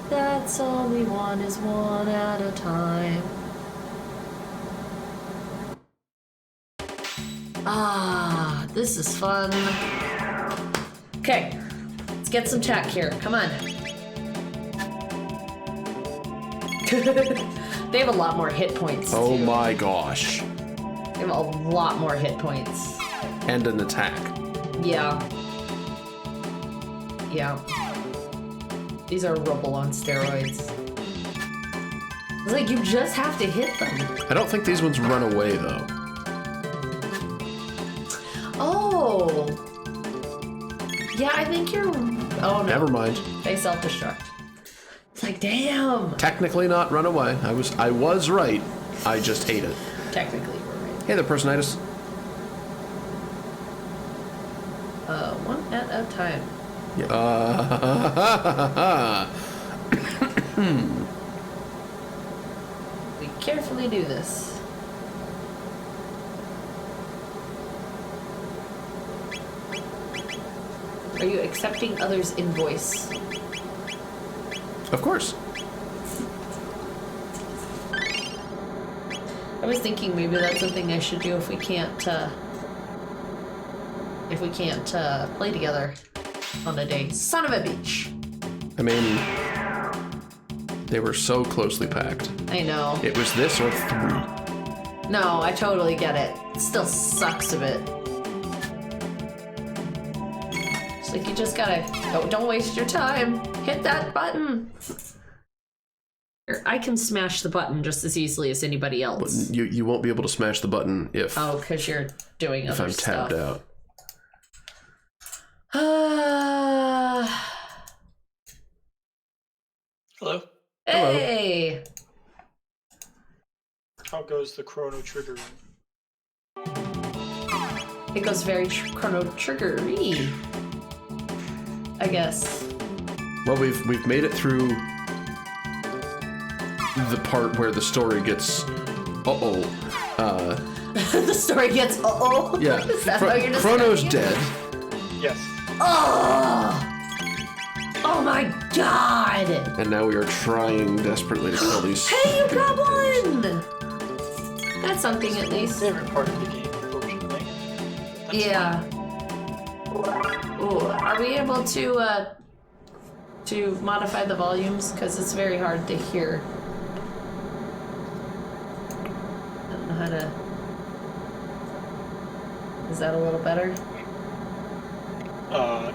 That's all we want is one at a time. Ah, this is fun. Okay, Let's get some tech here. Come on. They have a lot more hit points. Oh too. my gosh. They have a lot more hit points. And an attack. Yeah. Yeah. These are rubble on steroids. It's like you just have to hit them. I don't think these ones run away though. Oh. Yeah, I think you're... Oh, no. Never mind. They self-destruct. It's like, damn. Technically not run away. I was right. I just hate it. Technically, we're right. Hey there, Personitis. One at a time. We carefully do this. Are you accepting others' invoice? Of course. I was thinking maybe that's something I should do if we can't play together on a day. Son of a bitch. I mean, they were so closely packed. I know. It was this or 3. No, I totally get it. It still sucks a bit. It's like you just gotta... Don't waste your time. Hit that button. I can smash the button just as easily as anybody else. But you won't be able to smash the button if... Oh, because you're doing other stuff. If I'm tabbed out. Hello? Hey! How goes the Chrono Trigger? It goes very Chrono Trigger-y, I guess. Well, we've made it through the part where the story gets The story gets Yeah. Is that how you're Chrono's describing it? dead. Yes. Oh my god! And now we are trying desperately to kill these. Hey, you got one! That's something at least. Favorite part of the game, unfortunately. Yeah. Ooh, are we able to modify the volumes? Because it's very hard to hear. I don't know how to... Is that a little better?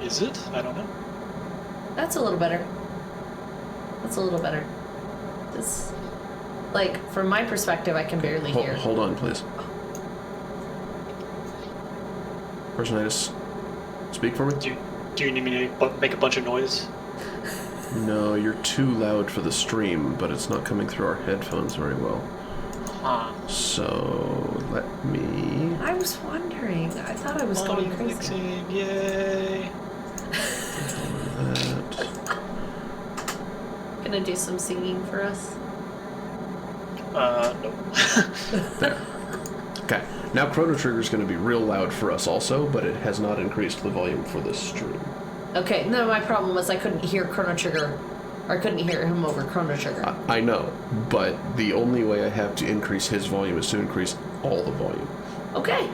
Is it? I don't know. That's a little better. That's a little better. This, like, from my perspective, I can barely hear. Hold on, please. Personitis, speak for me. Do you need me to make a bunch of noise? No, you're too loud for the stream, but it's not coming through our headphones very well. Huh. So, let me... I was wondering. I thought I was going crazy. Mixing, yay! Gonna do some singing for us? No. There. Okay. Now Chrono Trigger is going to be real loud for us also, but it has not increased the volume for this stream. Okay, no, my problem was I couldn't hear Chrono Trigger, or I couldn't hear him over Chrono Trigger. I know, but the only way I have to increase his volume is to increase all the volume. Okay.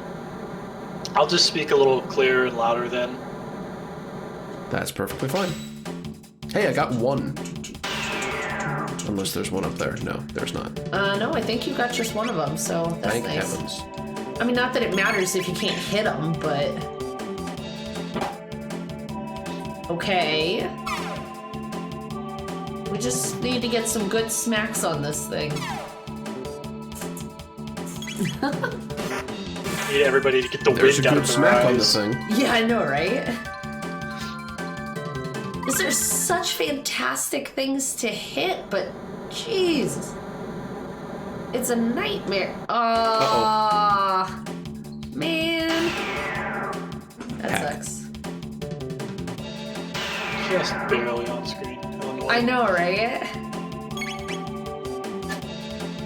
I'll just speak a little clearer and louder then. That's perfectly fine. Hey, I got 1. Unless there's one up there. No, there's not. No, I think you got just one of them, so that's Thank nice. heavens. I mean, not that it matters if you can't hit them, but... Okay. We just need to get some good smacks on this thing. Need everybody to get the There's a wind out good of their smack on the eyes. thing. Yeah, I know, right? There's such fantastic things to hit, but jeez. It's a nightmare. Man. That Heck. sucks. Just barely on screen. I know, right?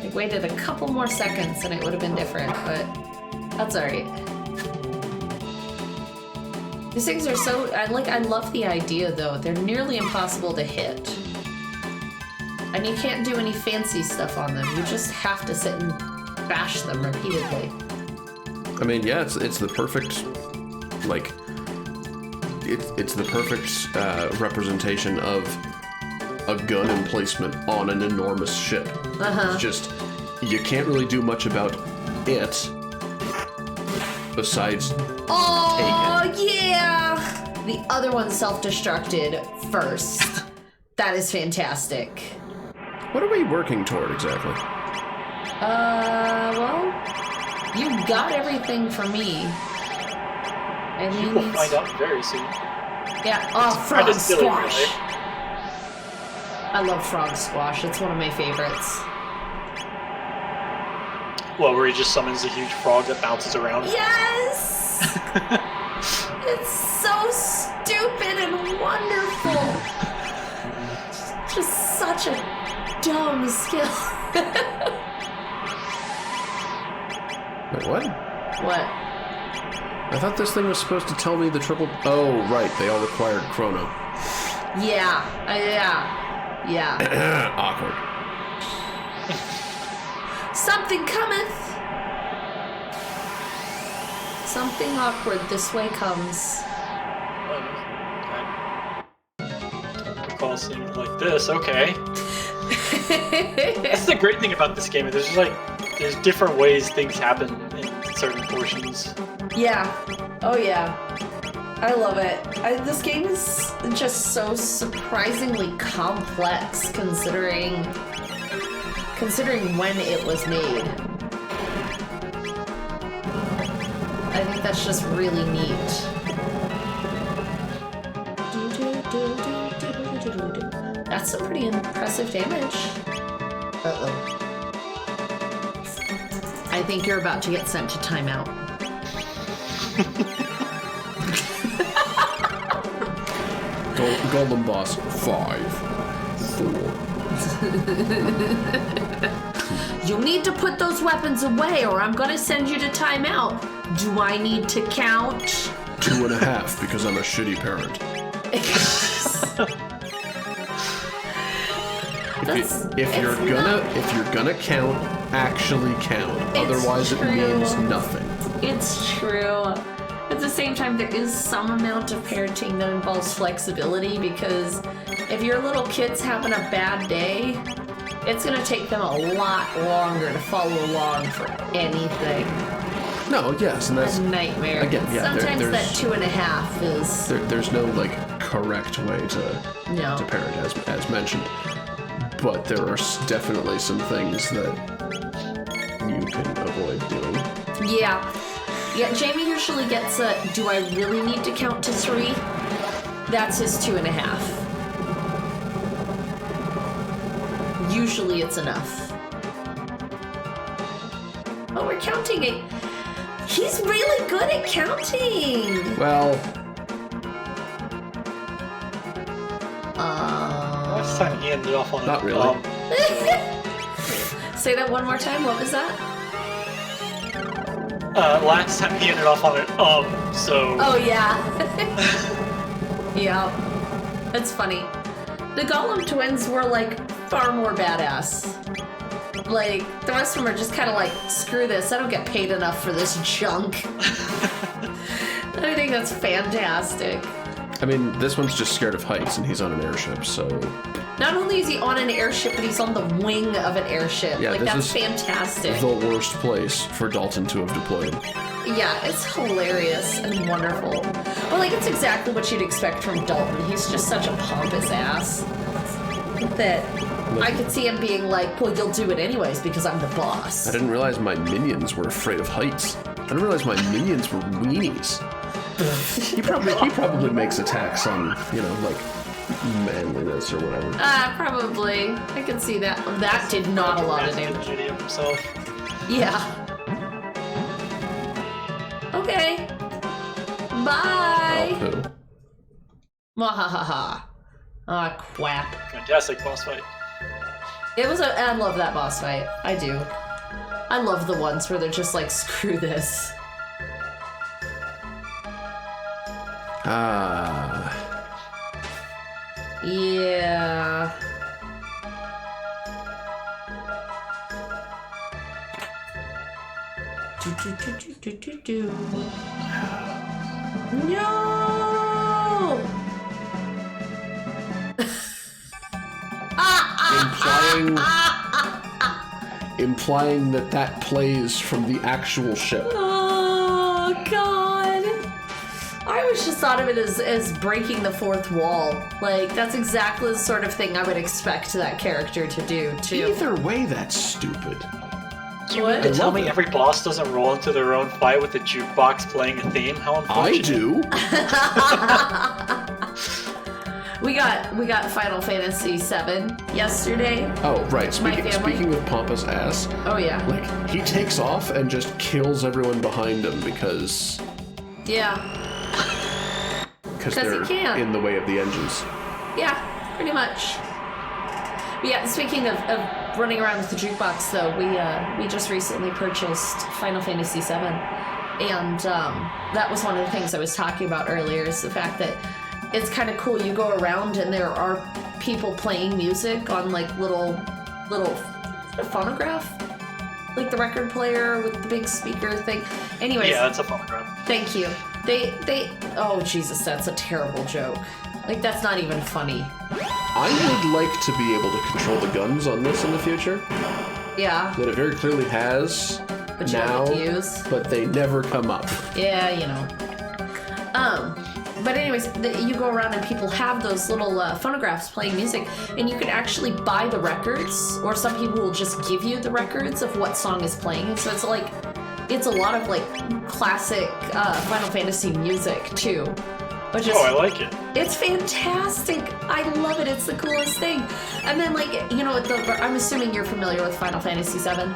I waited a couple more seconds and it would have been different, but that's alright. These things are so... I love the idea, though. They're nearly impossible to hit. And you can't do any fancy stuff on them. You just have to sit and bash them repeatedly. I mean, yeah, it's the perfect, like, it's the perfect representation of a gun emplacement on an enormous ship. It's just, you can't really do much about it besides take it. Yeah! The other one self-destructed first. That is fantastic. What are we working toward exactly? Well, you got everything for me. You will find out very soon. Yeah, frog squash. I love frog squash. It's one of my favorites. Well, where he just summons a huge frog that bounces around. Yes! It's so stupid and wonderful. Just such a dumb skill. Wait, what? What? I thought this thing was supposed to tell me the triple... Oh, right. They all required Chrono. Yeah. Yeah. Awkward. Something cometh. Something awkward this way comes. Don't recall seeing it like this. Okay. That's the great thing about this game. There's different ways things happen in certain portions. Yeah. Oh yeah. I love it. This game is just so surprisingly complex considering when it was made. I think that's just really neat. That's some pretty impressive damage. Uh-oh. I think you're about to get sent to timeout. Golden boss 5, 4. You need to put those weapons away or I'm gonna send you to timeout. Do I need to count? 2.5 because I'm a shitty parent. If you're gonna count, actually count. Otherwise it means nothing. It's true. At the same time, there is some amount of parenting that involves flexibility because if your little kid's having a bad day, it's going to take them a lot longer to follow along for anything. No, yes, and that's a nightmare. Again, yeah. Sometimes that 2.5 is. There's no correct way to parent, as mentioned, but there are definitely some things that you can avoid doing. Yeah. Yeah, Jamie usually gets a, do I really need to count to 3? That's his 2.5. Usually it's enough. Oh, we're counting it. He's really good at counting. Well. Last time he ended off on not really. Say that one more time. What was that? Last time he ended off on it, so... Oh, yeah. Yeah. That's funny. The Gollum twins were, far more badass. The rest of them are just kind of screw this, I don't get paid enough for this junk. I think that's fantastic. I mean, this one's just scared of heights, and he's on an airship, so... Not only is he on an airship, but he's on the wing of an airship. Yeah, that's fantastic. The worst place for Dalton to have deployed. Yeah, it's hilarious and wonderful. Well, it's exactly what you'd expect from Dalton. He's just such a pompous ass that I could see him being like, well, you'll do it anyways because I'm the boss. I didn't realize my minions were afraid of heights. I didn't realize my minions were weenies. He probably makes attacks on, manliness or whatever. Probably. I can see that. That did not a lot of damage. Himself. Yeah. Okay. Bye. Oh, poo. Mwahaha. Ah, crap. Fantastic boss fight. I love that boss fight. I do. I love the ones where they're just like, screw this. Yeah. No! implying that plays from the actual ship. Oh, God. I always just thought of it as breaking the fourth wall. Like, that's exactly the sort of thing I would expect that character to do, too. Either way, that's stupid. You mean to tell me every boss doesn't roll into their own fight with a jukebox playing a theme? How unfortunate. I do. We got Final Fantasy VII yesterday. Oh, right. Speaking of pompous ass. Oh, yeah. Like, he takes off and just kills everyone behind him because... Yeah. Because they're in the way of the engines. Yeah, pretty much. But yeah, speaking of running around with the jukebox, though, we just recently purchased Final Fantasy VII. And that was one of the things I was talking about earlier, is the fact that it's kind of cool. You go around and there are people playing music on like little phonograph, like the record player with the big speaker thing. Anyways, yeah, that's a phonograph. Thank you. They oh Jesus, that's a terrible joke. Like, that's not even funny. I would like to be able to control the guns on this in the future. Yeah. That it very clearly has But you now, don't get to use. but they never come up. Yeah, you know. But anyways, you go around and people have those little phonographs playing music, and you can actually buy the records, or some people will just give you the records of what song is playing. And so it's a lot of like classic Final Fantasy music too. Which is, I like it. It's fantastic. I love it. It's the coolest thing. And then, like, you know, I'm assuming you're familiar with Final Fantasy VII.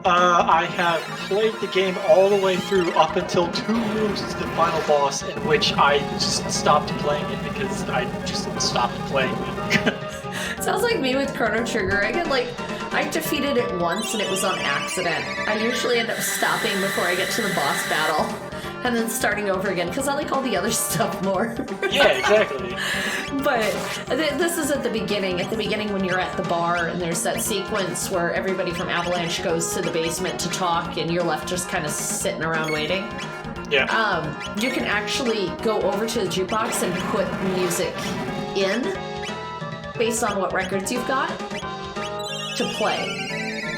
I have played the game all the way through up until 2 rooms to the final boss, in which I just stopped playing it because I just stopped playing it. Sounds like me with Chrono Trigger. I defeated it once and it was on accident. I usually end up stopping before I get to the boss battle and then starting over again because I like all the other stuff more. Yeah, exactly. But this is at the beginning. At the beginning when you're at the bar and there's that sequence where everybody from Avalanche goes to the basement to talk and you're left just kind of sitting around waiting. Yeah. You can actually go over to the jukebox and put music in based on what records you've got to play.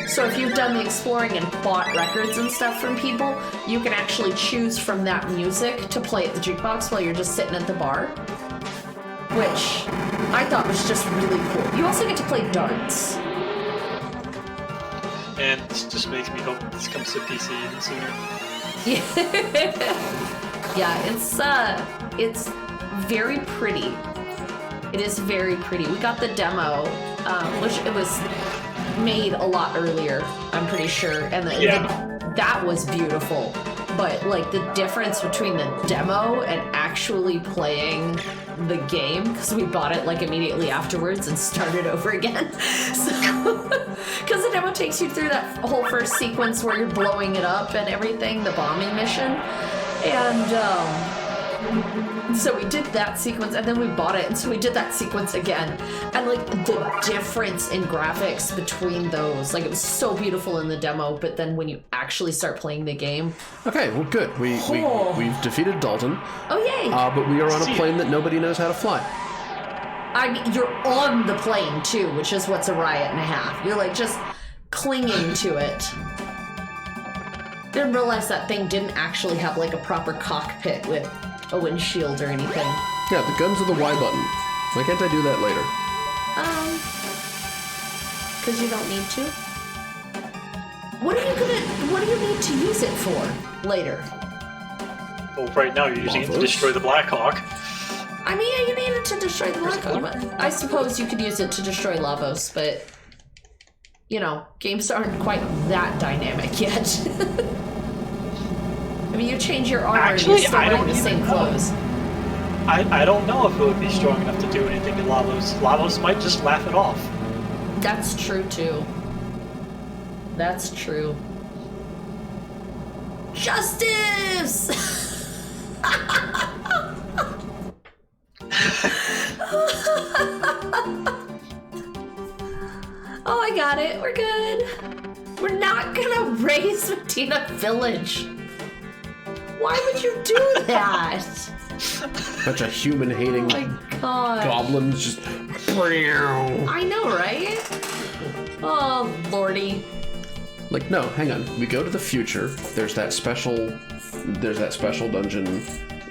So if you've done the exploring and bought records and stuff from people, you can actually choose from that music to play at the jukebox while you're just sitting at the bar, which I thought was just really cool. You also get to play darts. And this just makes me hope this comes to PC even sooner. Yeah, it's very pretty. It is very pretty. We got the demo, which it was made a lot earlier, I'm pretty sure, and that was beautiful. But like the difference between the demo and actually playing the game, because we bought it like immediately afterwards and started over again. So, because the demo takes you through that whole first sequence where you're blowing it up and everything, the bombing mission, and so we did that sequence and then we bought it, and so we did that sequence again, and like the difference in graphics between those, like it was so beautiful in the demo, but then when you actually start playing the game. Okay, well good. We've defeated Dalton. Oh yay! But we are on a plane that nobody knows how to fly. I mean, you're on the plane too, which is what's a riot and a half. You're like just clinging to it. Didn't realize that thing didn't actually have like a proper cockpit with a windshield or anything. Yeah, the guns are the Y button. Why can't I do that later? Because you don't need to. What do you need to use it for later? Well, right now you're using it to destroy the Blackhawk. I mean, yeah, you need it to destroy the Blackhawk, but I suppose you could use it to destroy Lavos, but you know, games aren't quite that dynamic yet. I mean, you change your armor and you're still wearing the same clothes. I don't know if it would be strong enough to do anything to Lavos. Lavos might just laugh it off. That's true, too. That's true. Justice! Oh, I got it. We're good. We're not gonna raise Medina Village. Why would you do that? Bunch of human-hating Oh my god. goblins just... I know, right? Oh, lordy. Like, no, hang on. We go to the future. There's that special dungeon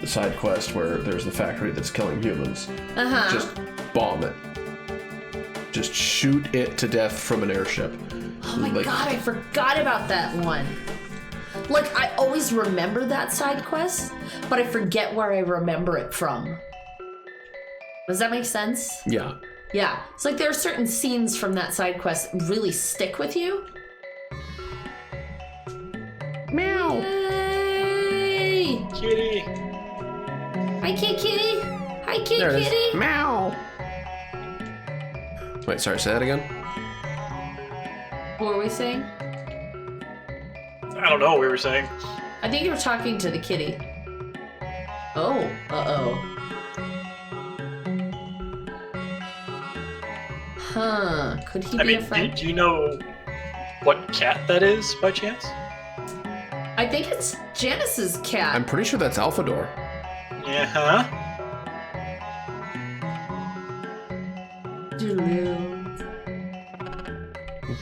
side quest where there's the factory that's killing humans. Uh-huh. Just bomb it. Just shoot it to death from an airship. Oh my god, I forgot about that one. Like, I always remember that side quest, but I forget where I remember it from. Does that make sense? Yeah. Yeah. It's like there are certain scenes from that side quest that really stick with you. Meow. Yay! Kitty. Hi, kitty. Hi, There it kitty. is. Meow. Wait, sorry, say that again? What were we saying? I don't know what we were saying. I think you were talking to the kitty. Oh, uh-oh. Huh, could he be a friend? Do you know what cat that is, by chance? I think it's Janice's cat. I'm pretty sure that's Alphador. Yeah,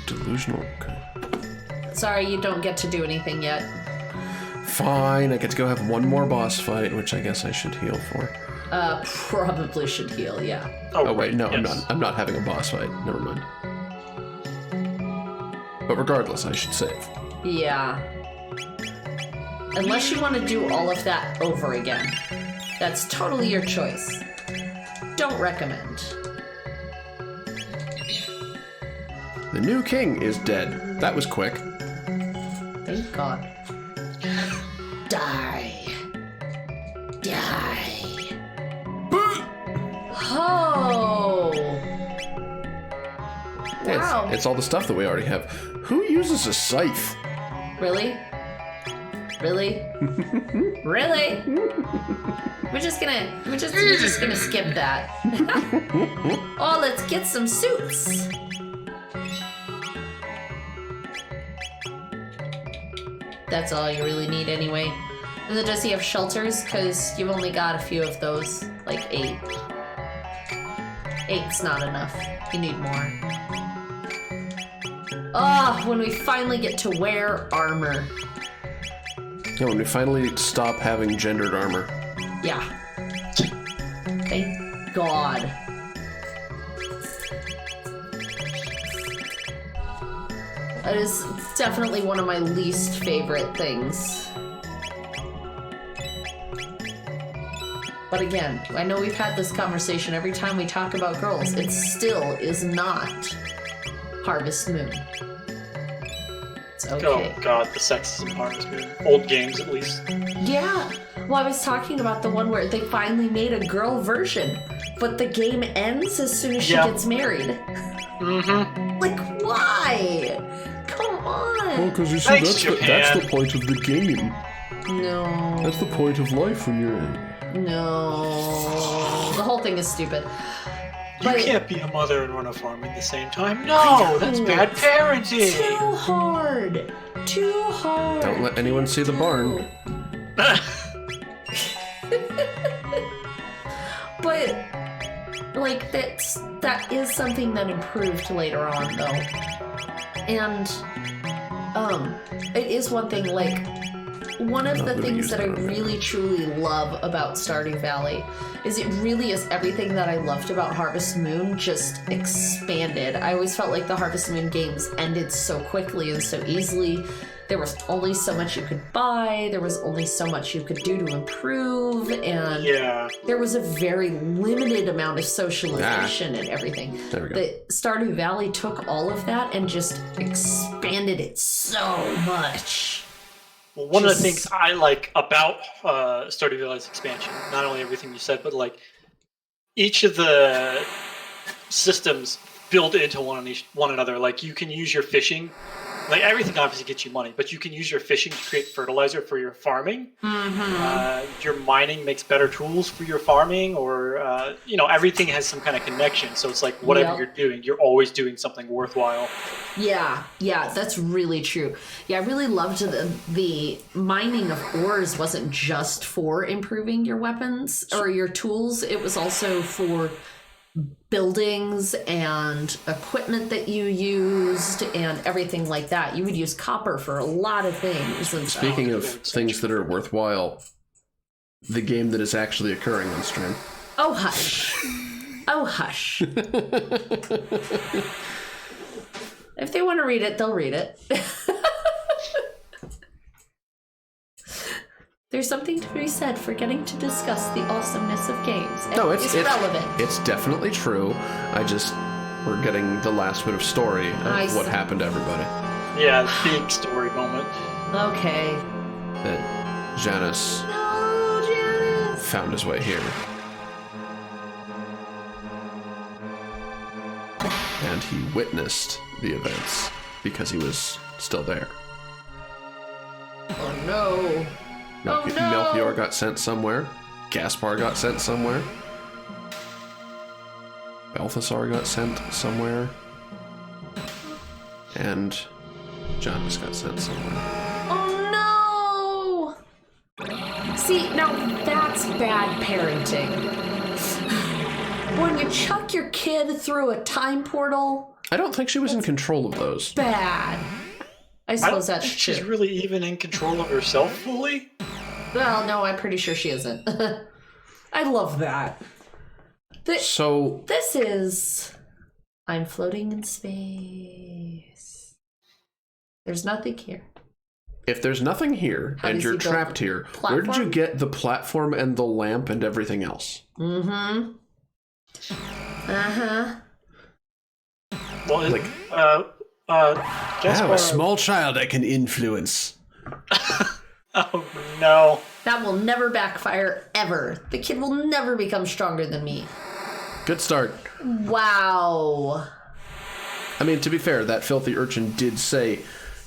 Delusional. Okay. Sorry, you don't get to do anything yet. Fine, I get to go have one more boss fight, which I guess I should heal for. Probably should heal, yeah. Oh wait, no, yes. I'm not having a boss fight. Never mind. But regardless, I should save. Yeah. Unless you want to do all of that over again. That's totally your choice. Don't recommend. The new king is dead. That was quick. Thank God. Die. Die. Oh. Wow. It's all the stuff that we already have. Who uses a scythe? Really? Really? Really? We're just gonna skip that. Oh, let's get some suits. That's all you really need anyway. And then does he have shelters? Because you've only got a few of those. Like 8. 8's not enough. You need more. Oh, when we finally get to wear armor. Yeah, when we finally stop having gendered armor. Yeah. Thank God. That is definitely one of my least favorite things. But again, I know we've had this conversation every time we talk about girls. It still is not Harvest Moon. It's okay. Oh god, the sexism Harvest Moon. Old games, at least. Yeah. Well, I was talking about the one where they finally made a girl version, but the game ends as soon as she gets married. Mm-hmm. Like, why? Come on. Well, because you see, Thanks, that's the point of the game. No. That's the point of life when you're... No. The whole thing is stupid. You can't be a mother and run a farm at the same time. No, that's bad parenting. Too hard. Too hard. Don't let anyone see the barn. But, like, that is something that improved later on, though. And, it is one thing, like, one of the things that I really truly love about Stardew Valley is it really is everything that I loved about Harvest Moon just expanded. I always felt like the Harvest Moon games ended so quickly and so easily. There was only so much you could buy, there was only so much you could do to improve, and there was a very limited amount of socialization and everything. There we go. The Stardew Valley took all of that and just expanded it so much. Well, one of the things I like about Stardew Valley's expansion, not only everything you said, but like each of the systems build into one another. Like you can use your fishing, like everything obviously gets you money, but you can use your fishing to create fertilizer for your farming. Mm-hmm. Your mining makes better tools for your farming, or everything has some kind of connection. So it's like whatever you're doing, you're always doing something worthwhile. Yeah, that's really true. Yeah, I really loved the mining of ores wasn't just for improving your weapons or your tools. It was also for buildings and equipment that you used and everything like that. You would use copper for a lot of things. And Speaking of things that are worthwhile, the game that is actually occurring on stream. Oh, hush. Oh, hush. If they want to read it, they'll read it. There's something to be said for getting to discuss the awesomeness of games. No, it's relevant. It's definitely true. We're getting the last bit of story of what happened to everybody. Yeah, big story moment. Okay. That Janus found his way here. And he witnessed the events because he was still there. Oh no. Melchior got sent somewhere. Gaspar got sent somewhere. Balthasar got sent somewhere. And Janus got sent somewhere. Oh no! See, now that's bad parenting. When you chuck your kid through a time portal. I don't think she was in control of those. Bad. I suppose that's true. She's really even in control of herself fully? Well, no, I'm pretty sure she isn't. I love that. This is... I'm floating in space. There's nothing here. If there's nothing here and you're trapped here, where did you get the platform and the lamp and everything else? Mm-hmm. Uh-huh. Well, like, Gaspar... a small child I can influence. Oh, no. That will never backfire, ever. The kid will never become stronger than me. Good start. Wow. I mean, to be fair, that filthy urchin did say,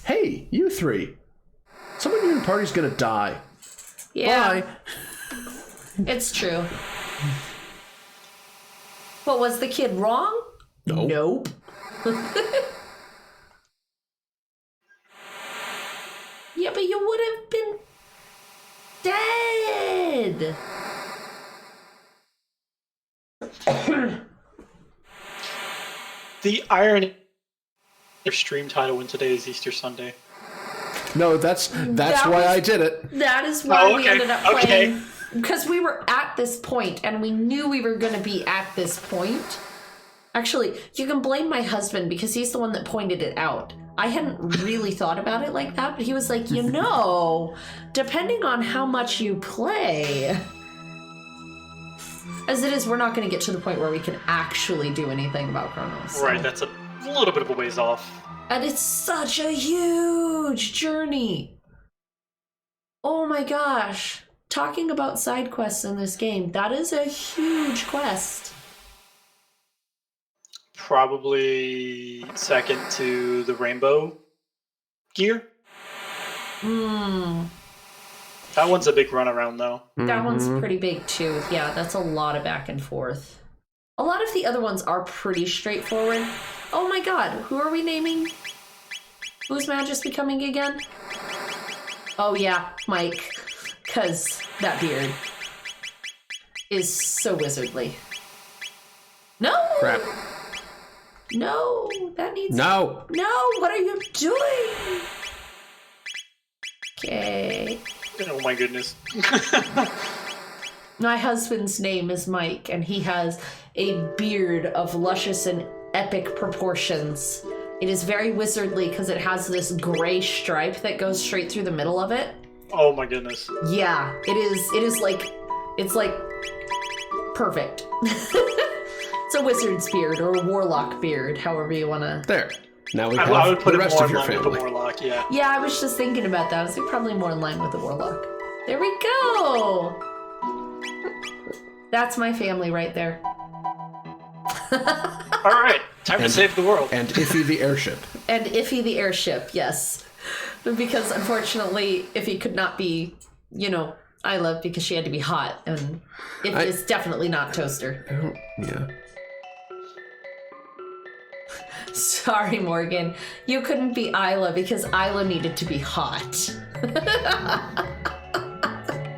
hey, you three, someone in your party's gonna die. Yeah. Bye. It's true. But was the kid wrong? No. Nope. Yeah, but you would have been dead. The irony. Their stream title when today is Easter Sunday. No, that's why I did it. That is why we ended up playing. Because we were at this point, and we knew we were going to be at this point. Actually, you can blame my husband because he's the one that pointed it out. I hadn't really thought about it like that, but he was like, depending on how much you play. As it is, we're not going to get to the point where we can actually do anything about Chronos. So. Right, that's a little bit of a ways off. And it's such a huge journey. Oh my gosh. Talking about side quests in this game, that is a huge quest. Probably second to the Rainbow Gear. That one's a big runaround, though. That one's pretty big, too. Yeah, that's a lot of back and forth. A lot of the other ones are pretty straightforward. Oh my god, who are we naming? Who's Magus becoming again? Oh yeah, Mike. Because that beard is so wizardly. No! Crap. No, that needs... No! No, what are you doing? Okay. Oh my goodness. My husband's name is Mike, and he has a beard of luscious and epic proportions. It is very wizardly because it has this gray stripe that goes straight through the middle of it. Oh my goodness. Yeah, it is like, it's like perfect. It's a wizard's beard or a warlock beard, however you want to... There. Now we have I would put the it rest more of in your line with family. the warlock, yeah. Yeah, I was just thinking about that. I was like, probably more in line with the warlock. There we go! That's my family right there. Alright, time to save the world. And Iffy the airship. And Iffy the airship, yes. Because unfortunately, Iffy could not be, Isla because she had to be hot. And Iffy is definitely not Toaster. Yeah. Sorry, Morgan. You couldn't be Isla because Isla needed to be hot.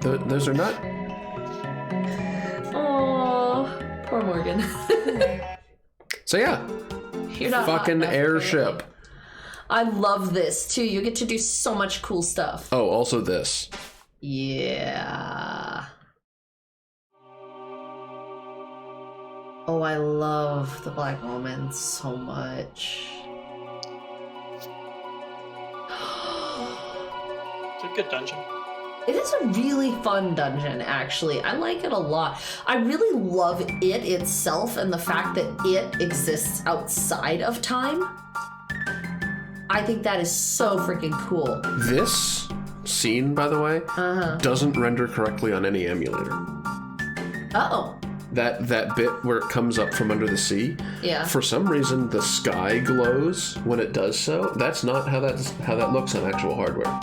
Those are not... Oh, Poor Morgan. So yeah, You're not fucking airship. I love this too. You get to do so much cool stuff. Oh, also this. Yeah. Oh, I love the Black Omen so much. It's a good dungeon. It is a really fun dungeon, actually. I like it a lot. I really love it itself and the fact that it exists outside of time. I think that is so freaking cool. This scene, by the way, doesn't render correctly on any emulator. Uh-oh. That bit where it comes up from under the sea. Yeah. For some reason, the sky glows when it does so. That's not how that looks on actual hardware.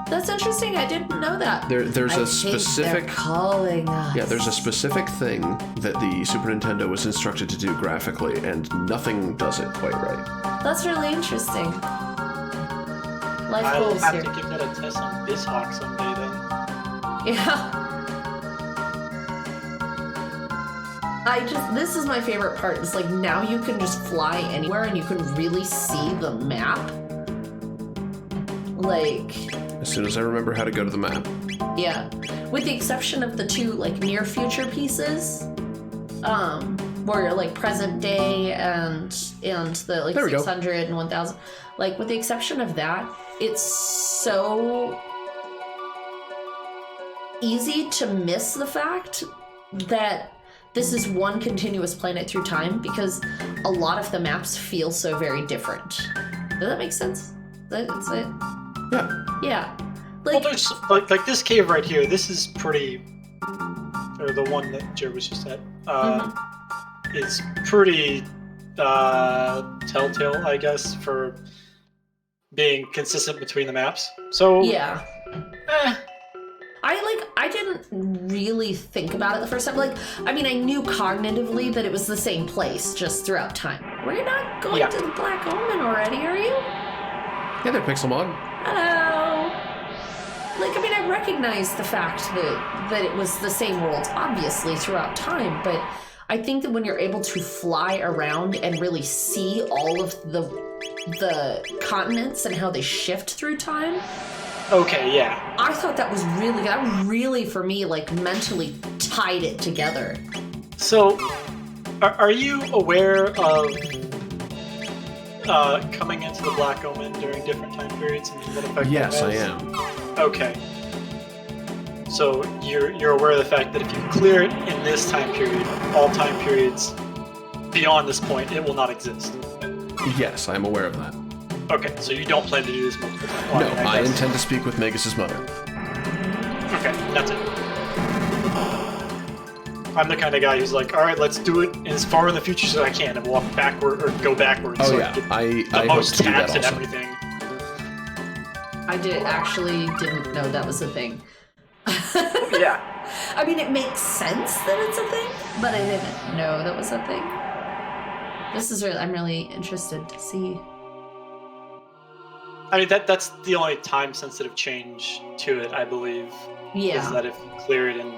That's interesting. I didn't know that. There's a specific they're calling us. Yeah, there's a specific thing that the Super Nintendo was instructed to do graphically, and nothing does it quite right. That's really interesting. Life I'll goals have here. to give that a test on BizHawk someday then. Yeah. This is my favorite part. It's like now you can just fly anywhere and you can really see the map. Like, As soon as I remember how to go to the map. yeah. With the exception of the two like near future pieces, where you're like present day and the like 600 and 1000. Like with the exception of that, it's so easy to miss the fact that this is one continuous planet through time because a lot of the maps feel so very different. Does that make sense? That's it. Yeah. Yeah. Well, Like, there's like this cave right here. This is pretty, or the one that Joe was just at. Is pretty telltale, I guess, for being consistent between the maps. So yeah. I didn't really think about it the first time. Like, I mean, I knew cognitively that it was the same place just throughout time. We're not going to the Black Omen already, are you? Yeah, they're pixel mod. Hello. Like, I mean, I recognize the fact that it was the same worlds, obviously, throughout time, but I think that when you're able to fly around and really see all of the continents and how they shift through time. Okay, yeah. I thought that was really good. That really, for me, like, mentally tied it together. So, are you aware of coming into the Black Omen during different time periods and what effect Yes, that I has? am. Okay. So you're aware of the fact that if you clear it in this time period, all time periods beyond this point, it will not exist. Yes, I'm aware of that. Okay, so you don't plan to do this multiple times. No, I intend to speak with Magus' mother. Okay, that's it. I'm the kind of guy who's like, all right, let's do it as far in the future as I can and walk backward or go backwards. Oh so yeah, get I the hope most to do that tabs and also. everything. I didn't know that was a thing. Yeah. I mean, it makes sense that it's a thing, but I didn't know that was a thing. I'm really interested to see. I mean, that's the only time-sensitive change to it, I believe. Yeah. Is that if you clear it in,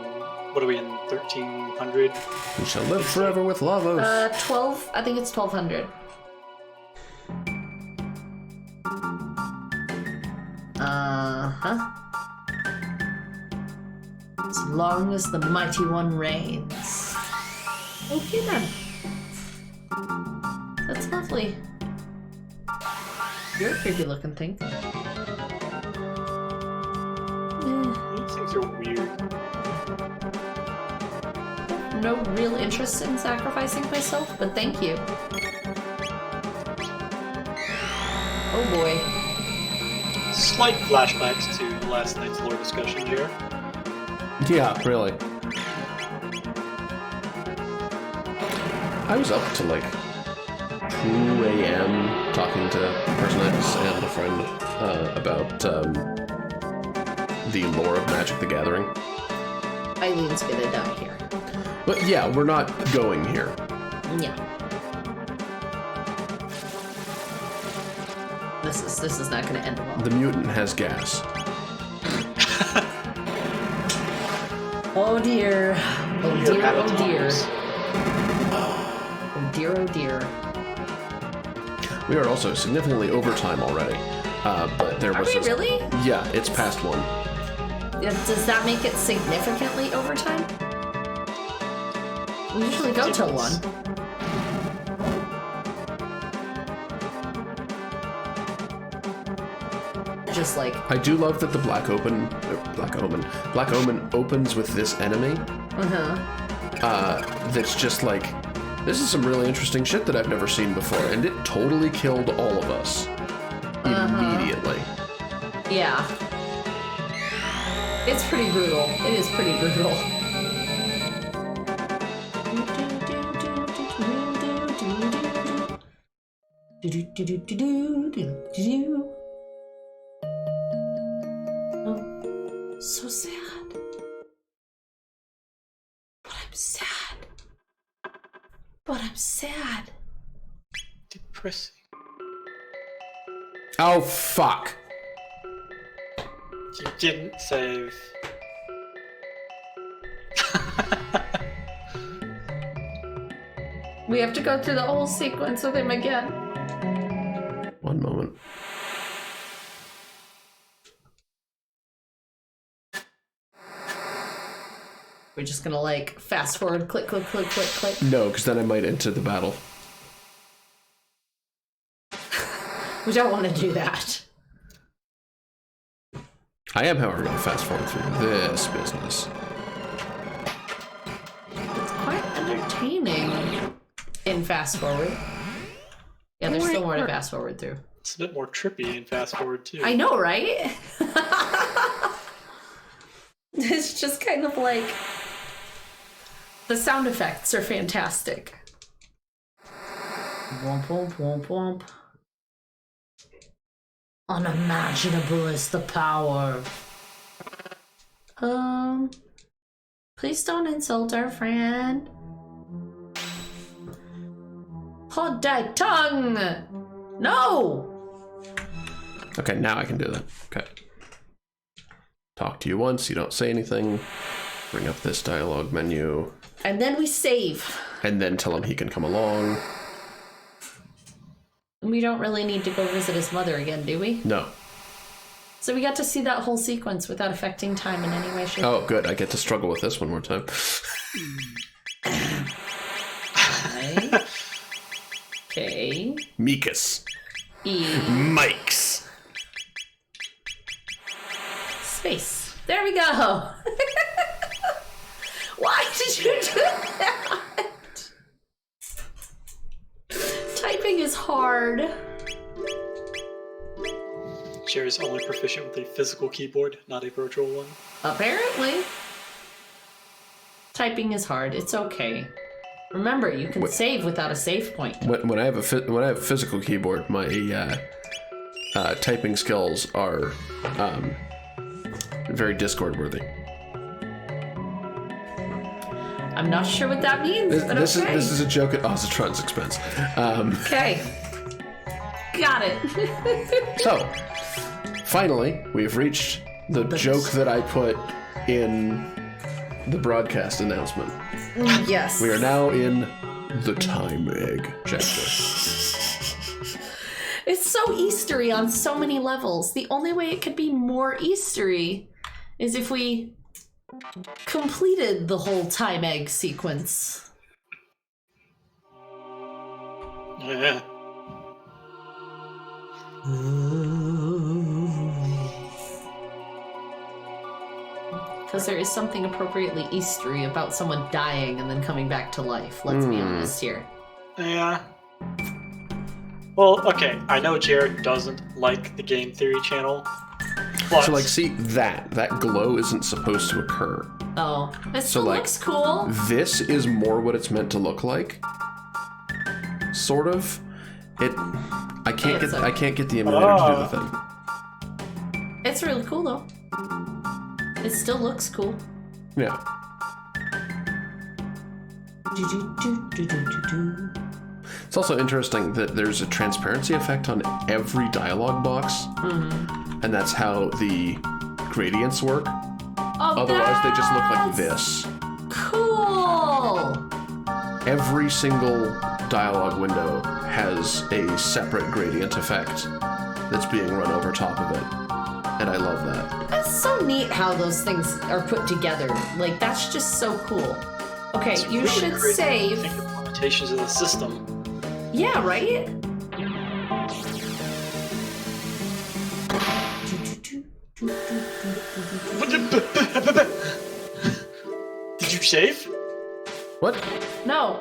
what are we in, 1300? We shall live forever with Lavos. 12, I think it's 1200. Uh-huh. As long as the mighty one reigns. Okay then. That's lovely. You're a creepy looking thing. These things are weird. No real interest in sacrificing myself, but thank you. Oh boy. Slight flashbacks to last night's lore discussion here. Yeah, really. I was up to like 2 a.m. talking to Person X and a friend about the lore of Magic the Gathering. Eileen's gonna die here. But yeah, we're not going here. Yeah. This is not gonna end well. The mutant has gas. Oh dear. Oh dear, oh dear. Oh dear, oh dear. We are also significantly over time already. But there was Are we really? Yeah, it's past 1. Does that make it significantly overtime? We usually go till 1. Just like... I do love that the Black Omen opens with this enemy. That's just like, this is some really interesting shit that I've never seen before, and it totally killed all of us immediately. Yeah. It's pretty brutal. It is pretty brutal. Oh, so sad. But I'm sad. But I'm sad. Depressing. Oh, fuck. You didn't save. We have to go through the whole sequence with him again. One moment. We're just gonna like fast forward, click, click, click, click, click. No, because then I might enter the battle. We don't want to do that. I am, however, going to fast forward through this business. It's quite entertaining in fast forward. Yeah, there's still more to fast forward through. It's a bit more trippy in fast forward too. I know, right? It's just kind of like the sound effects are fantastic. Womp womp womp womp. Unimaginable is the power. Please don't insult our friend. Hold thy tongue! No! Okay, now I can do that. Okay. Talk to you once, you don't say anything. Bring up this dialogue menu. And then we save. And then tell him he can come along. We don't really need to go visit his mother again, do we? No. So we got to see that whole sequence without affecting time in any way, shape. Oh, good. I get to struggle with this one more time. Okay. Mikas. Mikes. Space. There we go. Why did you do that? Typing is hard. Jerry's only proficient with a physical keyboard, not a virtual one. Apparently. Typing is hard. It's okay. Remember, you can save without a save point. When I have a physical keyboard, my typing skills are very Discord worthy. I'm not sure what that means, but this okay. This is a joke at Ozatron's expense. Okay. Got it. So, finally, we've reached the joke that I put in the broadcast announcement. Yes. We are now in the Time Egg chapter. It's so Eastery on so many levels. The only way it could be more Eastery is if we completed the whole Time Egg sequence. Yeah. Because there is something appropriately Eastery about someone dying and then coming back to life. Let's be honest here. Yeah. Well, okay, I know Jared doesn't like the Game Theory channel. But So, like, see, that glow isn't supposed to occur. Oh, it So, still like, looks cool. This is more what it's meant to look like. Sort of. I can't get the emulator to do the thing. It's really cool though. It still looks cool. Yeah. It's also interesting that there's a transparency effect on every dialogue box, and that's how the gradients work. Oh, Otherwise, they just look like this. Cool. every single dialogue window has a separate gradient effect that's being run over top of it. And I love that. That's so neat how those things are put together. Like, that's just so cool. Okay, It's you really should crazy save. when you think of the limitations of the system. Yeah, right? Did you save? What? No,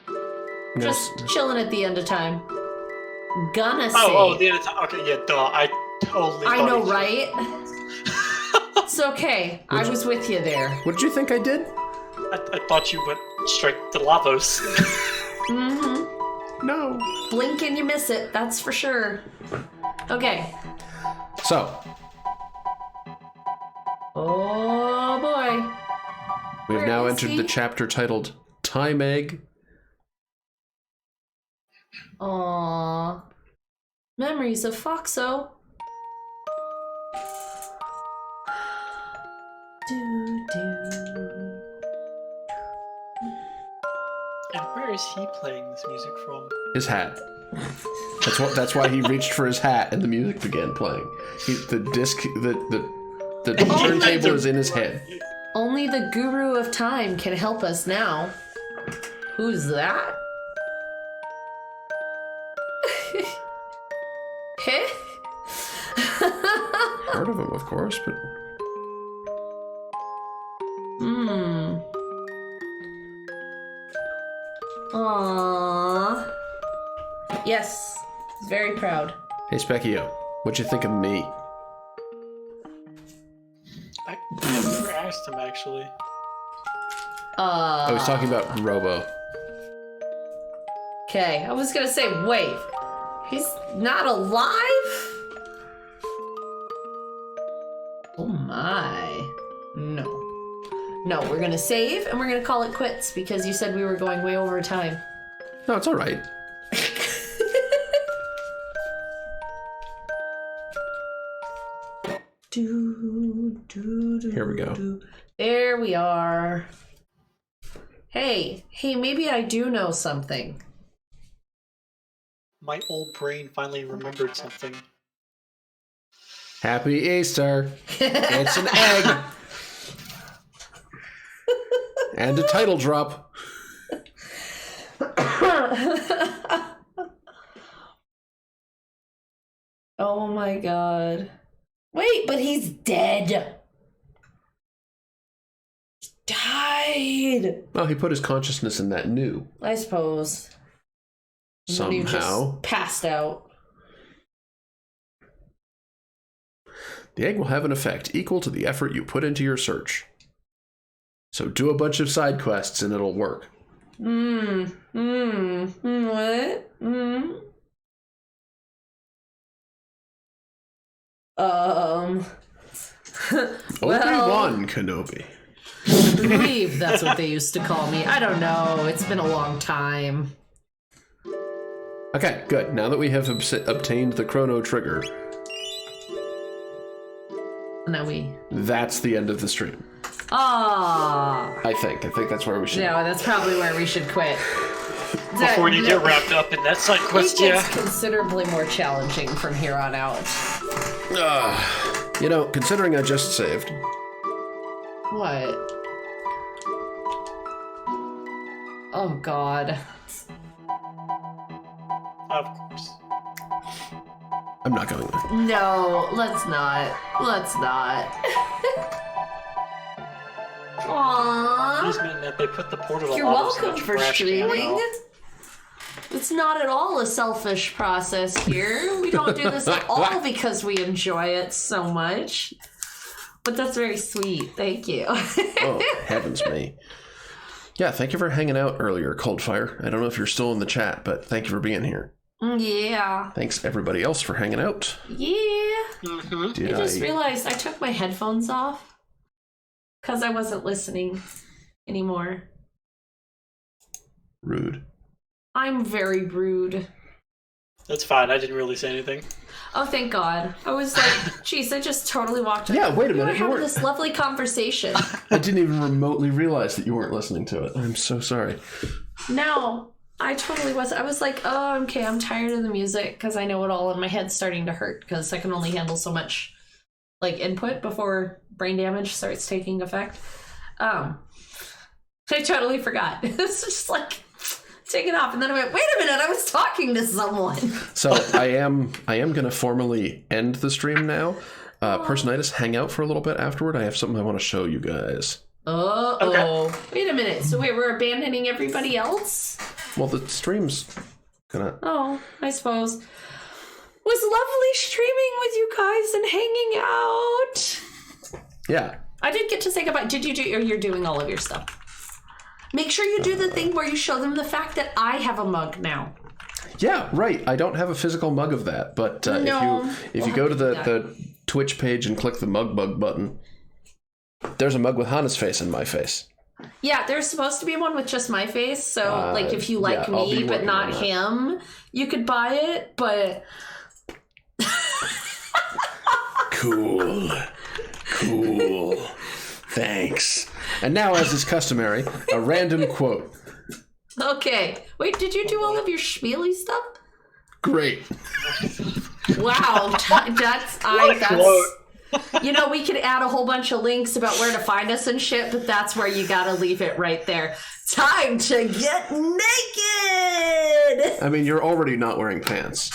I'm gonna just chilling at the end of time. Gonna save. Oh, the end of time. Okay, yeah, duh. I totally. I thought know, you- right? It's okay. I was with you there. What did you think I did? I thought you went straight to Lavos. Mm-hmm. No. Blink and you miss it. That's for sure. Okay. So, Oh boy. we've Where now is entered he? the chapter titled Time Egg. Aww. Memories of Foxo. Do. And where is he playing this music from? His hat. That's why he reached for his hat and the music began playing. The turntable is in his head. Only the Guru of Time can help us now. Who's that? Heh? Heard of him, of course, but Hmm. Aww. Yes, very proud. hey, Specchio, what'd you think of me? I never asked him actually. I was talking about Robo. Okay, I was gonna say, wait, he's not alive? Oh my. No. No, we're gonna save and we're gonna call it quits because you said we were going way over time. No, it's all right. Here we go. There we are. Hey, maybe I do know something. My old brain finally remembered something. Happy Easter. It's an egg. And a title drop. Oh my god. Wait, but he's dead. He died. Well, he put his consciousness in that new. I suppose. When he Somehow. just passed out. The egg will have an effect equal to the effort you put into your search. So do a bunch of side quests and it'll work. What? Obi-Wan Kenobi. I believe that's what they used to call me. I don't know. It's been a long time. Okay, good. Now that we have obtained the Chrono Trigger, Now we. that's the end of the stream. Ah. I think that's where we should. No, that's probably where we should quit. Before you get wrapped up in that side quest, It gets yeah. considerably more challenging from here on out. You know, considering I just saved, What? Oh god. Of course. I'm not going there. No, let's not. Let's not. Aww. These mean that they put the portal You're Lavos in welcome a for trash can streaming. now. It's not at all a selfish process here. We don't do this at all because we enjoy it so much. But that's very sweet. Thank you. Oh, heavens me. Yeah, thank you for hanging out earlier, Coldfire. I don't know if you're still in the chat, but thank you for being here. Yeah. Thanks everybody else for hanging out. Yeah. Did I just realized I took my headphones off because I wasn't listening anymore. Rude. I'm very rude. That's fine. I didn't really say anything. Oh, thank God. I was like, geez, I just totally walked in. Yeah, wait a minute. We were having this lovely conversation. I didn't even remotely realize that you weren't listening to it. I'm so sorry. No, I totally was. I was like, oh, okay, I'm tired of the music because I know it all and my head's starting to hurt because I can only handle so much like input before brain damage starts taking effect. I totally forgot. It's just like... take it off, and then I went, wait a minute, I was talking to someone. So I am going to formally end the stream now. Personitis, hang out for a little bit afterward. I have something I want to show you guys. Okay. Wait a minute. So wait, we're abandoning everybody else? Well, the stream's gonna... Oh, I suppose. It was lovely streaming with you guys and hanging out. Yeah. I did get to say goodbye. Did you do, or you're doing all of your stuff? Make sure you do the thing where you show them the fact that I have a mug now. Yeah, right. I don't have a physical mug of that, but if you go to the Twitch page and click the mug button, there's a mug with Hana's face and my face. Yeah, there's supposed to be one with just my face, so like if you like me but not him, you could buy it, but... Cool. Thanks. And now, as is customary, a random quote. Okay. Wait, did you do all of your schmealy stuff? Great. Wow. That's... You know, we could add a whole bunch of links about where to find us and shit, but that's where you gotta leave it right there. Time to get naked! I mean, you're already not wearing pants.